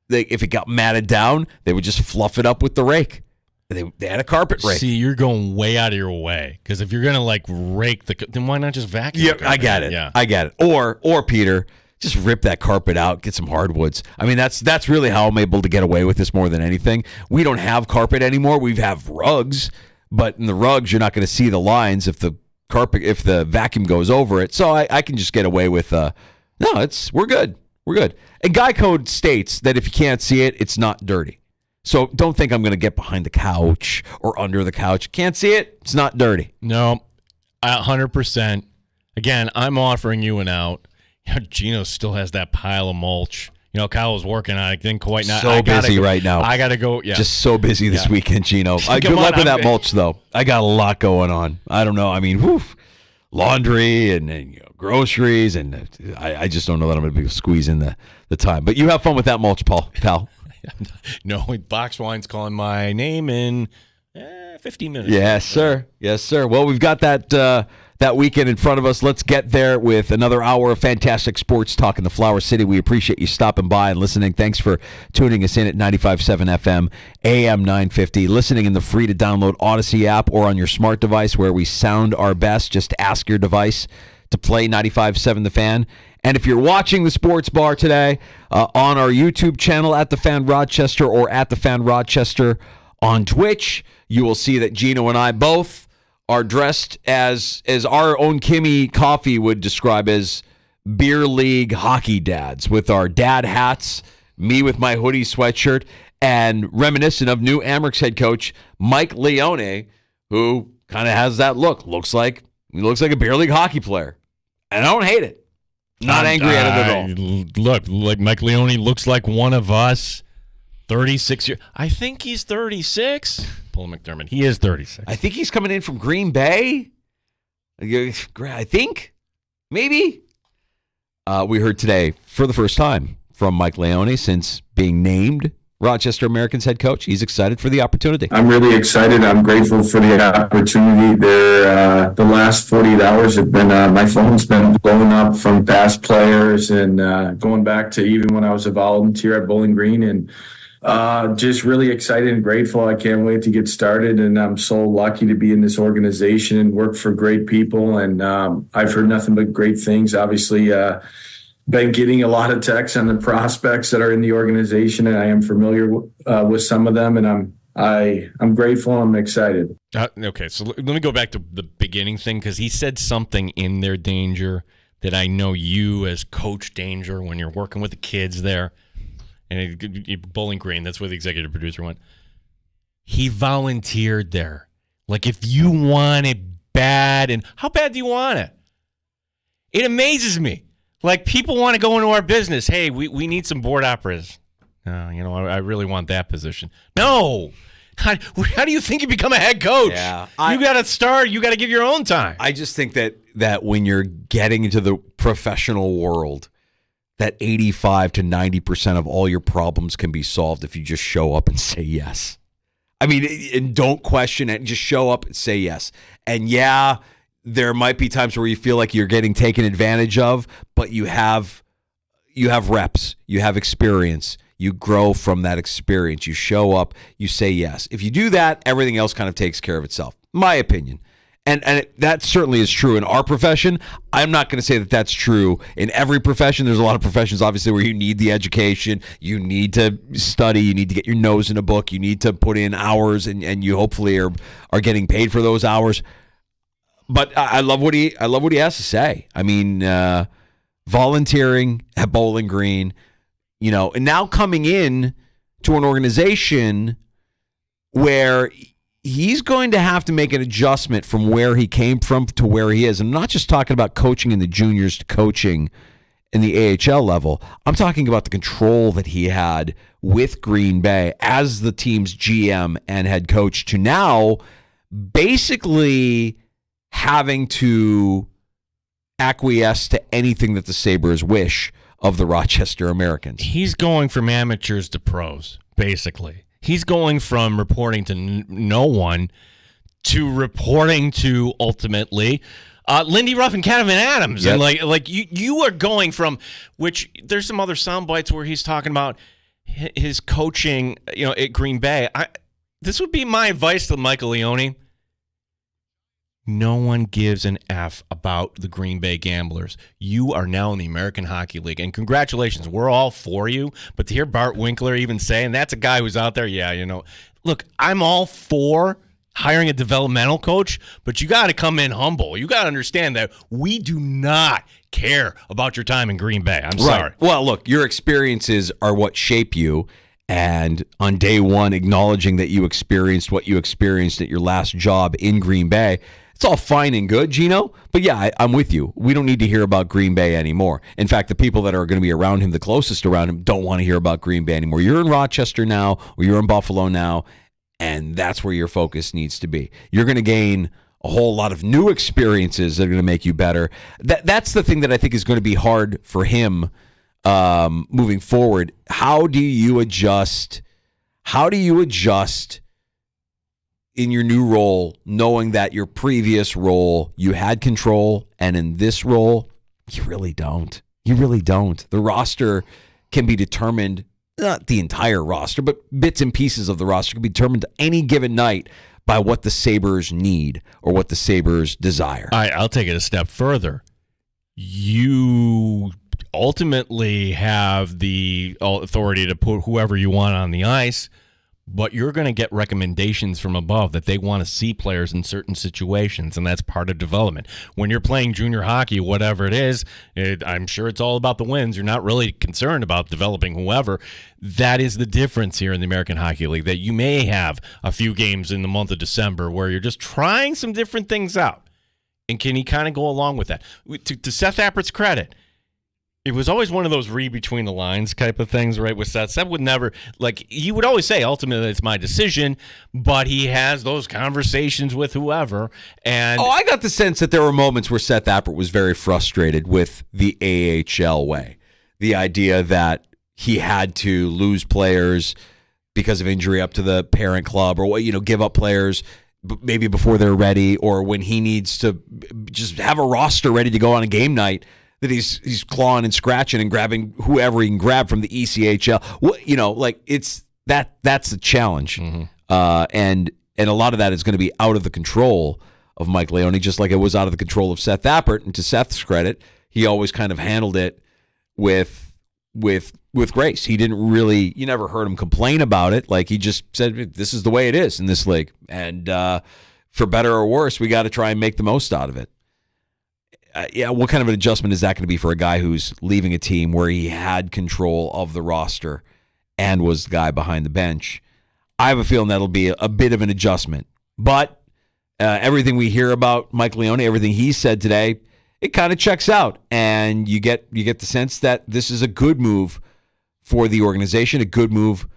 if it got matted down, they would just fluff it up with the rake. They had a carpet rake. See, you're going way out of your way, because if you're going to like rake then why not just vacuum? Yeah, I get it. Yeah. I get it. Or Peter, just rip that carpet out, get some hardwoods. I mean, that's really how I'm able to get away with this more than anything. We don't have carpet anymore. We have rugs, but in the rugs, you're not going to see the lines if the vacuum goes over it. So I can just get away with, we're good. We're good. And Guy Code states that if you can't see it, it's not dirty. So don't think I'm going to get behind the couch or under the couch. Can't see it, it's not dirty. No, 100%. Again, I'm offering you an out. Gino still has that pile of mulch. Kyle was working on it. Didn't quite not. So busy right now. I got to go. Yeah. Just so busy this weekend, Gino. Good luck with that mulch, though. I got a lot going on. I don't know. I mean, laundry and groceries, and I just don't know that I'm going to be squeezing the time. But you have fun with that mulch, pal. No, Box Wine's calling my name in 15 minutes. Yes, sir. Yes, sir. Well, we've got that weekend in front of us. Let's get there with another hour of fantastic sports talk in the Flower City. We appreciate you stopping by and listening. Thanks for tuning us in at 95.7 FM, AM 950. Listening in the free-to-download Odyssey app or on your smart device where we sound our best. Just ask your device to play 95.7 The Fan. And if you're watching the Sports Bar today on our YouTube channel at The Fan Rochester or at The Fan Rochester on Twitch, you will see that Gino and I both are dressed as our own Kimmy Coffee would describe as beer league hockey dads, with our dad hats, me with my hoodie sweatshirt, and reminiscent of new Amerks head coach Mike Leone, who kind of has that look. He looks like a beer league hockey player. And I don't hate it. Not angry at it at all. Look, like Mike Leone looks like one of us. 36 years. I think he's 36. Paul McDermott. He is 36. I think he's coming in from Green Bay. I think. Maybe. We heard today, for the first time, from Mike Leone since being named Rochester Americans head coach. He's excited for the opportunity. I'm really excited. I'm grateful for the opportunity. The last 48 hours have been, my phone's been blowing up from past players and going back to even when I was a volunteer at Bowling Green, and just really excited and grateful. I can't wait to get started, and I'm so lucky to be in this organization and work for great people. And I've heard nothing but great things. Obviously, been getting a lot of texts on the prospects that are in the organization, and I am familiar with some of them, and I'm grateful. I'm excited. Okay, so let me go back to the beginning thing, because he said something in there, Danger, that I know you as Coach Danger when you're working with the kids there, and Bowling Green, that's where the executive producer went. He volunteered there. Like, if you want it bad, and how bad do you want it? It amazes me. Like, people want to go into our business. Hey, we need some board operators. I really want that position. No. How do you think you become a head coach? Yeah, you got to start. You got to give your own time. I just think that when you're getting into the professional world, that 85 to 90% of all your problems can be solved if you just show up and say yes. I mean, and don't question it. Just show up and say yes. And yeah, there might be times where you feel like you're getting taken advantage of, but you have reps, you have experience, you grow from that experience. You show up, you say yes. If you do that, everything else kind of takes care of itself. My opinion. And that certainly is true in our profession. I'm not going to say that that's true in every profession. There's a lot of professions, obviously, where you need the education, you need to study, you need to get your nose in a book, you need to put in hours, and you hopefully are getting paid for those hours. But I love what he has to say. I mean, volunteering at Bowling Green, and now coming in to an organization where he's going to have to make an adjustment from where he came from to where he is. I'm not just talking about coaching in the juniors to coaching in the AHL level. I'm talking about the control that he had with Green Bay as the team's GM and head coach to now basically having to acquiesce to anything that the Sabres wish of the Rochester Americans. He's going from amateurs to pros, basically. He's going from reporting to no one to reporting to ultimately Lindy Ruff and Kevin Adams. Yep. And like you are going from, which there's some other sound bites where he's talking about his coaching, at Green Bay. This would be my advice to Michael Leone. No one gives an F about the Green Bay Gamblers. You are now in the American Hockey League, and congratulations. We're all for you. But to hear Bart Winkler even say, and that's a guy who's out there, look, I'm all for hiring a developmental coach, but you got to come in humble. You got to understand that we do not care about your time in Green Bay. I'm sorry. Well, look, your experiences are what shape you. And on day one, acknowledging that you experienced what you experienced at your last job in Green Bay, it's all fine and good, Gino. But yeah, I'm with you. We don't need to hear about Green Bay anymore. In fact, the people that are going to be around him, the closest around him, don't want to hear about Green Bay anymore. You're in Rochester now, or you're in Buffalo now, and that's where your focus needs to be. You're going to gain a whole lot of new experiences that are going to make you better. That's the thing that I think is going to be hard for him moving forward. How do you adjust in your new role, knowing that your previous role, you had control, and in this role, you really don't. You really don't. The roster can be determined, not the entire roster, but bits and pieces of the roster can be determined any given night by what the Sabres need or what the Sabres desire. All right, I'll take it a step further. You ultimately have the authority to put whoever you want on the ice, but you're going to get recommendations from above that they want to see players in certain situations, and that's part of development. When you're playing junior hockey, whatever it is, I'm sure it's all about the wins. You're not really concerned about developing whoever. That is the difference here in the American Hockey League, that you may have a few games in the month of December where you're just trying some different things out. And can he kind of go along with that? To Seth Appert's credit, it was always one of those read between the lines type of things, right? With Seth. Seth would never, he would always say, ultimately, it's my decision, but he has those conversations with whoever. And I got the sense that there were moments where Seth Appert was very frustrated with the AHL way. The idea that he had to lose players because of injury up to the parent club, or give up players maybe before they're ready, or when he needs to just have a roster ready to go on a game night, that he's clawing and scratching and grabbing whoever he can grab from the ECHL. That's the challenge. Mm-hmm. And a lot of that is going to be out of the control of Mike Leone, just like it was out of the control of Seth Appert. And to Seth's credit, he always kind of handled it with grace. He didn't really, you never heard him complain about it. Like, he just said, this is the way it is in this league. And for better or worse, we got to try and make the most out of it. what kind of an adjustment is that going to be for a guy who's leaving a team where he had control of the roster and was the guy behind the bench? I have a feeling that'll be a bit of an adjustment. But everything we hear about Mike Leone, everything he said today, it kind of checks out. And you get the sense that this is a good move for the organization, a good move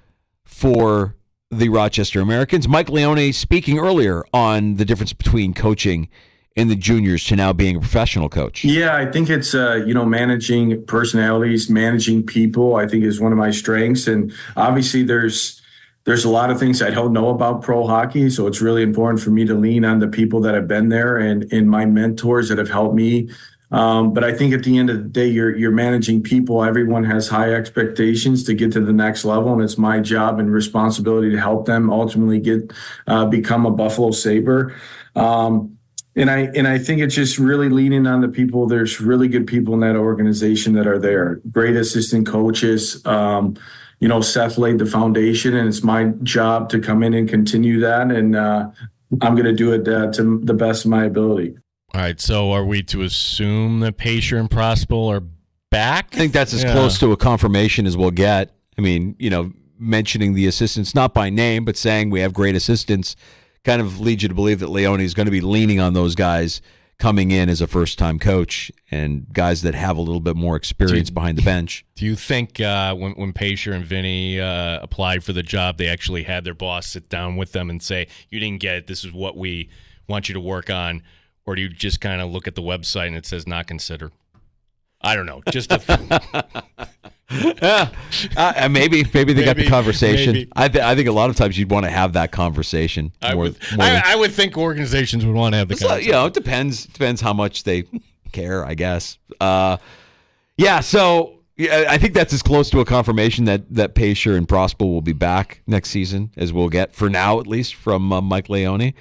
for the Rochester Americans. Mike Leone speaking earlier on the difference between coaching in the juniors to now being a professional coach. Yeah, I think it's, managing personalities, managing people, I think is one of my strengths. And obviously there's a lot of things I don't know about pro hockey. So it's really important for me to lean on the people that have been there and my mentors that have helped me. But I think at the end of the day, you're managing people. Everyone has high expectations to get to the next level. And it's my job and responsibility to help them ultimately become a Buffalo Sabre. And I think it's just really leaning on the people. There's really good people in that organization that are there. Great assistant coaches. Seth laid the foundation, and it's my job to come in and continue that. And I'm going to do it to the best of my ability. All right. So are we to assume that Pacer and Prospel are back? I think that's as close to a confirmation as we'll get. I mean, mentioning the assistants, not by name, but saying we have great assistants kind of leads you to believe that Leone is going to be leaning on those guys coming in as a first-time coach and guys that have a little bit more experience behind the bench. Do you think when Pacer and Vinny applied for the job, they actually had their boss sit down with them and say, you didn't get it, this is what we want you to work on? Or do you just kind of look at the website and it says not considered? I don't know. Just maybe they got the conversation. Maybe. I think a lot of times you'd want to have that conversation. I would think organizations would want to have the conversation. It depends how much they care, I guess. So I think that's as close to a confirmation that Pacer and Prospel will be back next season as we'll get, for now at least, from Mike Leone.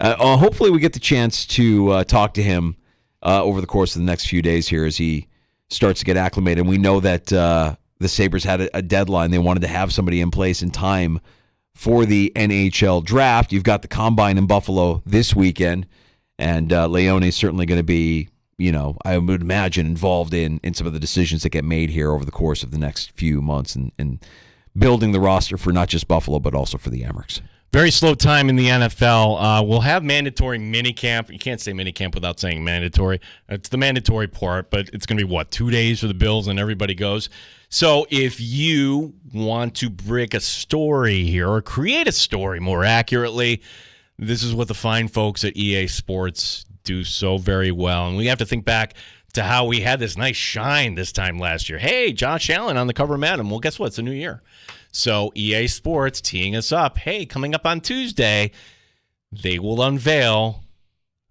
Hopefully we get the chance to talk to him over the course of the next few days here as he starts to get acclimated. And we know that the Sabres had a deadline. They wanted to have somebody in place in time for the NHL draft. You've got the Combine in Buffalo this weekend, and Leone is certainly going to be, I would imagine, involved in some of the decisions that get made here over the course of the next few months and building the roster for not just Buffalo, but also for the Amerks. Very slow time in the NFL. We'll have mandatory minicamp. You can't say minicamp without saying mandatory. It's the mandatory part, but it's going to be, 2 days for the Bills and everybody goes. So if you want to break a story here or create a story more accurately, this is what the fine folks at EA Sports do so very well. And we have to think back to how we had this nice shine this time last year. Hey, Josh Allen on the cover of Madden. Well, guess what? It's a new year. So EA Sports teeing us up. Hey, coming up on Tuesday, they will unveil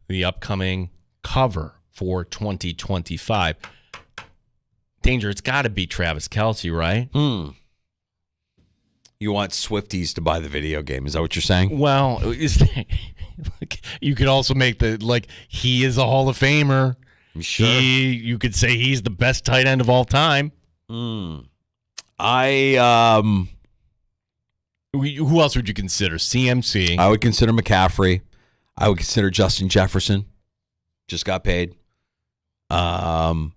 the upcoming cover for 2025. Danger, it's got to be Travis Kelce, right? You want Swifties to buy the video game. Is that what you're saying? Well, you could also make he is a Hall of Famer. Sure. You could say he's the best tight end of all time. Who else would you consider? CMC. I would consider McCaffrey. I would consider Justin Jefferson. Just got paid. I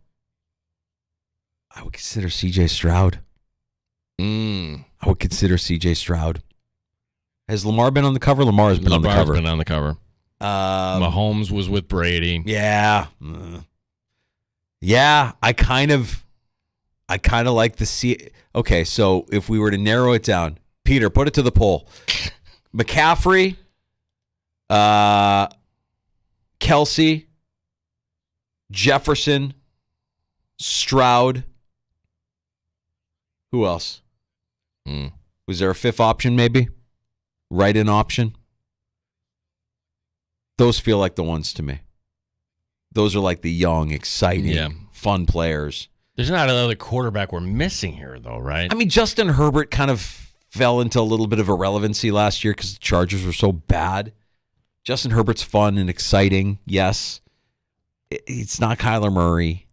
would consider C.J. Stroud. I would consider C.J. Stroud. Has Lamar been on the cover? Lamar has been on the cover. Been on the cover. Mahomes was with Brady. Yeah. I kind of like the C. Okay, so if we were to narrow it down, Peter, put it to the poll. McCaffrey, Kelce, Jefferson, Stroud. Who else? Was there a fifth option maybe? Write-in option? Those feel like the ones to me. Those are like the young, exciting, fun players. There's not another quarterback we're missing here, though, right? I mean, Justin Herbert kind of fell into a little bit of irrelevancy last year because the Chargers were so bad. Justin Herbert's fun and exciting, yes. It's not Kyler Murray.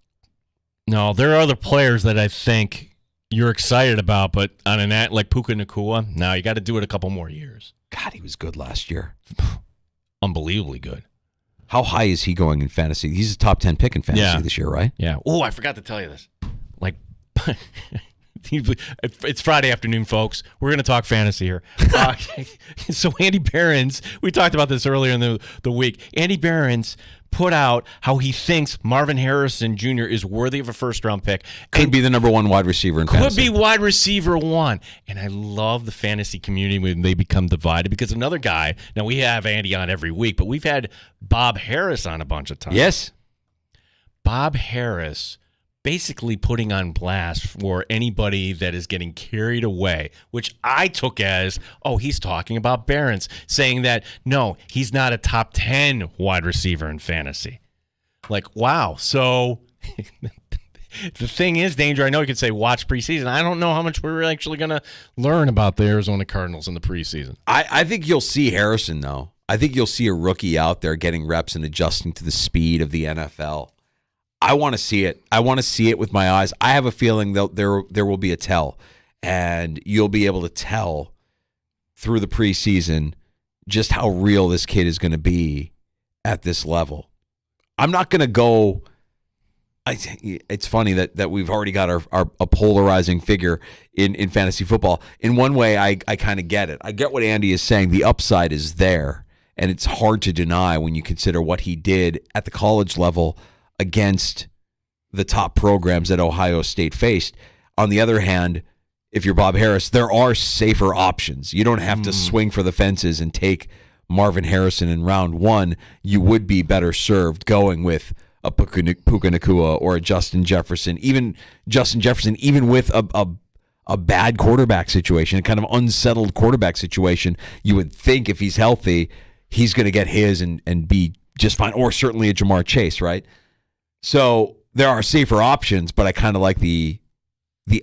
No, there are other players that I think you're excited about, but on an act like Puka Nacua, no, you got to do it a couple more years. God, he was good last year. Unbelievably good. How high is he going in fantasy? He's a top 10 pick in fantasy this year, right? Yeah. Oh, I forgot to tell you this. Like, it's Friday afternoon, folks. We're going to talk fantasy here. So Andy Behrens, we talked about this earlier in the week. Andy Behrens put out how he thinks Marvin Harrison Jr. is worthy of a first-round pick. Could be the number one wide receiver in fantasy. Could be wide receiver one. And I love the fantasy community when they become divided because another guy, now we have Andy on every week, but we've had Bob Harris on a bunch of times. Yes. Bob Harris basically putting on blast for anybody that is getting carried away, which I took as, he's talking about Behrens, saying that, no, he's not a top 10 wide receiver in fantasy. Like, wow. So the thing is, Danger, I know you could say watch preseason. I don't know how much we're actually going to learn about the Arizona Cardinals in the preseason. I think you'll see Harrison, though. I think you'll see a rookie out there getting reps and adjusting to the speed of the NFL. I want to see it. I want to see it with my eyes. I have a feeling that there will be a tell, and you'll be able to tell through the preseason just how real this kid is going to be at this level. I'm not going to go. It's funny that we've already got a polarizing figure in fantasy football. In one way, I kind of get it. I get what Andy is saying. The upside is there, and it's hard to deny when you consider what he did at the college level against the top programs that Ohio State faced. On the other hand, if you're Bob Harris, there are safer options. You don't have to swing for the fences and take Marvin Harrison in round one. You would be better served going with a Puka Nacua or a Justin Jefferson, even with a bad quarterback situation, a kind of unsettled quarterback situation. You would think if he's healthy, he's going to get his and be just fine, or certainly a Jamar Chase, right? So there are safer options, but I kind of like the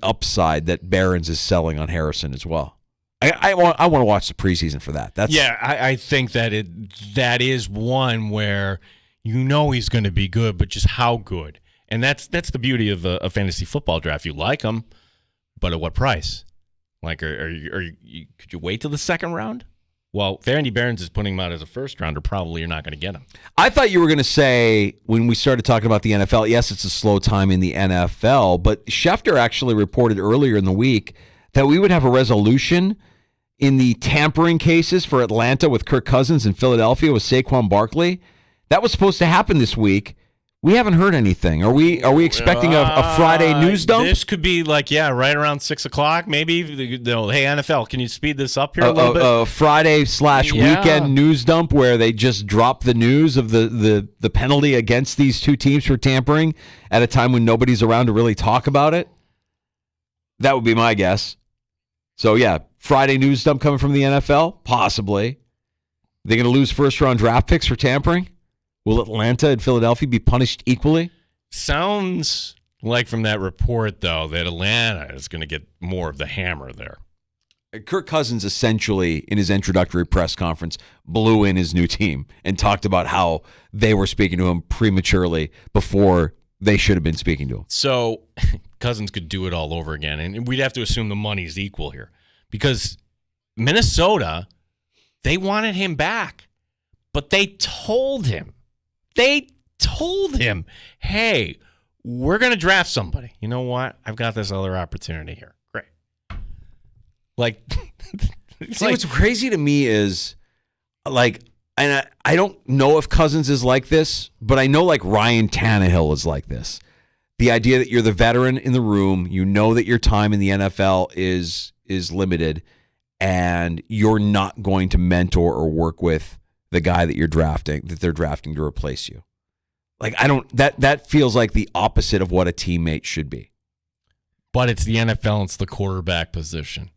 upside that Behrens is selling on Harrison as well. I want to watch the preseason for that. I think that is one where he's going to be good, but just how good. And that's the beauty of a fantasy football draft. You like him, but at what price? Like, could you wait till the second round? Well, if Andy Behrens is putting him out as a first rounder, probably you're not going to get him. I thought you were going to say, when we started talking about the NFL, yes, it's a slow time in the NFL, but Schefter actually reported earlier in the week that we would have a resolution in the tampering cases for Atlanta with Kirk Cousins and Philadelphia with Saquon Barkley. That was supposed to happen this week. We haven't heard anything. Are we expecting a Friday news dump? This could be right around 6 o'clock. Maybe, hey, NFL, can you speed this up here a little bit? A Friday/weekend news dump where they just drop the news of the penalty against these two teams for tampering at a time when nobody's around to really talk about it. That would be my guess. So, yeah, Friday news dump coming from the NFL? Possibly. They're going to lose first-round draft picks for tampering? Will Atlanta and Philadelphia be punished equally? Sounds like from that report, though, that Atlanta is going to get more of the hammer there. Kirk Cousins essentially, in his introductory press conference, blew in his new team and talked about how they were speaking to him prematurely before they should have been speaking to him. So Cousins could do it all over again, and we'd have to assume the money's equal here because Minnesota, they wanted him back, but they told him, hey, we're going to draft somebody. You know what? I've got this other opportunity here. Great. What's crazy to me is, and I don't know if Cousins is like this, but I know Ryan Tannehill is like this. The idea that you're the veteran in the room, you know that your time in the NFL is limited, and you're not going to mentor or work with the guy that they're drafting to replace you. That feels like the opposite of what a teammate should be. But it's the NFL and it's the quarterback position.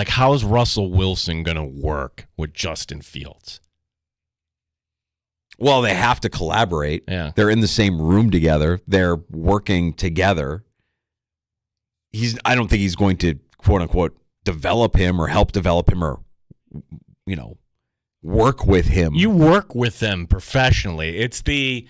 How is Russell Wilson going to work with Justin Fields? Well, they have to collaborate. Yeah. They're in the same room together. They're working together. I don't think he's going to, quote unquote, develop him or help develop him or, work with him. You work with them professionally. It's the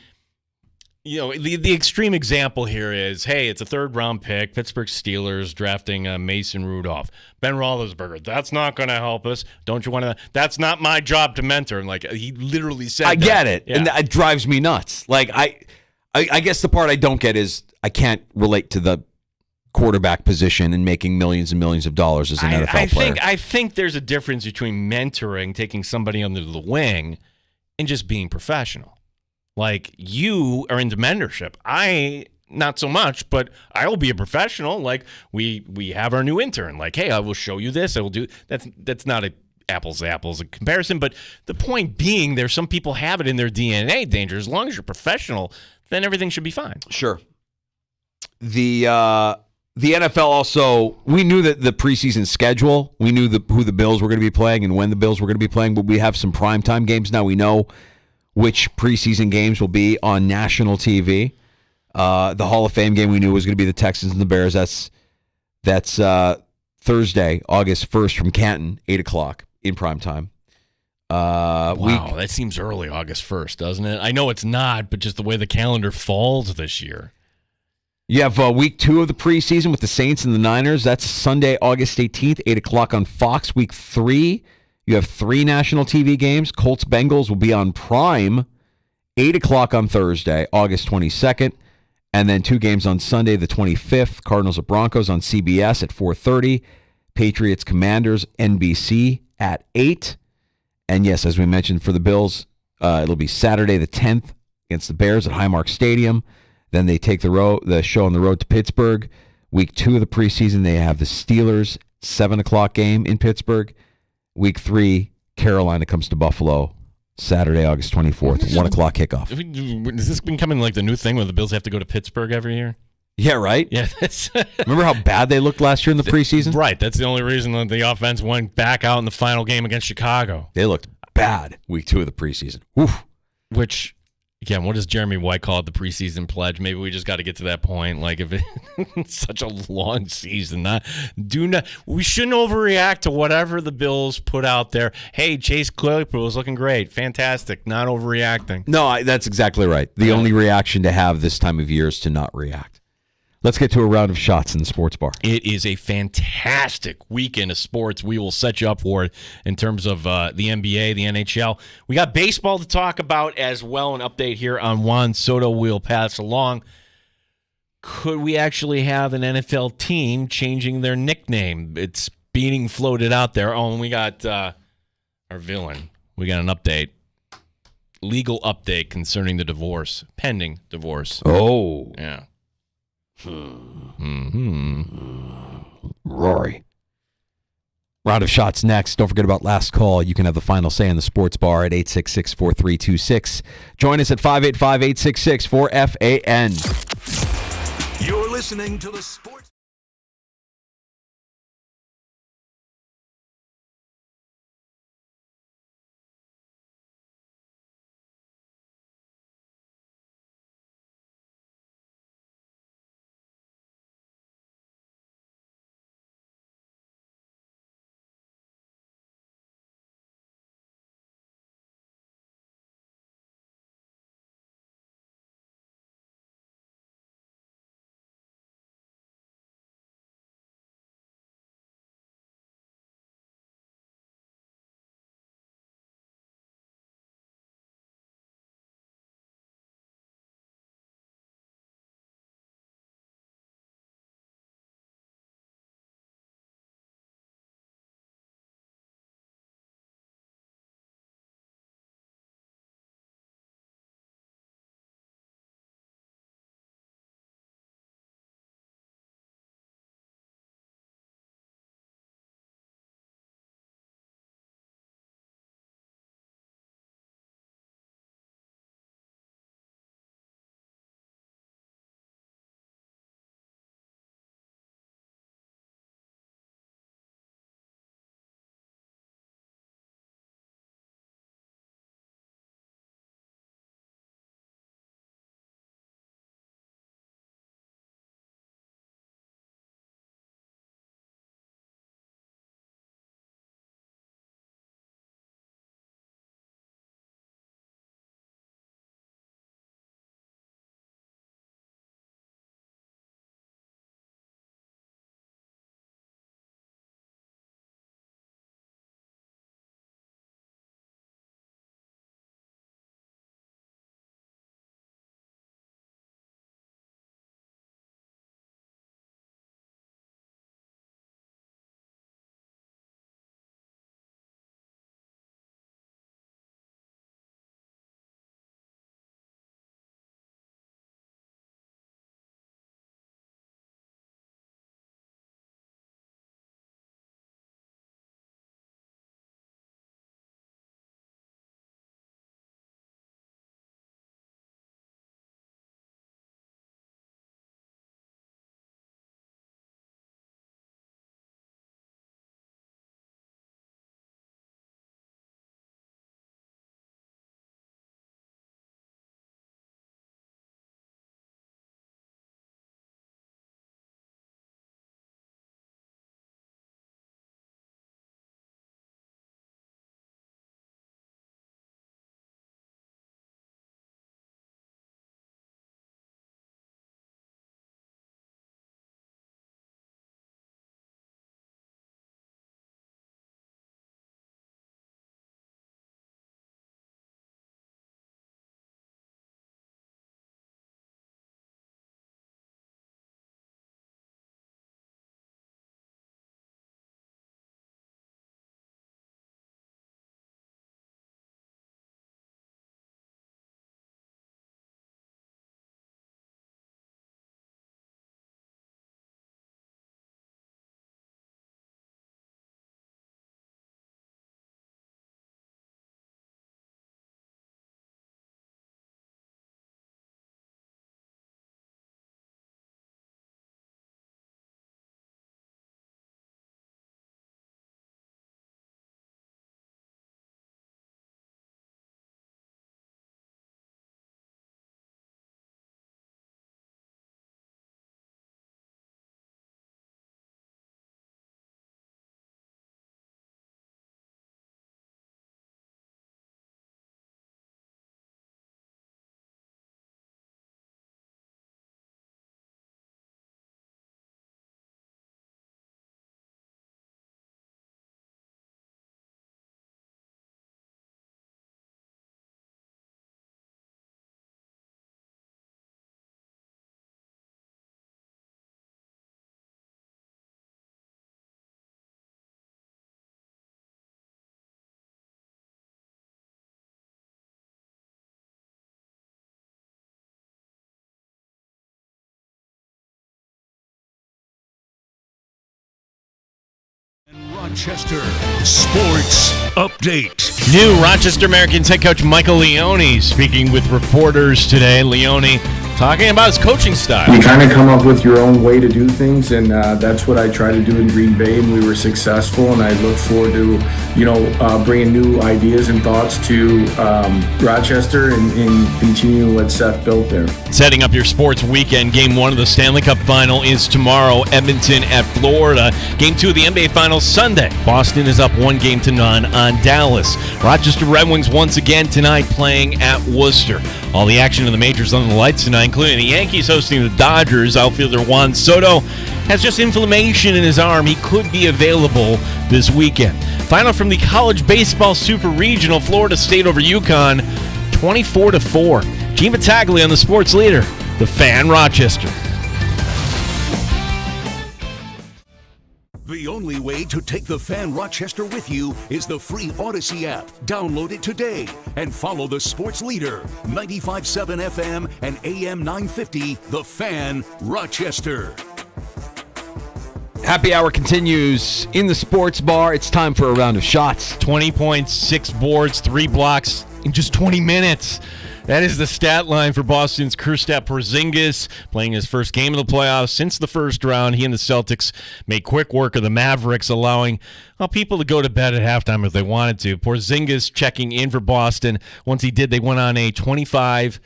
The extreme example here is, hey, it's a third-round pick, Pittsburgh Steelers drafting Mason Rudolph. Ben Roethlisberger, that's not going to help us. Don't you want to? That's not my job to mentor. And like he literally said, I get it, yeah. and that drives me nuts. Like I guess the part I don't get is I can't relate to the quarterback position and making millions and millions of dollars as an NFL player. I think there's a difference between mentoring, taking somebody under the wing, and just being professional. Like, you are into mentorship. I, not so much, but I will be a professional. Like, we have our new intern. Like, hey, I will show you this. I will do. That's not a apples to apples comparison. But the point being, there's some people have it in their DNA, Danger. As long as you're professional, then everything should be fine. Sure. The NFL also, we knew that the preseason schedule, we knew who the Bills were going to be playing and when the Bills were going to be playing, but we have some primetime games now. We know which preseason games will be on national TV. The Hall of Fame game we knew was going to be the Texans and the Bears. That's Thursday, August 1st from Canton, 8 o'clock in primetime. Wow, that seems early, August 1st, doesn't it? I know it's not, but just the way the calendar falls this year. You have week 2 of the preseason with the Saints and the Niners. That's Sunday, August 18th, 8 o'clock on Fox. Week 3, you have 3 national TV games. Colts-Bengals will be on Prime, 8 o'clock on Thursday, August 22nd. And then 2 games on Sunday, the 25th. Cardinals at Broncos on CBS at 4:30. Patriots-Commanders, NBC at 8. And yes, as we mentioned, for the Bills, it'll be Saturday the 10th against the Bears at Highmark Stadium. Then they take the show on the road to Pittsburgh. Week 2 of the preseason, they have the Steelers, 7 o'clock game in Pittsburgh. Week 3, Carolina comes to Buffalo, Saturday, August 24th, 1 o'clock kickoff. Is this becoming like the new thing where the Bills have to go to Pittsburgh every year? Yeah, right? Yeah. Remember how bad they looked last year in the preseason? Right. That's the only reason that the offense went back out in the final game against Chicago. They looked bad week 2 of the preseason. Oof. Which, again, what does Jeremy White call it, the preseason pledge? Maybe we just got to get to that point. Like, if it's such a long season, we shouldn't overreact to whatever the Bills put out there. Hey, Chase Claypool is looking great. Fantastic. Not overreacting. No, that's exactly right. The only reaction to have this time of year is to not react. Let's get to a round of shots in the sports bar. It is a fantastic weekend of sports. We will set you up for it in terms of the NBA, the NHL. We got baseball to talk about as well. An update here on Juan Soto we'll pass along. Could we actually have an NFL team changing their nickname? It's being floated out there. Oh, and we got our villain. We got an update. Legal update concerning the divorce. Pending divorce. Oh. Yeah. Rory. Round of shots next. Don't forget about last call. You can have the final say in the sports bar at 866-4326. Join us at 585-866-4FAN. You're listening to the Sports Rochester Sports Update. New Rochester Americans head coach Michael Leone speaking with reporters today. Leone talking about his coaching style. You kind of come up with your own way to do things, and that's what I try to do in Green Bay, and we were successful, and I look forward to, bringing new ideas and thoughts to Rochester and continuing what Seth built there. Setting up your sports weekend, Game 1 of the Stanley Cup Final is tomorrow, Edmonton at Florida. Game 2 of the NBA Finals Sunday. Boston is up 1-0 on Dallas. Rochester Red Wings once again tonight playing at Worcester. All the action in the majors on the lights tonight, including the Yankees hosting the Dodgers. Outfielder Juan Soto has just inflammation in his arm. He could be available this weekend. Final from the College Baseball Super Regional, Florida State over UConn, 24-4. Gene Battaglia on the Sports Leader, the Fan, Rochester. The only way to take the Fan Rochester with you is the free Odyssey app. Download it today and follow the Sports Leader, 95.7 FM and AM 950, The Fan, Rochester. Happy hour continues in the sports bar. It's time for a round of shots. 20.6 boards, 3 blocks in just 20 minutes. That is the stat line for Boston's Kristaps Porzingis, playing his first game of the playoffs since the first round. He and the Celtics made quick work of the Mavericks, allowing people to go to bed at halftime if they wanted to. Porzingis checking in for Boston. Once he did, they went on a 25-9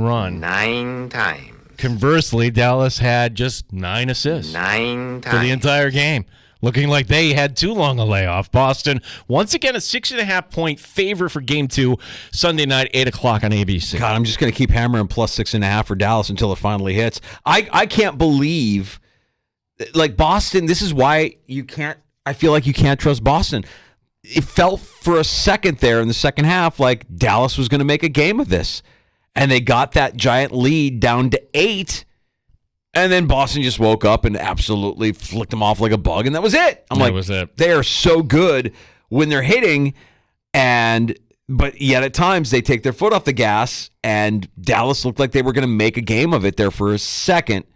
run. 9 times. Conversely, Dallas had just 9 assists 9 times for the entire game, looking like they had too long a layoff. Boston, once again, a 6.5-point favor for Game 2, Sunday night, 8 o'clock on ABC. God, I'm just going to keep hammering plus 6.5 for Dallas until it finally hits. I can't believe, like, Boston, this is why I feel like you can't trust Boston. It felt for a second there in the second half like Dallas was going to make a game of this. And they got that giant lead down to 8. And then Boston just woke up and absolutely flicked them off like a bug, and that was it. I'm like, they are so good when they're hitting, but yet at times they take their foot off the gas, and Dallas looked like they were going to make a game of it there for a second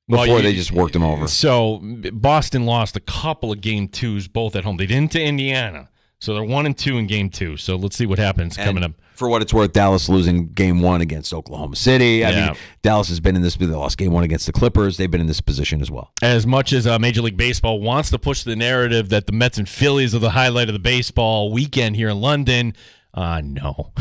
before they just worked them over. So Boston lost a couple of Game 2s, both at home. They didn't to Indiana. So they're 1-2 in Game 2. So let's see what happens coming up. For what it's worth, Dallas losing Game 1 against Oklahoma City. I mean, Dallas has been in this. They lost Game 1 against the Clippers. They've been in this position as well. As much as Major League Baseball wants to push the narrative that the Mets and Phillies are the highlight of the baseball weekend here in London, no,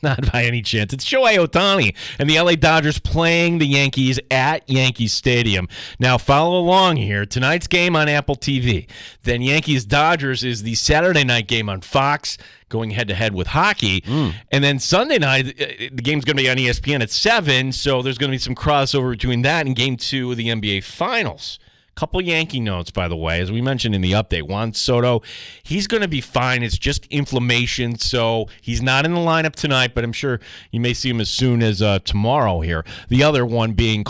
not by any chance. It's Shohei Ohtani and the LA Dodgers playing the Yankees at Yankee Stadium. Now, follow along here. Tonight's game on Apple TV. Then Yankees-Dodgers is the Saturday night game on Fox, going head-to-head with hockey. And then Sunday night, the game's going to be on ESPN at 7, so there's going to be some crossover between that and Game 2 of the NBA Finals. Couple Yankee notes, by the way, as we mentioned in the update. Juan Soto, he's going to be fine. It's just inflammation, so he's not in the lineup tonight, but I'm sure you may see him as soon as tomorrow here. The other one being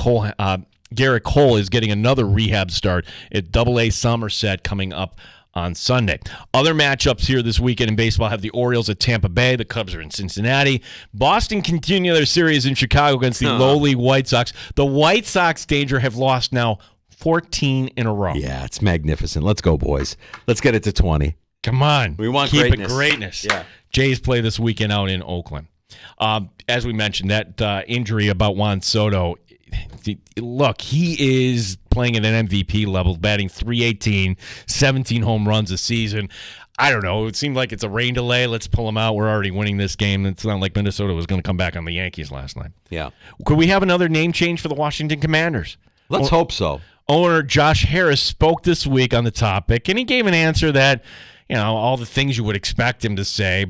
Garrett Cole is getting another rehab start at AA Somerset coming up on Sunday. Other matchups here this weekend in baseball have the Orioles at Tampa Bay. The Cubs are in Cincinnati. Boston continue their series in Chicago against the lowly White Sox. The White Sox, Danger, have lost now 14 in a row. Yeah, it's magnificent. Let's go, boys. Let's get it to 20. Come on. We want Keep greatness. It greatness. Yeah. Jays play this weekend out in Oakland. As we mentioned, that injury about Juan Soto, look, he is playing at an MVP level, batting .318, 17 home runs a season. I don't know. It seemed like it's a rain delay. Let's pull him out. We're already winning this game. It's not like Minnesota was going to come back on the Yankees last night. Yeah. Could we have another name change for the Washington Commanders? Let's hope so. Owner Josh Harris spoke this week on the topic, and he gave an answer that, all the things you would expect him to say.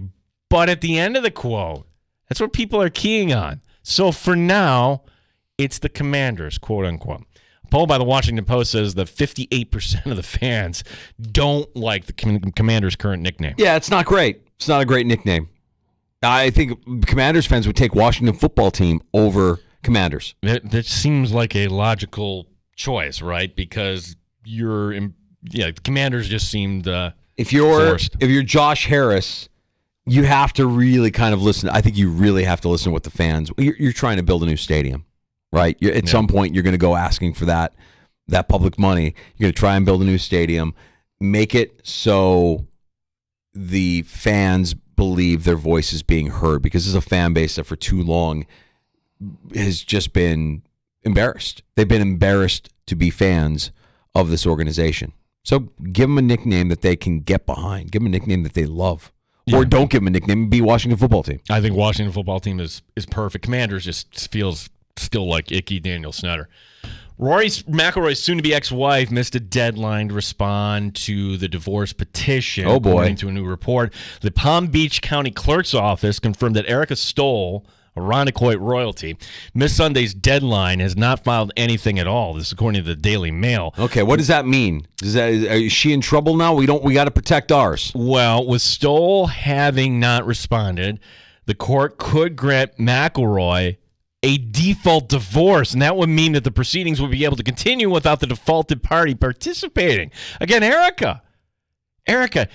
But at the end of the quote, that's what people are keying on. So for now, it's the Commanders, quote unquote. A poll by the Washington Post says that 58% of the fans don't like the Commanders' current nickname. Yeah, it's not great. It's not a great nickname. I think Commanders fans would take Washington football team over Commanders. That seems like a logical choice, right? Because the Commanders just seemed if you're forced. If you're Josh Harris, you have to really kind of listen. I think you really have to listen to what the fans. You're trying to build a new stadium, right? At some point, you're going to go asking for that public money. You're going to try and build a new stadium. make it so the fans believe their voice is being heard, because this is a fan base that for too long has just been embarrassed. They've been embarrassed to be fans of this organization. So give them a nickname that they can get behind. Give them a nickname that they love. Yeah. Or don't give them a nickname and be Washington football team. I think Washington football team is perfect. Commanders just feels still like icky Daniel Snyder. Rory McIlroy's soon-to-be ex-wife missed a deadline to respond to the divorce petition. Oh, boy. According to a new report, the Palm Beach County Clerk's Office confirmed that Erica Stoll, a Rondequoit royalty, missed Sunday's deadline, has not filed anything at all. This is according to the Daily Mail. Okay, what does that mean? Is she in trouble now? We got to protect ours. Well, with Stoll having not responded, the court could grant McIlroy a default divorce, and that would mean that the proceedings would be able to continue without the defaulted party participating. Again, Erica,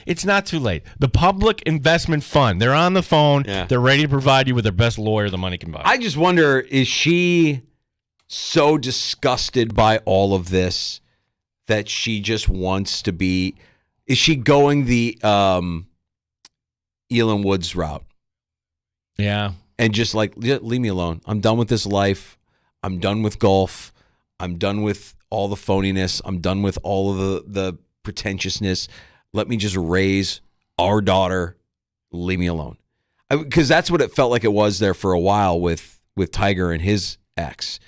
it's not too late. The Public Investment Fund, they're on the phone. Yeah. They're ready to provide you with their best lawyer the money can buy. I just wonder, is she so disgusted by all of this that she just wants to be, is she going the Elin Woods route? Yeah. And just like, leave me alone. I'm done with this life. I'm done with golf. I'm done with all the phoniness. I'm done with all of the pretentiousness. Let me just raise our daughter. Leave me alone. Because that's what it felt like it was there for a while with Tiger and his ex.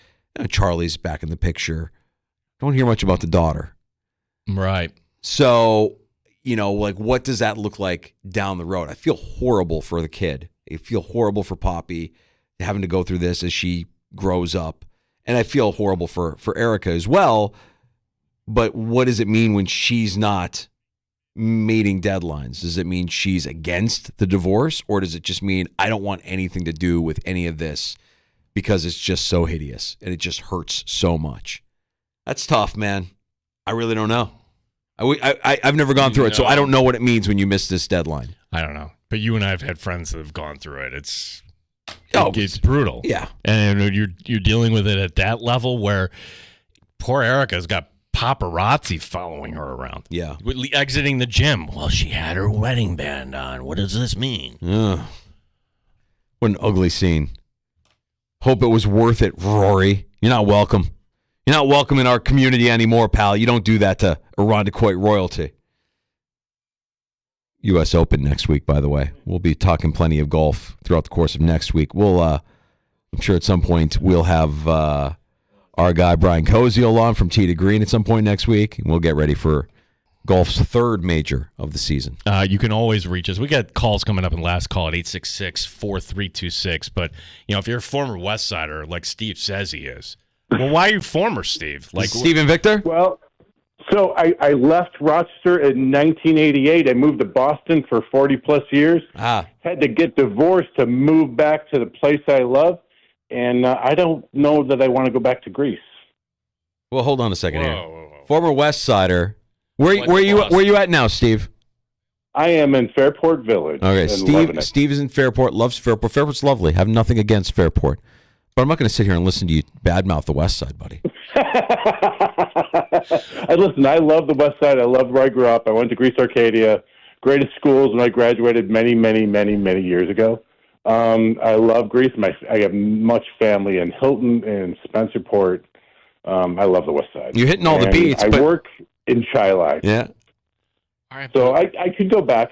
Charlie's back in the picture. Don't hear much about the daughter. Right. So, like, what does that look like down the road? I feel horrible for the kid. I feel horrible for Poppy having to go through this as she grows up. And I feel horrible for Erica as well. But what does it mean when she's not meeting deadlines? Does it mean she's against the divorce? Or does it just mean I don't want anything to do with any of this because it's just so hideous and it just hurts so much? That's tough, man. I really don't know. I've never gone through it, so I don't know what it means when you miss this deadline. I don't know. But you and I have had friends that have gone through it. It's brutal. Yeah. And you're dealing with it at that level where poor Erica's got paparazzi following her around. Yeah. Exiting the gym. Well, she had her wedding band on. What does this mean? Ugh. What an ugly scene. Hope it was worth it, Rory. You're not welcome. You're not welcome in our community anymore, pal. You don't do that to Irondequoit royalty. U.S. Open next week, by the way. We'll be talking plenty of golf throughout the course of next week. We'll, I'm sure at some point we'll have our guy Brian Koziel on from Tee to Green at some point next week, and we'll get ready for golf's third major of the season. You can always reach us. We got calls coming up in last call at 866-4326. But if you're a former West Sider, like Steve says he is, well, why are you former, Steve? Like Stephen Victor? Well, so I left Rochester in 1988. I moved to Boston for 40-plus years. Had to get divorced to move back to the place I love, and I don't know that I want to go back to Greece. Well, hold on a second here. Whoa. Former West Sider. Where you at now, Steve? I am in Fairport Village. Okay, Steve is in Fairport, loves Fairport. Fairport's lovely. Have nothing against Fairport. But I'm not going to sit here and listen to you badmouth the West Side, buddy. Listen, I love the West Side. I loved where I grew up. I went to Greece Arcadia, greatest schools when I graduated many, many, many, many years ago. I love Greece. I have much family in Hilton and Spencerport. I love the West Side. You're hitting all the beats. I work in Chilai. Yeah. So I could go back.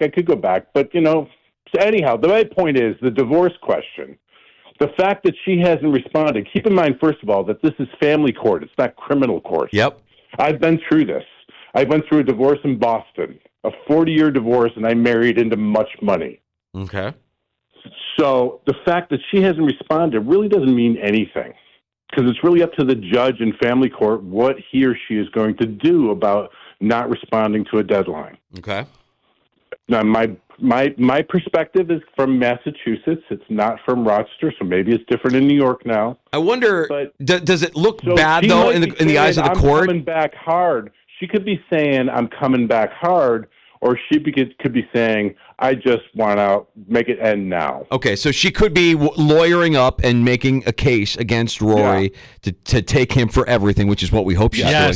But, so anyhow, the main point is the divorce question. The fact that she hasn't responded, keep in mind, first of all, that this is family court. It's not criminal court. Yep. I've been through this. I went through a divorce in Boston, a 40-year divorce, and I married into much money. Okay. So the fact that she hasn't responded really doesn't mean anything, because it's really up to the judge in family court what he or she is going to do about not responding to a deadline. Okay. Now, my perspective is from Massachusetts. It's not from Rochester, so maybe it's different in New York now. I wonder, does it look bad, though, in the eyes of the court? I'm coming back hard. She could be saying, I'm coming back hard, or she could be saying, I just want to make it end now. Okay, so she could be lawyering up and making a case against Rory to take him for everything, which is what we hope she's doing.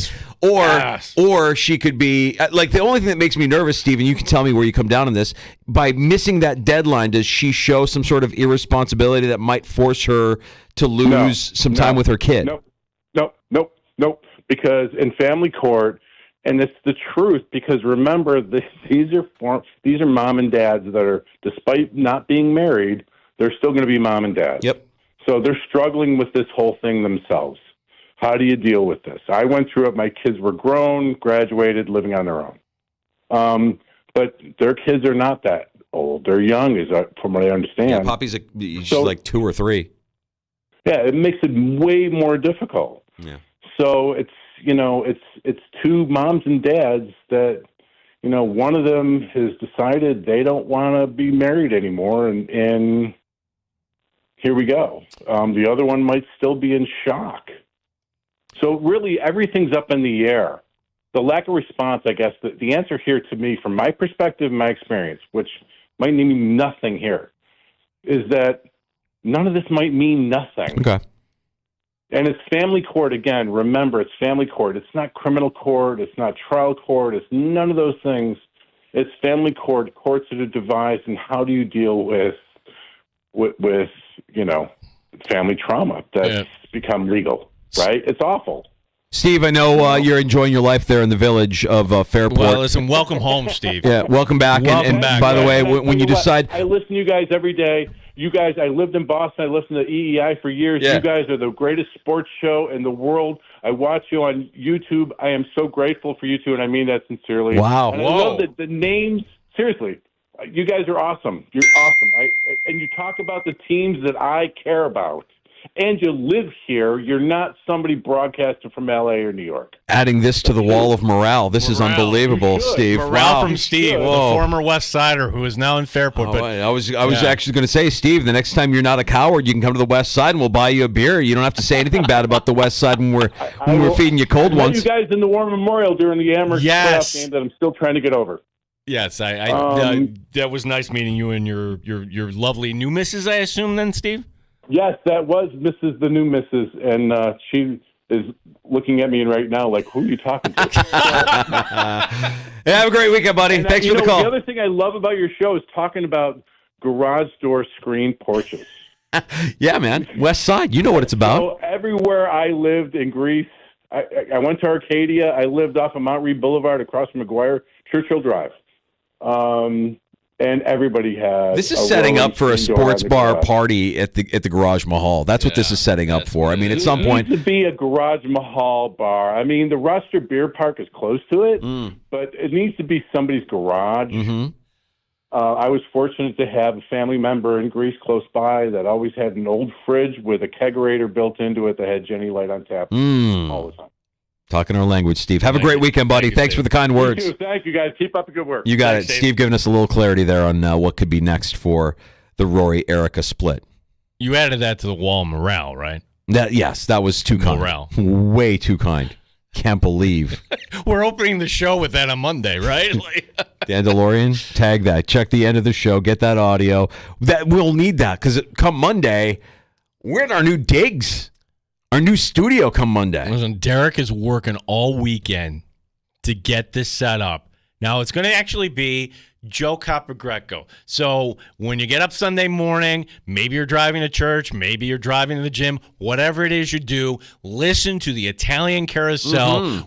Or she could be, like, the only thing that makes me nervous, Steven, you can tell me where you come down on this, by missing that deadline, does she show some sort of irresponsibility that might force her to lose some time with her kid? Nope. Because in family court, and it's the truth, because remember, these are mom and dads that are, despite not being married, they're still going to be mom and dad. Yep. So they're struggling with this whole thing themselves. How do you deal with this? I went through it. My kids were grown, graduated, living on their own. But their kids are not that old. They're young, from what I understand. Yeah, Poppy's like 2 or 3. Yeah, it makes it way more difficult. Yeah. So it's two moms and dads that, one of them has decided they don't want to be married anymore, and here we go. The other one might still be in shock. So really, everything's up in the air. The lack of response, I guess, the answer here to me, from my perspective and my experience, which might mean nothing here, is that none of this might mean nothing. Okay. And it's family court again. Remember, it's family court. It's not criminal court. It's not trial court. It's none of those things. It's family court. Courts that are devised, and how do you deal with family trauma that's become legal, right? It's awful. Steve, I know you're enjoying your life there in the village of Fairport. Well, listen, welcome home, Steve. Yeah, welcome back. Welcome back. By the way, when you decide... I listen to you guys every day. You guys, I lived in Boston. I listened to EEI for years. Yeah. You guys are the greatest sports show in the world. I watch you on YouTube. I am so grateful for you two, and I mean that sincerely. Wow. And I love the names. Seriously, you guys are awesome. You're awesome. And you talk about the teams that I care about. And you live here. You're not somebody broadcasting from L.A. or New York. Adding this to the wall of morale. This is unbelievable, Steve. Morale from Steve, the former West Sider, who is now in Fairport. Oh, I was actually going to say, Steve, the next time you're not a coward, you can come to the West Side and we'll buy you a beer. You don't have to say anything bad about the West Side when we're feeding you cold ones. You guys in the War Memorial during the Amherst playoff game that I'm still trying to get over. Yes, that was nice meeting you and your lovely new missus, I assume, then, Steve? Yes, that was the new Mrs., and she is looking at me right now like, who are you talking to? Hey, have a great weekend, buddy. And, Thanks for the call. The other thing I love about your show is talking about garage door screen porches. Yeah, man. West Side, you know what it's about. So everywhere I lived in Greece, I went to Arcadia. I lived off of Mount Reed Boulevard across from McGuire, Churchill Drive. And everybody has. This is setting up for a sports bar party at the Garage Mahal. That's what this is setting up for. I mean, at some point, it needs to be a Garage Mahal bar. I mean, the Rochester Beer Park is close to it, but it needs to be somebody's garage. Mm-hmm. I was fortunate to have a family member in Greece close by that always had an old fridge with a kegerator built into it that had Jenny Light on tap all the time. Talking our language, Steve. Have a great weekend, buddy. Thanks for the kind words. Thank you, guys. Keep up the good work. You got Thanks, it. Steve giving us a little clarity there on what could be next for the Rory-Erica split. You added that to the wall morale, right? Yes, that was too kind. Morale. Way too kind. Can't believe. We're opening the show with that on Monday, right? Dan DeLorean, tag that. Check the end of the show. Get that audio. We'll need that because come Monday, we're at our new digs. Our new studio come Monday. Listen, Derek is working all weekend to get this set up. Now, it's going to actually be Joe Capogreco. So when you get up Sunday morning, maybe you're driving to church, maybe you're driving to the gym, whatever it is you do, listen to the Italian Carousel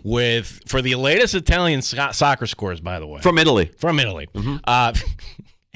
for the latest Italian soccer scores, by the way. From Italy.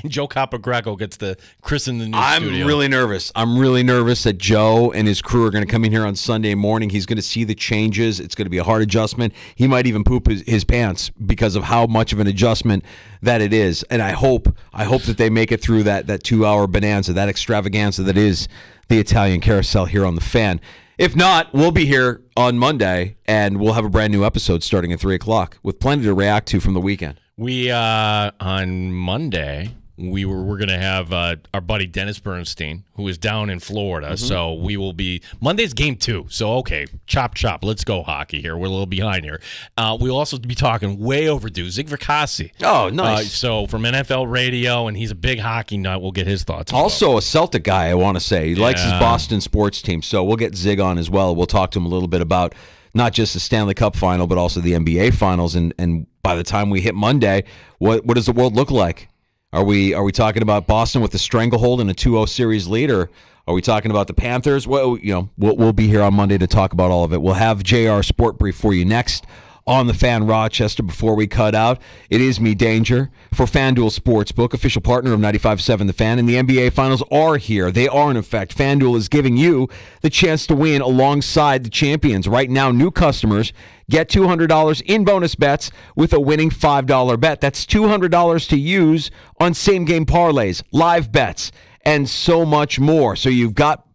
And Joe Capogreco gets to christen the new studio. I'm really nervous. I'm really nervous that Joe and his crew are going to come in here on Sunday morning. He's going to see the changes. It's going to be a hard adjustment. He might even poop his pants because of how much of an adjustment that it is. And I hope that they make it through that 2-hour bonanza, that extravaganza that is the Italian Carousel here on The Fan. If not, we'll be here on Monday, and we'll have a brand new episode starting at 3 o'clock with plenty to react to from the weekend. We, on Monday, we're going to have our buddy Dennis Bernstein, who is down in Florida. So we will be Monday's game 2. So okay, chop. Let's go hockey here. We're a little behind here. We'll also be talking way overdue Zig Verkasi. Oh, nice. So from NFL Radio, and he's a big hockey nut. We'll get his thoughts. Also a Celtic guy, I want to say. He likes his Boston sports team. So we'll get Zig on as well. We'll talk to him a little bit about not just the Stanley Cup final, but also the NBA finals. And by the time we hit Monday, what does the world look like? Are we talking about Boston with the stranglehold and a 2-0 series lead, or are we talking about the Panthers? Well, we'll be here on Monday to talk about all of it. We'll have JR Sport Brief for you next on the Fan Rochester. Before we cut out, it is me, Danger, for FanDuel Sportsbook, official partner of 95.7 The Fan, and the NBA Finals are here. They are in effect. FanDuel is giving you the chance to win alongside the champions. Right now, new customers get $200 in bonus bets with a winning $5 bet. That's $200 to use on same-game parlays, live bets, and so much more. So you've got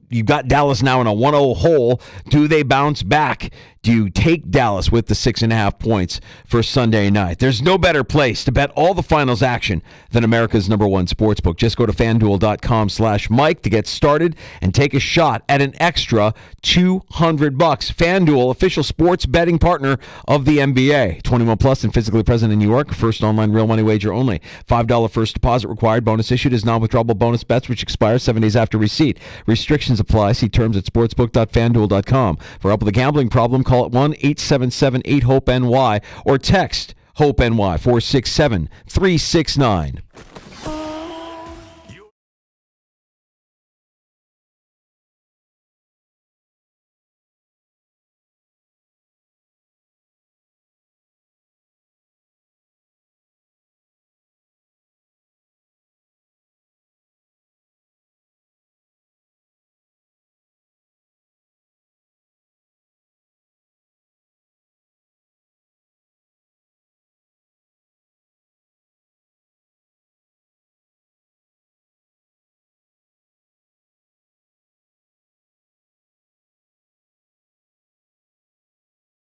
Dallas now in a 1-0 hole. Do they bounce back? Do you take Dallas with the 6.5 points for Sunday night? There's no better place to bet all the finals action than America's #1 sportsbook. Just go to FanDuel.com/Mike to get started and take a shot at an extra $200. FanDuel, official sports betting partner of the NBA. 21 plus and physically present in New York. First online real money wager only. $5 first deposit required. Bonus issued as non-withdrawable bonus bets, which expire 7 days after receipt. Restrictions apply. See terms at sportsbook.fanduel.com. For help with a gambling problem, call at 1-877-8-HOPE-NY or text HOPE-NY 467-369.